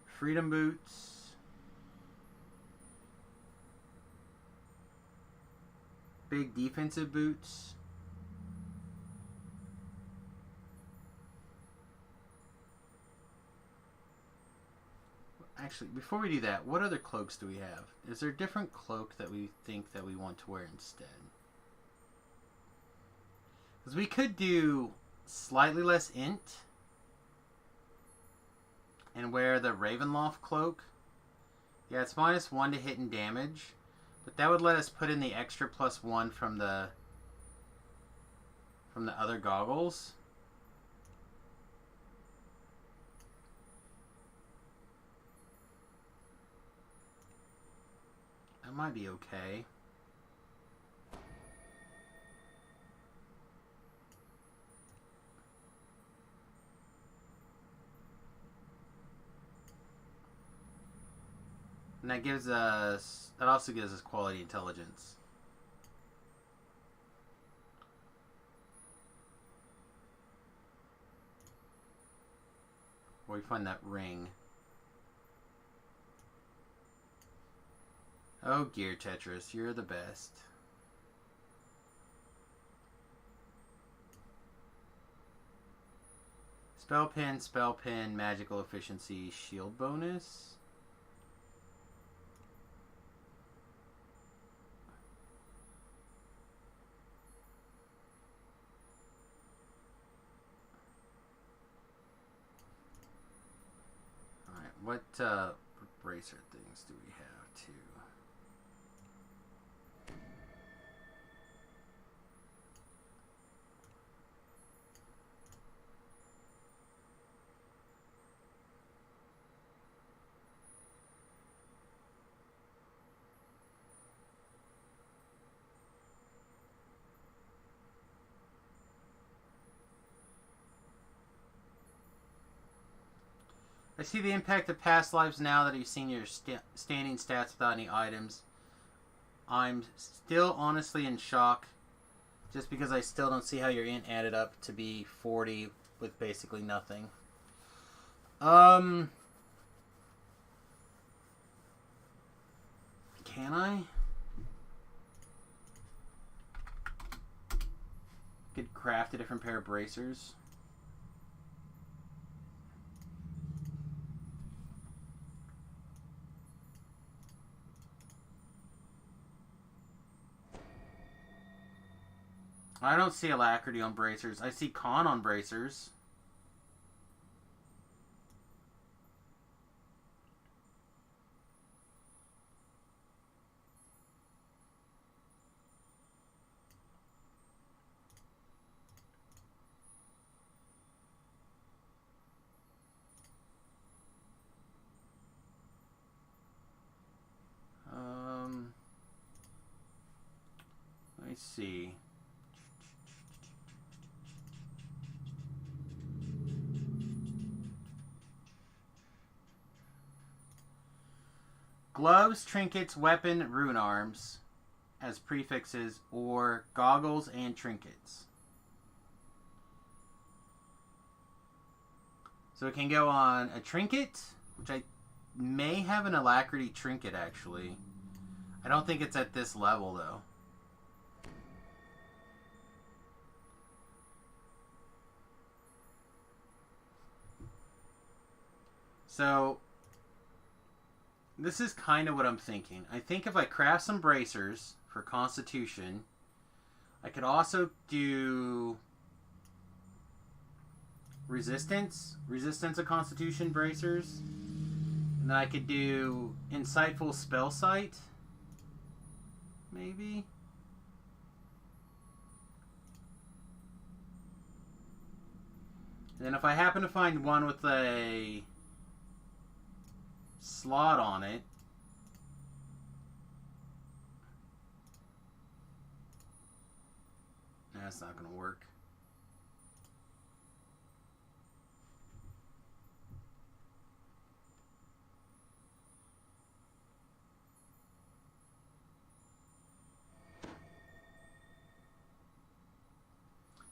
freedom boots, big defensive boots, actually, before we do that, what other cloaks do we have? Is there a different cloak that we think that we want to wear instead? Because we could do slightly less int and wear the Ravenloft cloak. Yeah, it's -1 to hit and damage, but that would let us put in the extra +1 from the other goggles. That might be okay. And that gives us, that also gives us quality intelligence. Where we find that ring. Oh, Gear Tetris, you're the best. Spell pin, magical efficiency, shield bonus. What bracer things do we have too? I see the impact of past lives now that you've seen your standing stats without any items. I'm still honestly in shock, just because I still don't see how your int added up to be 40 with basically nothing. Can I? Could craft a different pair of bracers. I don't see alacrity on bracers. I see con on bracers. Let me see. gloves, trinkets, weapon, rune arms as prefixes, or goggles and trinkets. So it can go on a trinket, which I may have an alacrity trinket actually. I don't think it's at this level though. So this is kind of what I'm thinking. I think if I craft some bracers for Constitution, I could also do Resistance of Constitution bracers. And then I could do Insightful Spell Sight. Maybe. And then if I happen to find one with a slot on it, that's not going to work.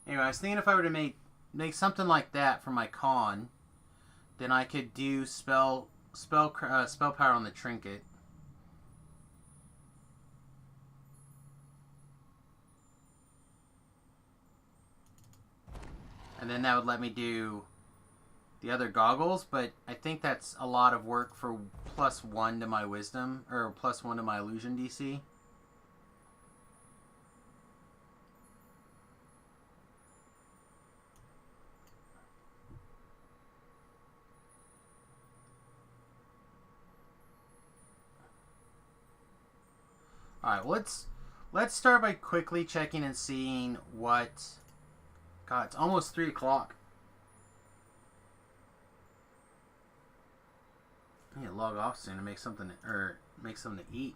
Anyway, I was thinking if I were to make something like that for my con, then I could do spell power on the trinket. And then that would let me do the other goggles, but I think that's a lot of work for +1 to my wisdom, or +1 to my illusion DC. Alright, let's start by quickly checking and seeing what... God, it's almost 3 o'clock. I need to log off soon to make something to eat.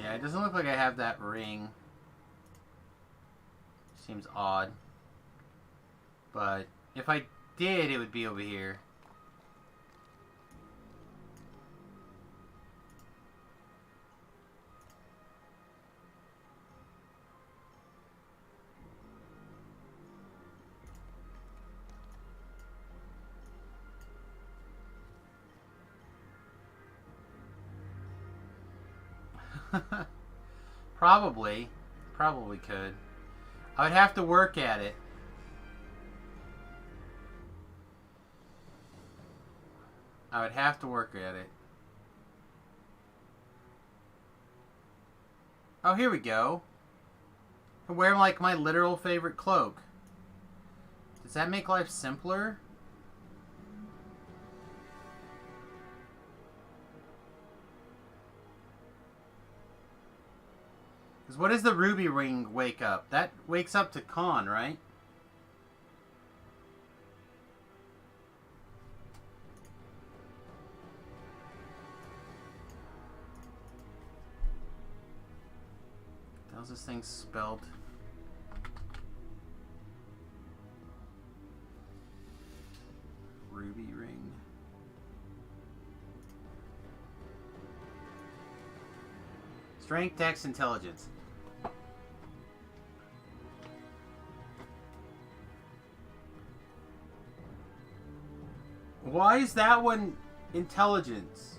Yeah, it doesn't look like I have that ring. Seems odd. But if I did, it would be over here. Probably could. I would have to work at it. Oh, here we go. I wear like my literal favorite cloak. Does that make life simpler? Because what does the ruby ring wake up? That wakes up to con, right? How's this thing spelled? Ruby ring. Strength, dex, intelligence. Why is that one intelligence?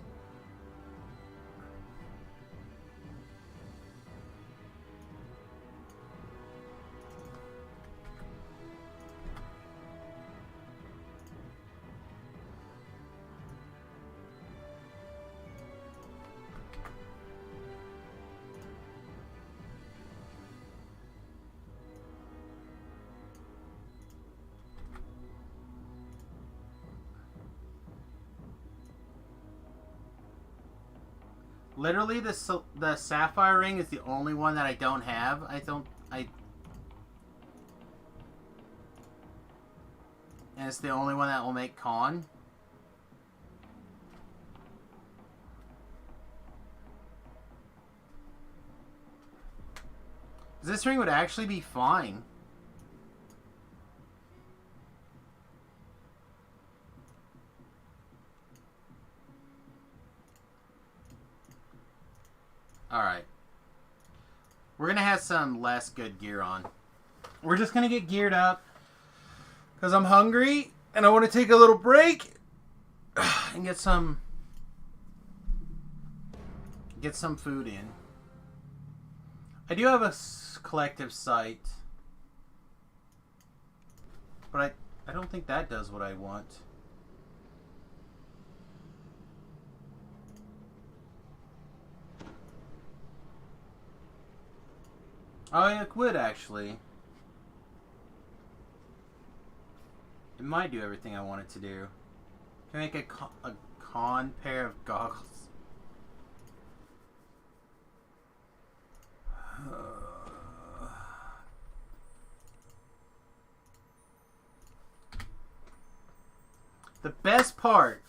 Literally, the sapphire ring is the only one that I don't have. And it's the only one that will make con. This ring would actually be fine. Alright. We're going to have some less good gear on. We're just going to get geared up. Because I'm hungry. And I want to take a little break. And get some food in. I do have a collective sight. But I don't think that does what I want. Oh, yeah, it would, actually. It might do everything I want it to do. Can I make a con pair of goggles? The best part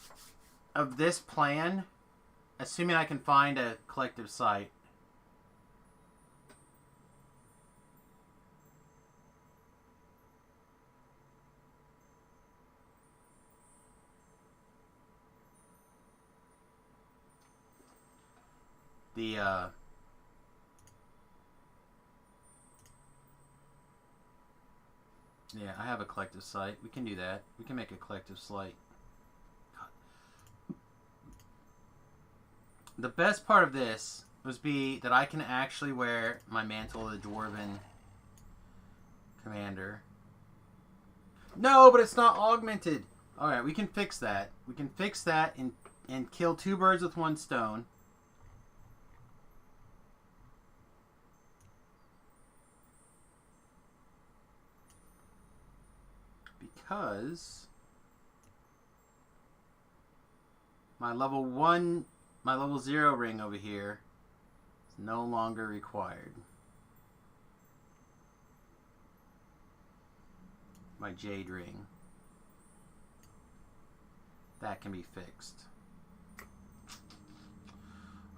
of this plan, assuming I can find a collective site, yeah, I have a collective site. We can do that. We can make a collective site. The best part of this would be that I can actually wear my mantle of the Dwarven Commander. No, but it's not augmented. Alright, we can fix that. We can fix that and kill two birds with one stone. Because my level 0 ring over here is no longer required. My jade ring. That can be fixed.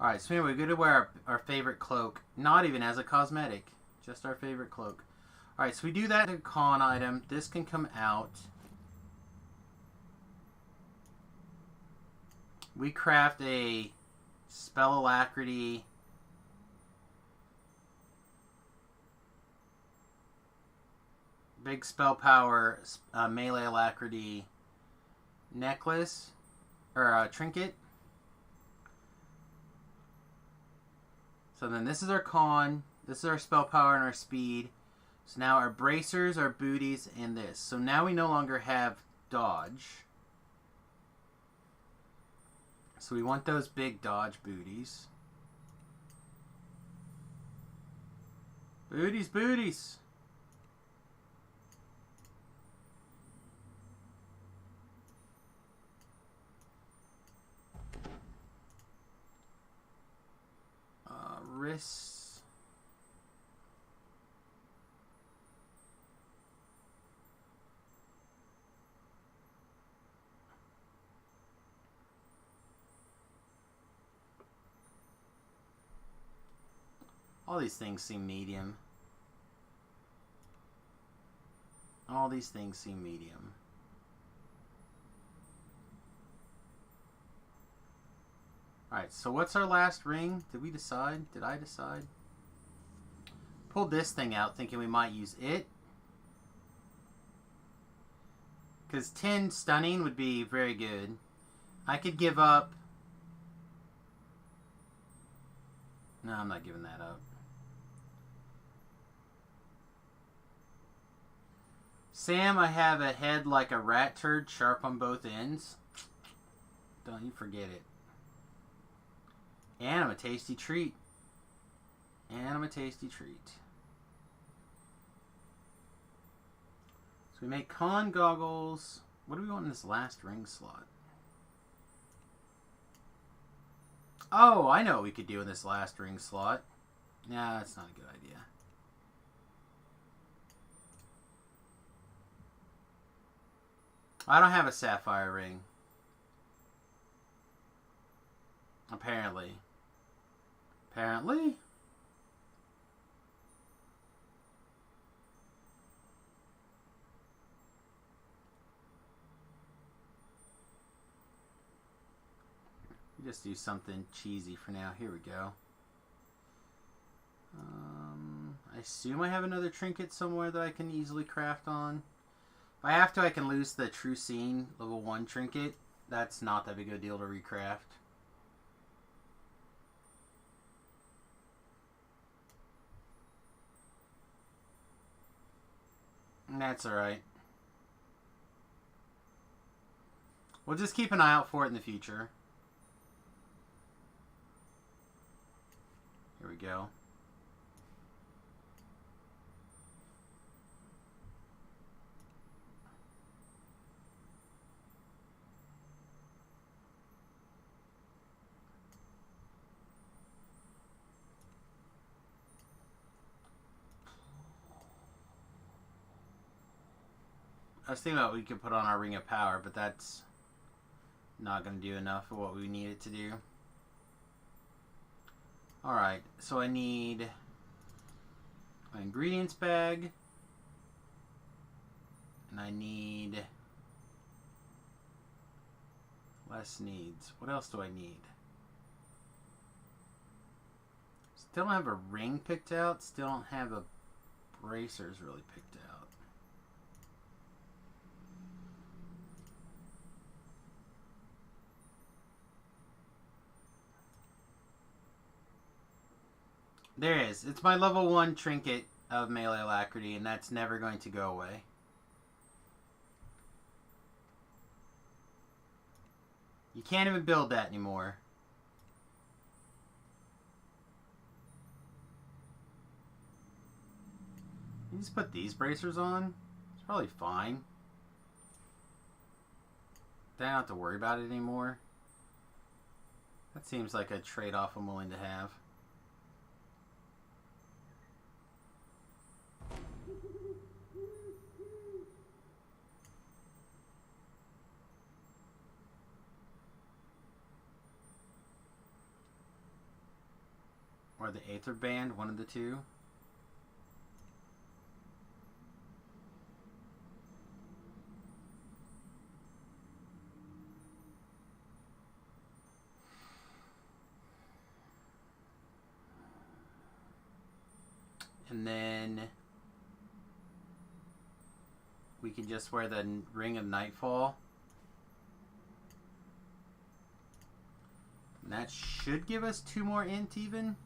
Alright, so anyway, we're going to wear our favorite cloak. Not even as a cosmetic. Just our favorite cloak. Alright, so we do that in a con item. This can come out. We craft a spell alacrity. Big spell power, melee alacrity necklace. Or trinket. So then this is our con. This is our spell power and our speed. So now our bracers, our booties, and this. So now we no longer have dodge. So we want those big dodge booties. Booties, booties! Wrists. All these things seem medium. All these things seem medium. Alright, so what's our last ring? Did we decide? Did I decide? Pulled this thing out thinking we might use it. Because 10 stunning would be very good. I could give up... No, I'm not giving that up. Sam, I have a head like a rat turd, sharp on both ends. Don't you forget it. And I'm a tasty treat. And I'm a tasty treat. So we make con goggles. What do we want in this last ring slot? Oh, I know what we could do in this last ring slot. Nah, that's not a good idea. I don't have a sapphire ring. Apparently. Apparently? We just do something cheesy for now. Here we go. I assume I have another trinket somewhere that I can easily craft on. If I have to, I can lose the True Scene level 1 trinket. That's not that big of a deal to recraft. That's alright. We'll just keep an eye out for it in the future. Here we go. I was thinking about we could put on our Ring of Power, but that's not going to do enough for what we need it to do. Alright, so I need my ingredients bag. And I need less needs. What else do I need? Still don't have a ring picked out. Still don't have a bracers really picked out. There is. It's my level 1 trinket of melee alacrity, and that's never going to go away. You can't even build that anymore. You just put these bracers on. It's probably fine. Then I don't have to worry about it anymore. That seems like a trade-off I'm willing to have. Or the Aether Band, one of the two. And then we can just wear the Ring of Nightfall. And that should give us 2 more int even.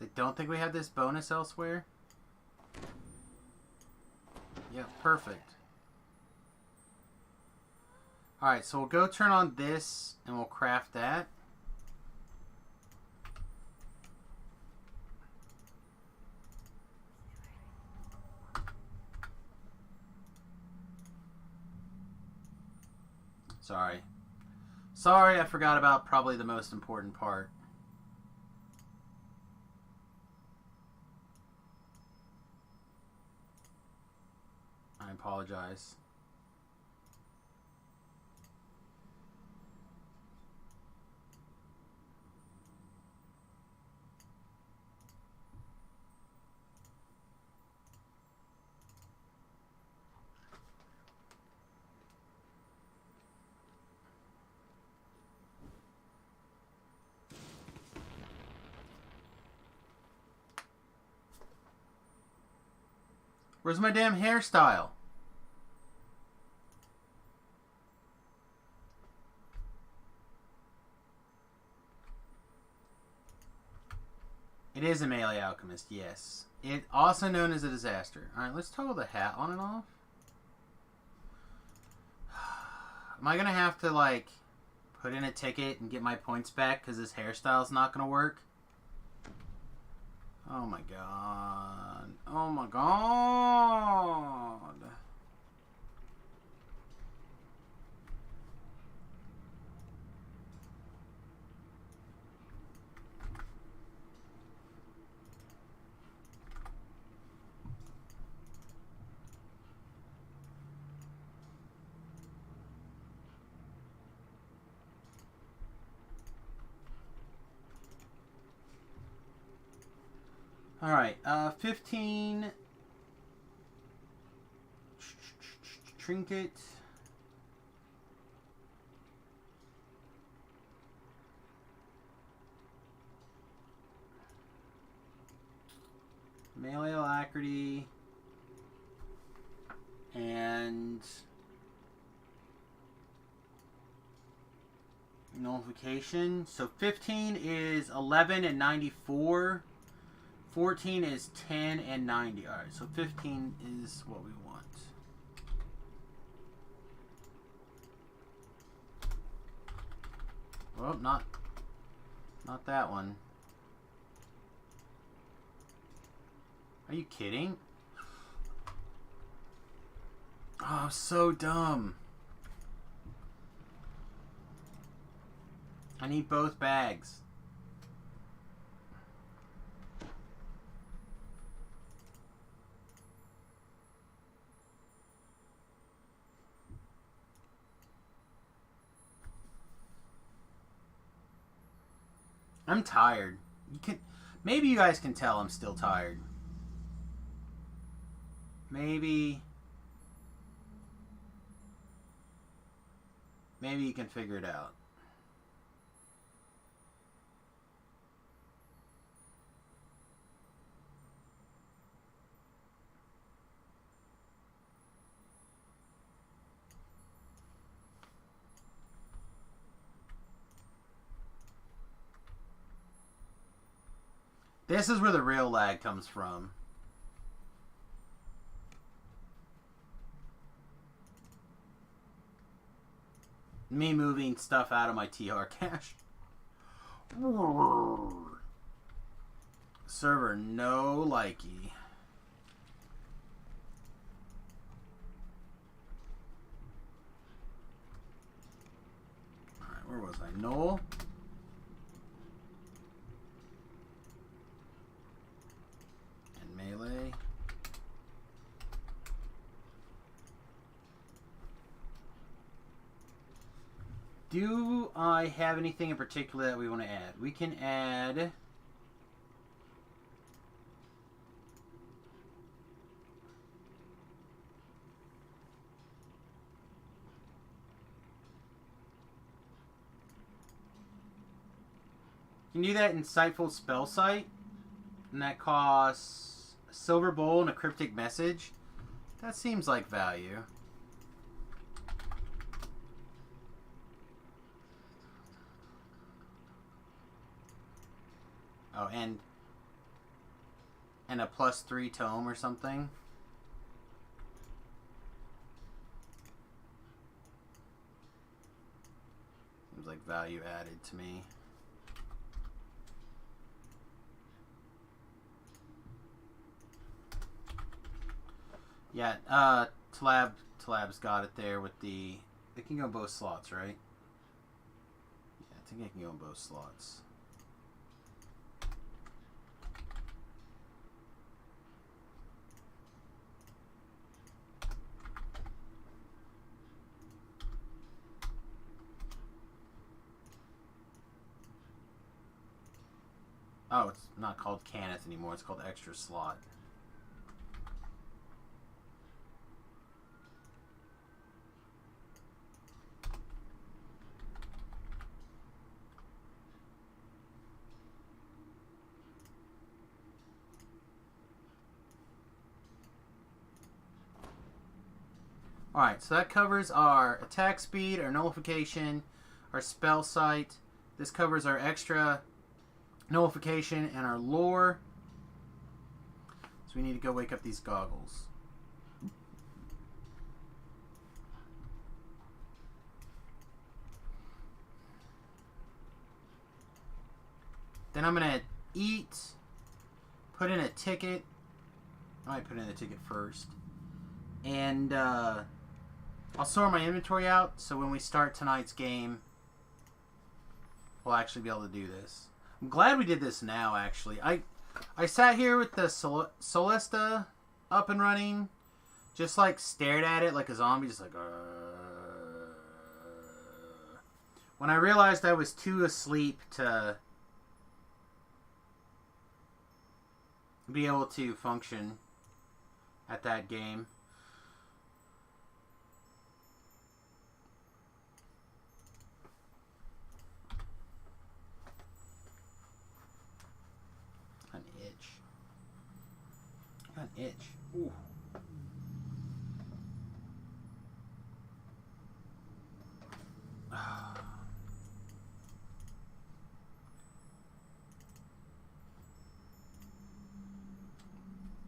I don't think we have this bonus elsewhere. Yeah, perfect. Alright, so we'll go turn on this and we'll craft that. Sorry. Sorry, I forgot about probably the most important part. I apologize. Where's my damn hairstyle? It is a melee alchemist, yes. It also known as a disaster. Alright, let's toggle the hat on and off. Am I gonna have to, like, put in a ticket and get my points back because this hairstyle's not gonna work? Oh my god. Oh my god. Alright, 15. Trinket. Melee alacrity. And nullification. So 15 is 11 and 94. 14 is 10 and 90. Alright, so 15 is what we want. Well, not that one. Are you kidding? Oh, so dumb. I need both bags. I'm tired. Maybe you guys can tell I'm still tired. Maybe you can figure it out. This is where the real lag comes from. Me moving stuff out of my TR cache. Server no likey. Alright, where was I? Null. And melee. Do I have anything in particular that we want to add? We can add... You can do that in Insightful Spell Site. And that costs a silver bowl and a cryptic message. That seems like value. Oh, and a +3 tome or something. Seems like value added to me. Yeah, Talab's got it there with the... It can go both slots, right? Yeah, I think it can go in both slots. Oh, it's not called Caneth anymore. It's called Extra Slot. Alright, so that covers our attack speed, our nullification, our spell sight. This covers our extra nullification and our lore. So we need to go wake up these goggles. Then I'm going to eat, put in a ticket. I might put in a ticket first. And I'll sort my inventory out so when we start tonight's game, we'll actually be able to do this. I'm glad we did this now, actually. I sat here with the Solesta up and running, just like stared at it like a zombie, just like... When I realized I was too asleep to be able to function at that game. An itch. I got an itch. Ooh.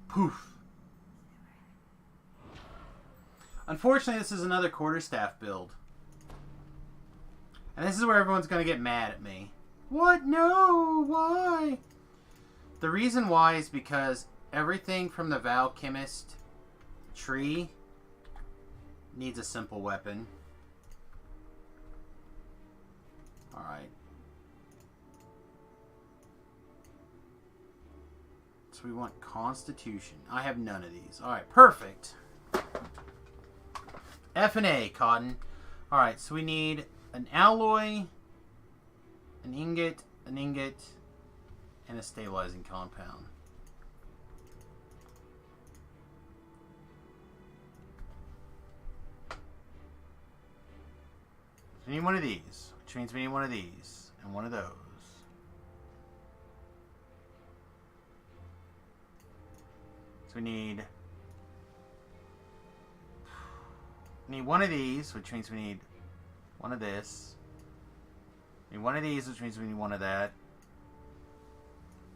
Poof. Unfortunately, this is another quarterstaff build. And this is where everyone's going to get mad at me. What? No! Why? The reason why is because everything from the Valchemist tree needs a simple weapon. Alright. So we want Constitution. I have none of these. Alright, perfect. F and A, Cotton. Alright, so we need an alloy, an ingot, and a stabilizing compound. We need one of these, which means we need one of these, and one of those. So we need one of these, which means we need one of this. We need one of these, which means we need one of that.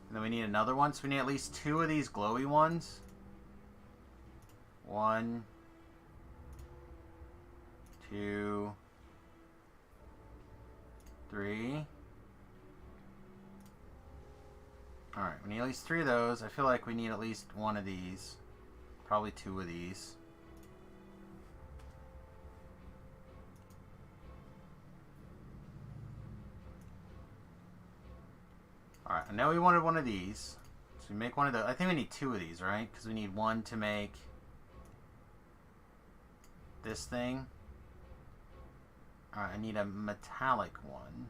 And then we need another one, so we need at least two of these glowy ones. 1, 2, 3. Alright, we need at least 3 of those. I feel like we need at least one of these. Probably 2 of these. Alright, I know we wanted one of these. So we make one of those. I think we need 2 of these, right? Because we need one to make this thing. Alright, I need a metallic one.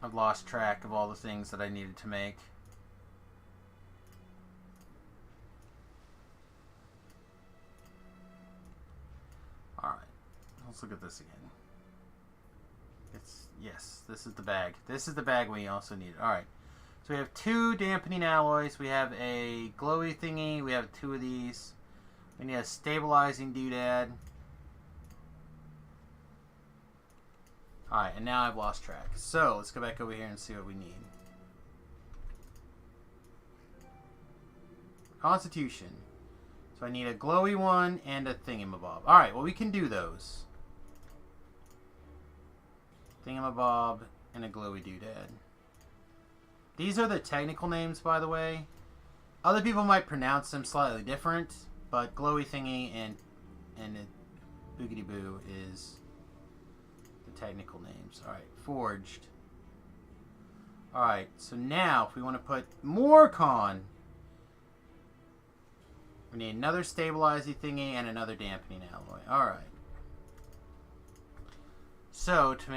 I've lost track of all the things that I needed to make. Alright, let's look at this again. Yes, this is the bag. This is the bag we also need. Alright, so we have 2 dampening alloys. We have a glowy thingy. We have 2 of these. We need a stabilizing doodad. Alright, and now I've lost track. So, let's go back over here and see what we need. Constitution. So I need a glowy one and a thingamabob. Alright, well we can do those. Thingamabob and a glowy doodad. These are the technical names, by the way. Other people might pronounce them slightly different, but glowy thingy and boogity boo is the technical names. Alright, forged. Alright, so now if we want to put more con, we need another stabilizing thingy and another dampening alloy. Alright. So, to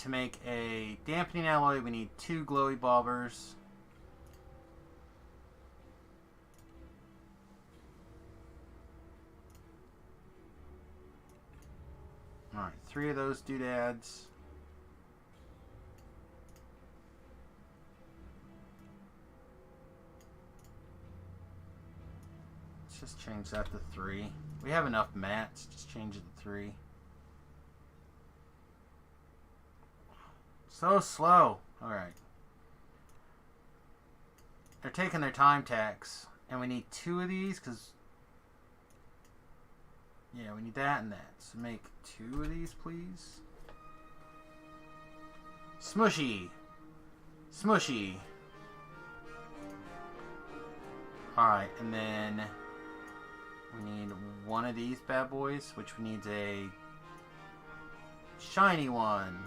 make a dampening alloy, we need 2 glowy bobbers. Alright, 3 of those doodads. Let's just change that to 3. We have enough mats, just change it to 3. So slow. Alright. They're taking their time tax. And we need 2 of these, because... yeah, we need that and that. So make 2 of these, please. Smushy. Smushy. Alright, and then... we need 1 of these bad boys, which needs a... shiny one.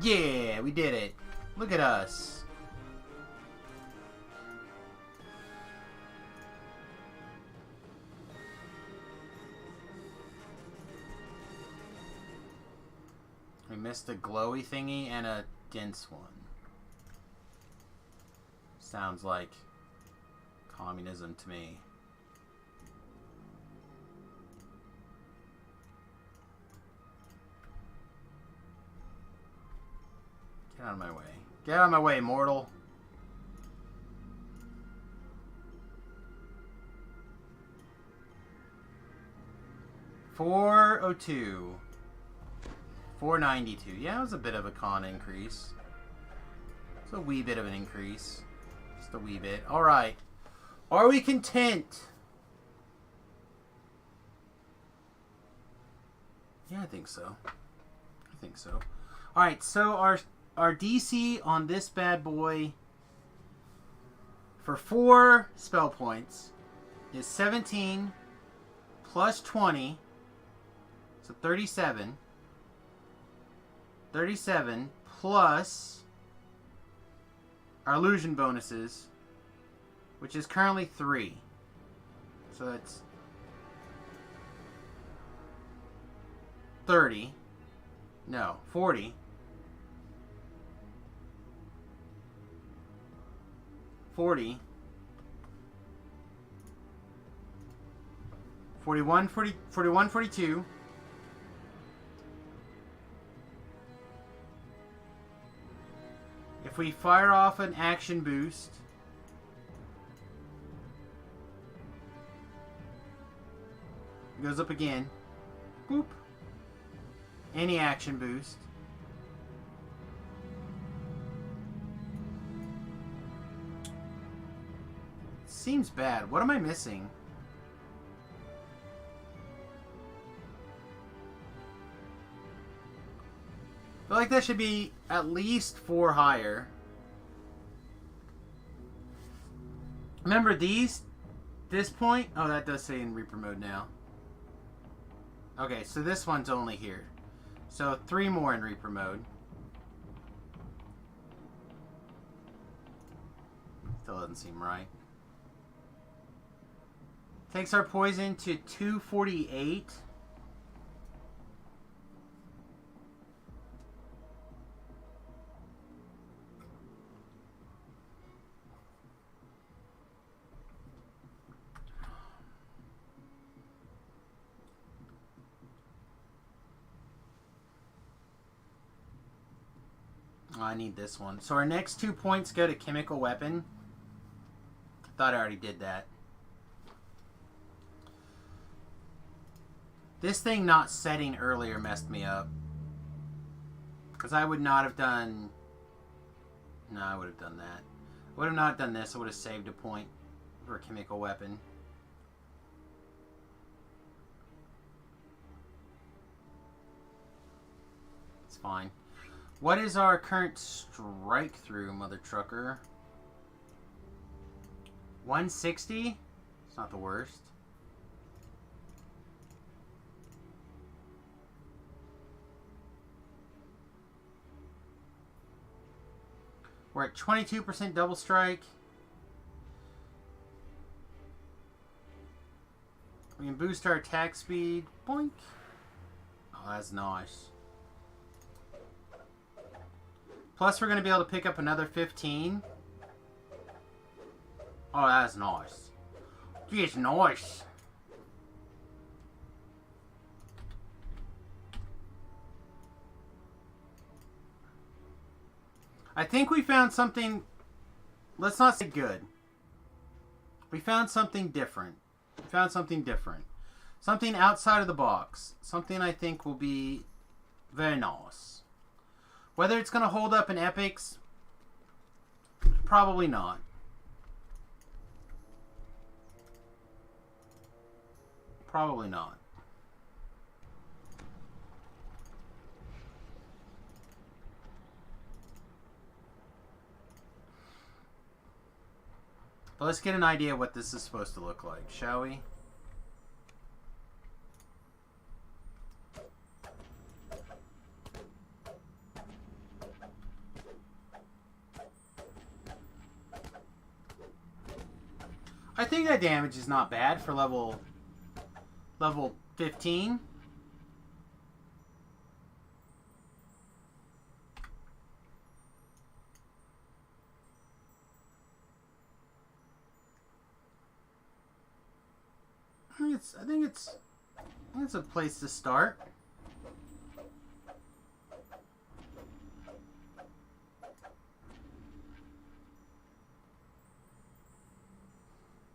Yeah, we did it. Look at us. We missed a glowy thingy and a dense one. Sounds like communism to me. Get out of my way. Get out of my way, mortal. $402. $492. Yeah, it was a bit of a con increase. It's a wee bit of an increase. Just a wee bit. Alright. Are we content? Yeah, I think so. I think so. Alright, so our DC on this bad boy for 4 spell points is 17 plus 20, so 37. 37 plus our illusion bonuses, which is currently 3. So that's 30. No, 40. 40. 41, 41, 42. If we fire off an action boost, it goes up again. Boop. Any action boost. Seems bad. What am I missing? I feel like that should be at least 4 higher. Remember this point? Oh, that does say in Reaper mode now. Okay, so this one's only here. So 3 more in Reaper mode. Still doesn't seem right. Takes our poison to 248. Oh, I need this one. So our next 2 points go to chemical weapon. Thought I already did that. This thing not setting earlier messed me up. Because I would not have done... No, I would have done that. I would have not done this. I would have saved a point for a chemical weapon. It's fine. What is our current strike through, mother trucker? 160? It's not the worst. We're at 22% double strike. We can boost our attack speed. Boink. Oh, that's nice. Plus, we're going to be able to pick up another 15. Oh, that's nice. It's nice. I think we found something... Let's not say good. We found something different. We found something different. Something outside of the box. Something I think will be very nice. Whether it's going to hold up in epics, probably not. Probably not. But let's get an idea of what this is supposed to look like, shall we? I think that damage is not bad for level 15. I think it's a place to start.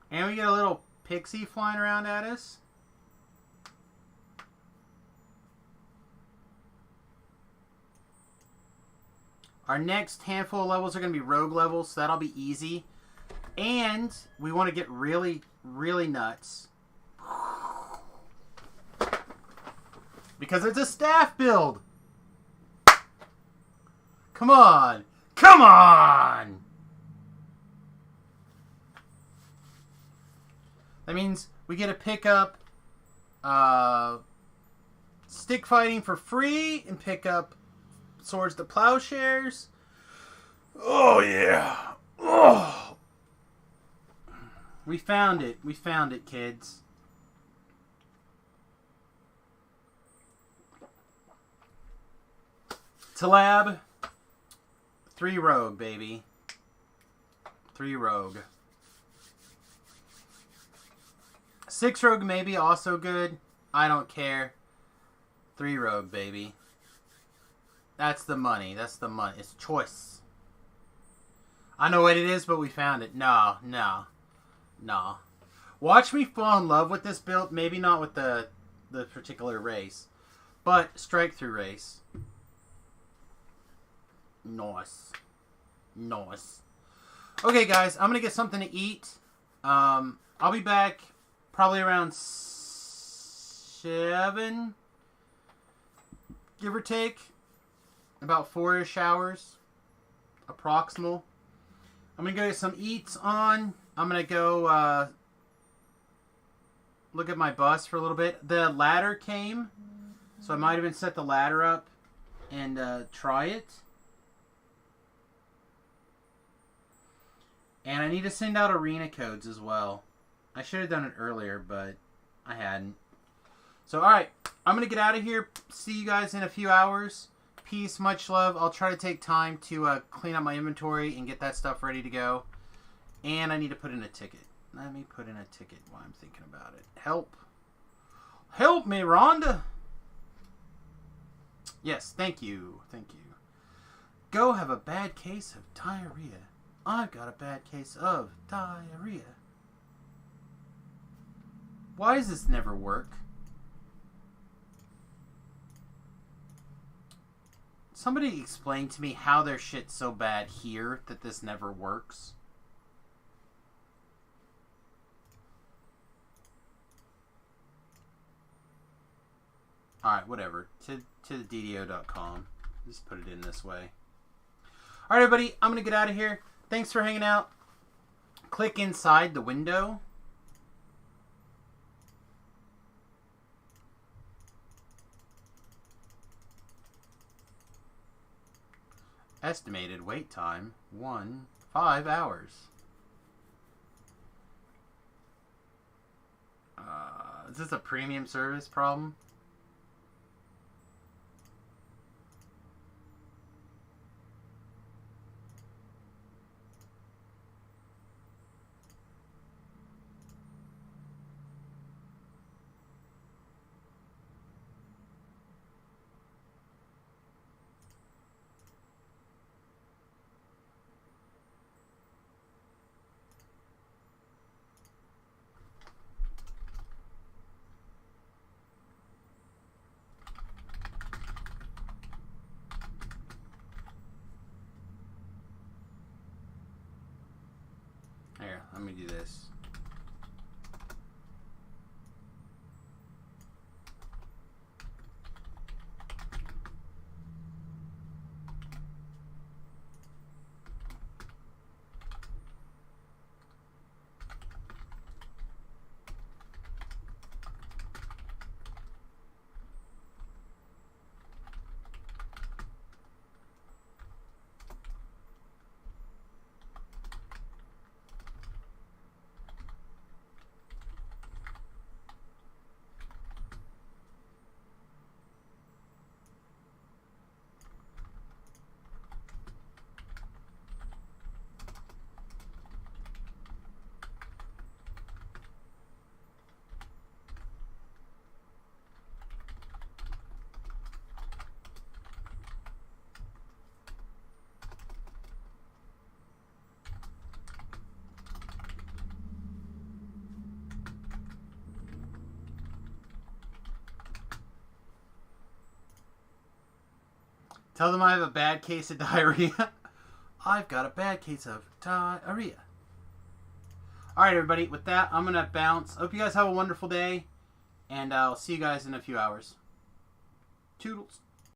And we get a little pixie flying around at us. Our next handful of levels are going to be rogue levels, so that'll be easy. And we want to get really, really nuts. Because it's a staff build! Come on! Come on! That means we get to pick up stick fighting for free and pick up swords to plowshares. Oh, yeah. Oh. We found it. We found it, kids. Talab. 3 rogue, baby. 3 rogue. 6 rogue maybe also good. I don't care. 3 rogue, baby. That's the money. That's the money. It's choice. I know what it is, but we found it. No. Watch me fall in love with this build. Maybe not with the particular race, but strike through race. Nice. Okay, guys. I'm going to get something to eat. I'll be back probably around 7, give or take. About 4-ish hours. Approximal. I'm going to go get some eats on. I'm going to go look at my bus for a little bit. The ladder came, so I might even set the ladder up and try it. And I need to send out arena codes as well. I should have done it earlier, but I hadn't. So, alright. I'm going to get out of here. See you guys in a few hours. Peace, much love. I'll try to take time to clean up my inventory and get that stuff ready to go. And I need to put in a ticket. Let me put in a ticket while I'm thinking about it. Help. Help me, Rhonda. Yes, thank you. Thank you. Go have a bad case of diarrhea. I've got a bad case of diarrhea. Why does this never work? Somebody explain to me how their shit's so bad here that this never works. Alright, whatever. To the DDO.com. Just put it in this way. Alright, everybody. I'm going to get out of here. Thanks for hanging out. Click inside the window. Estimated wait time, 5 hours. Is this a premium service problem? Let me do this. Tell them I have a bad case of diarrhea. I've got a bad case of diarrhea. Alright, everybody. With that, I'm going to bounce. Hope you guys have a wonderful day. And I'll see you guys in a few hours. Toodles.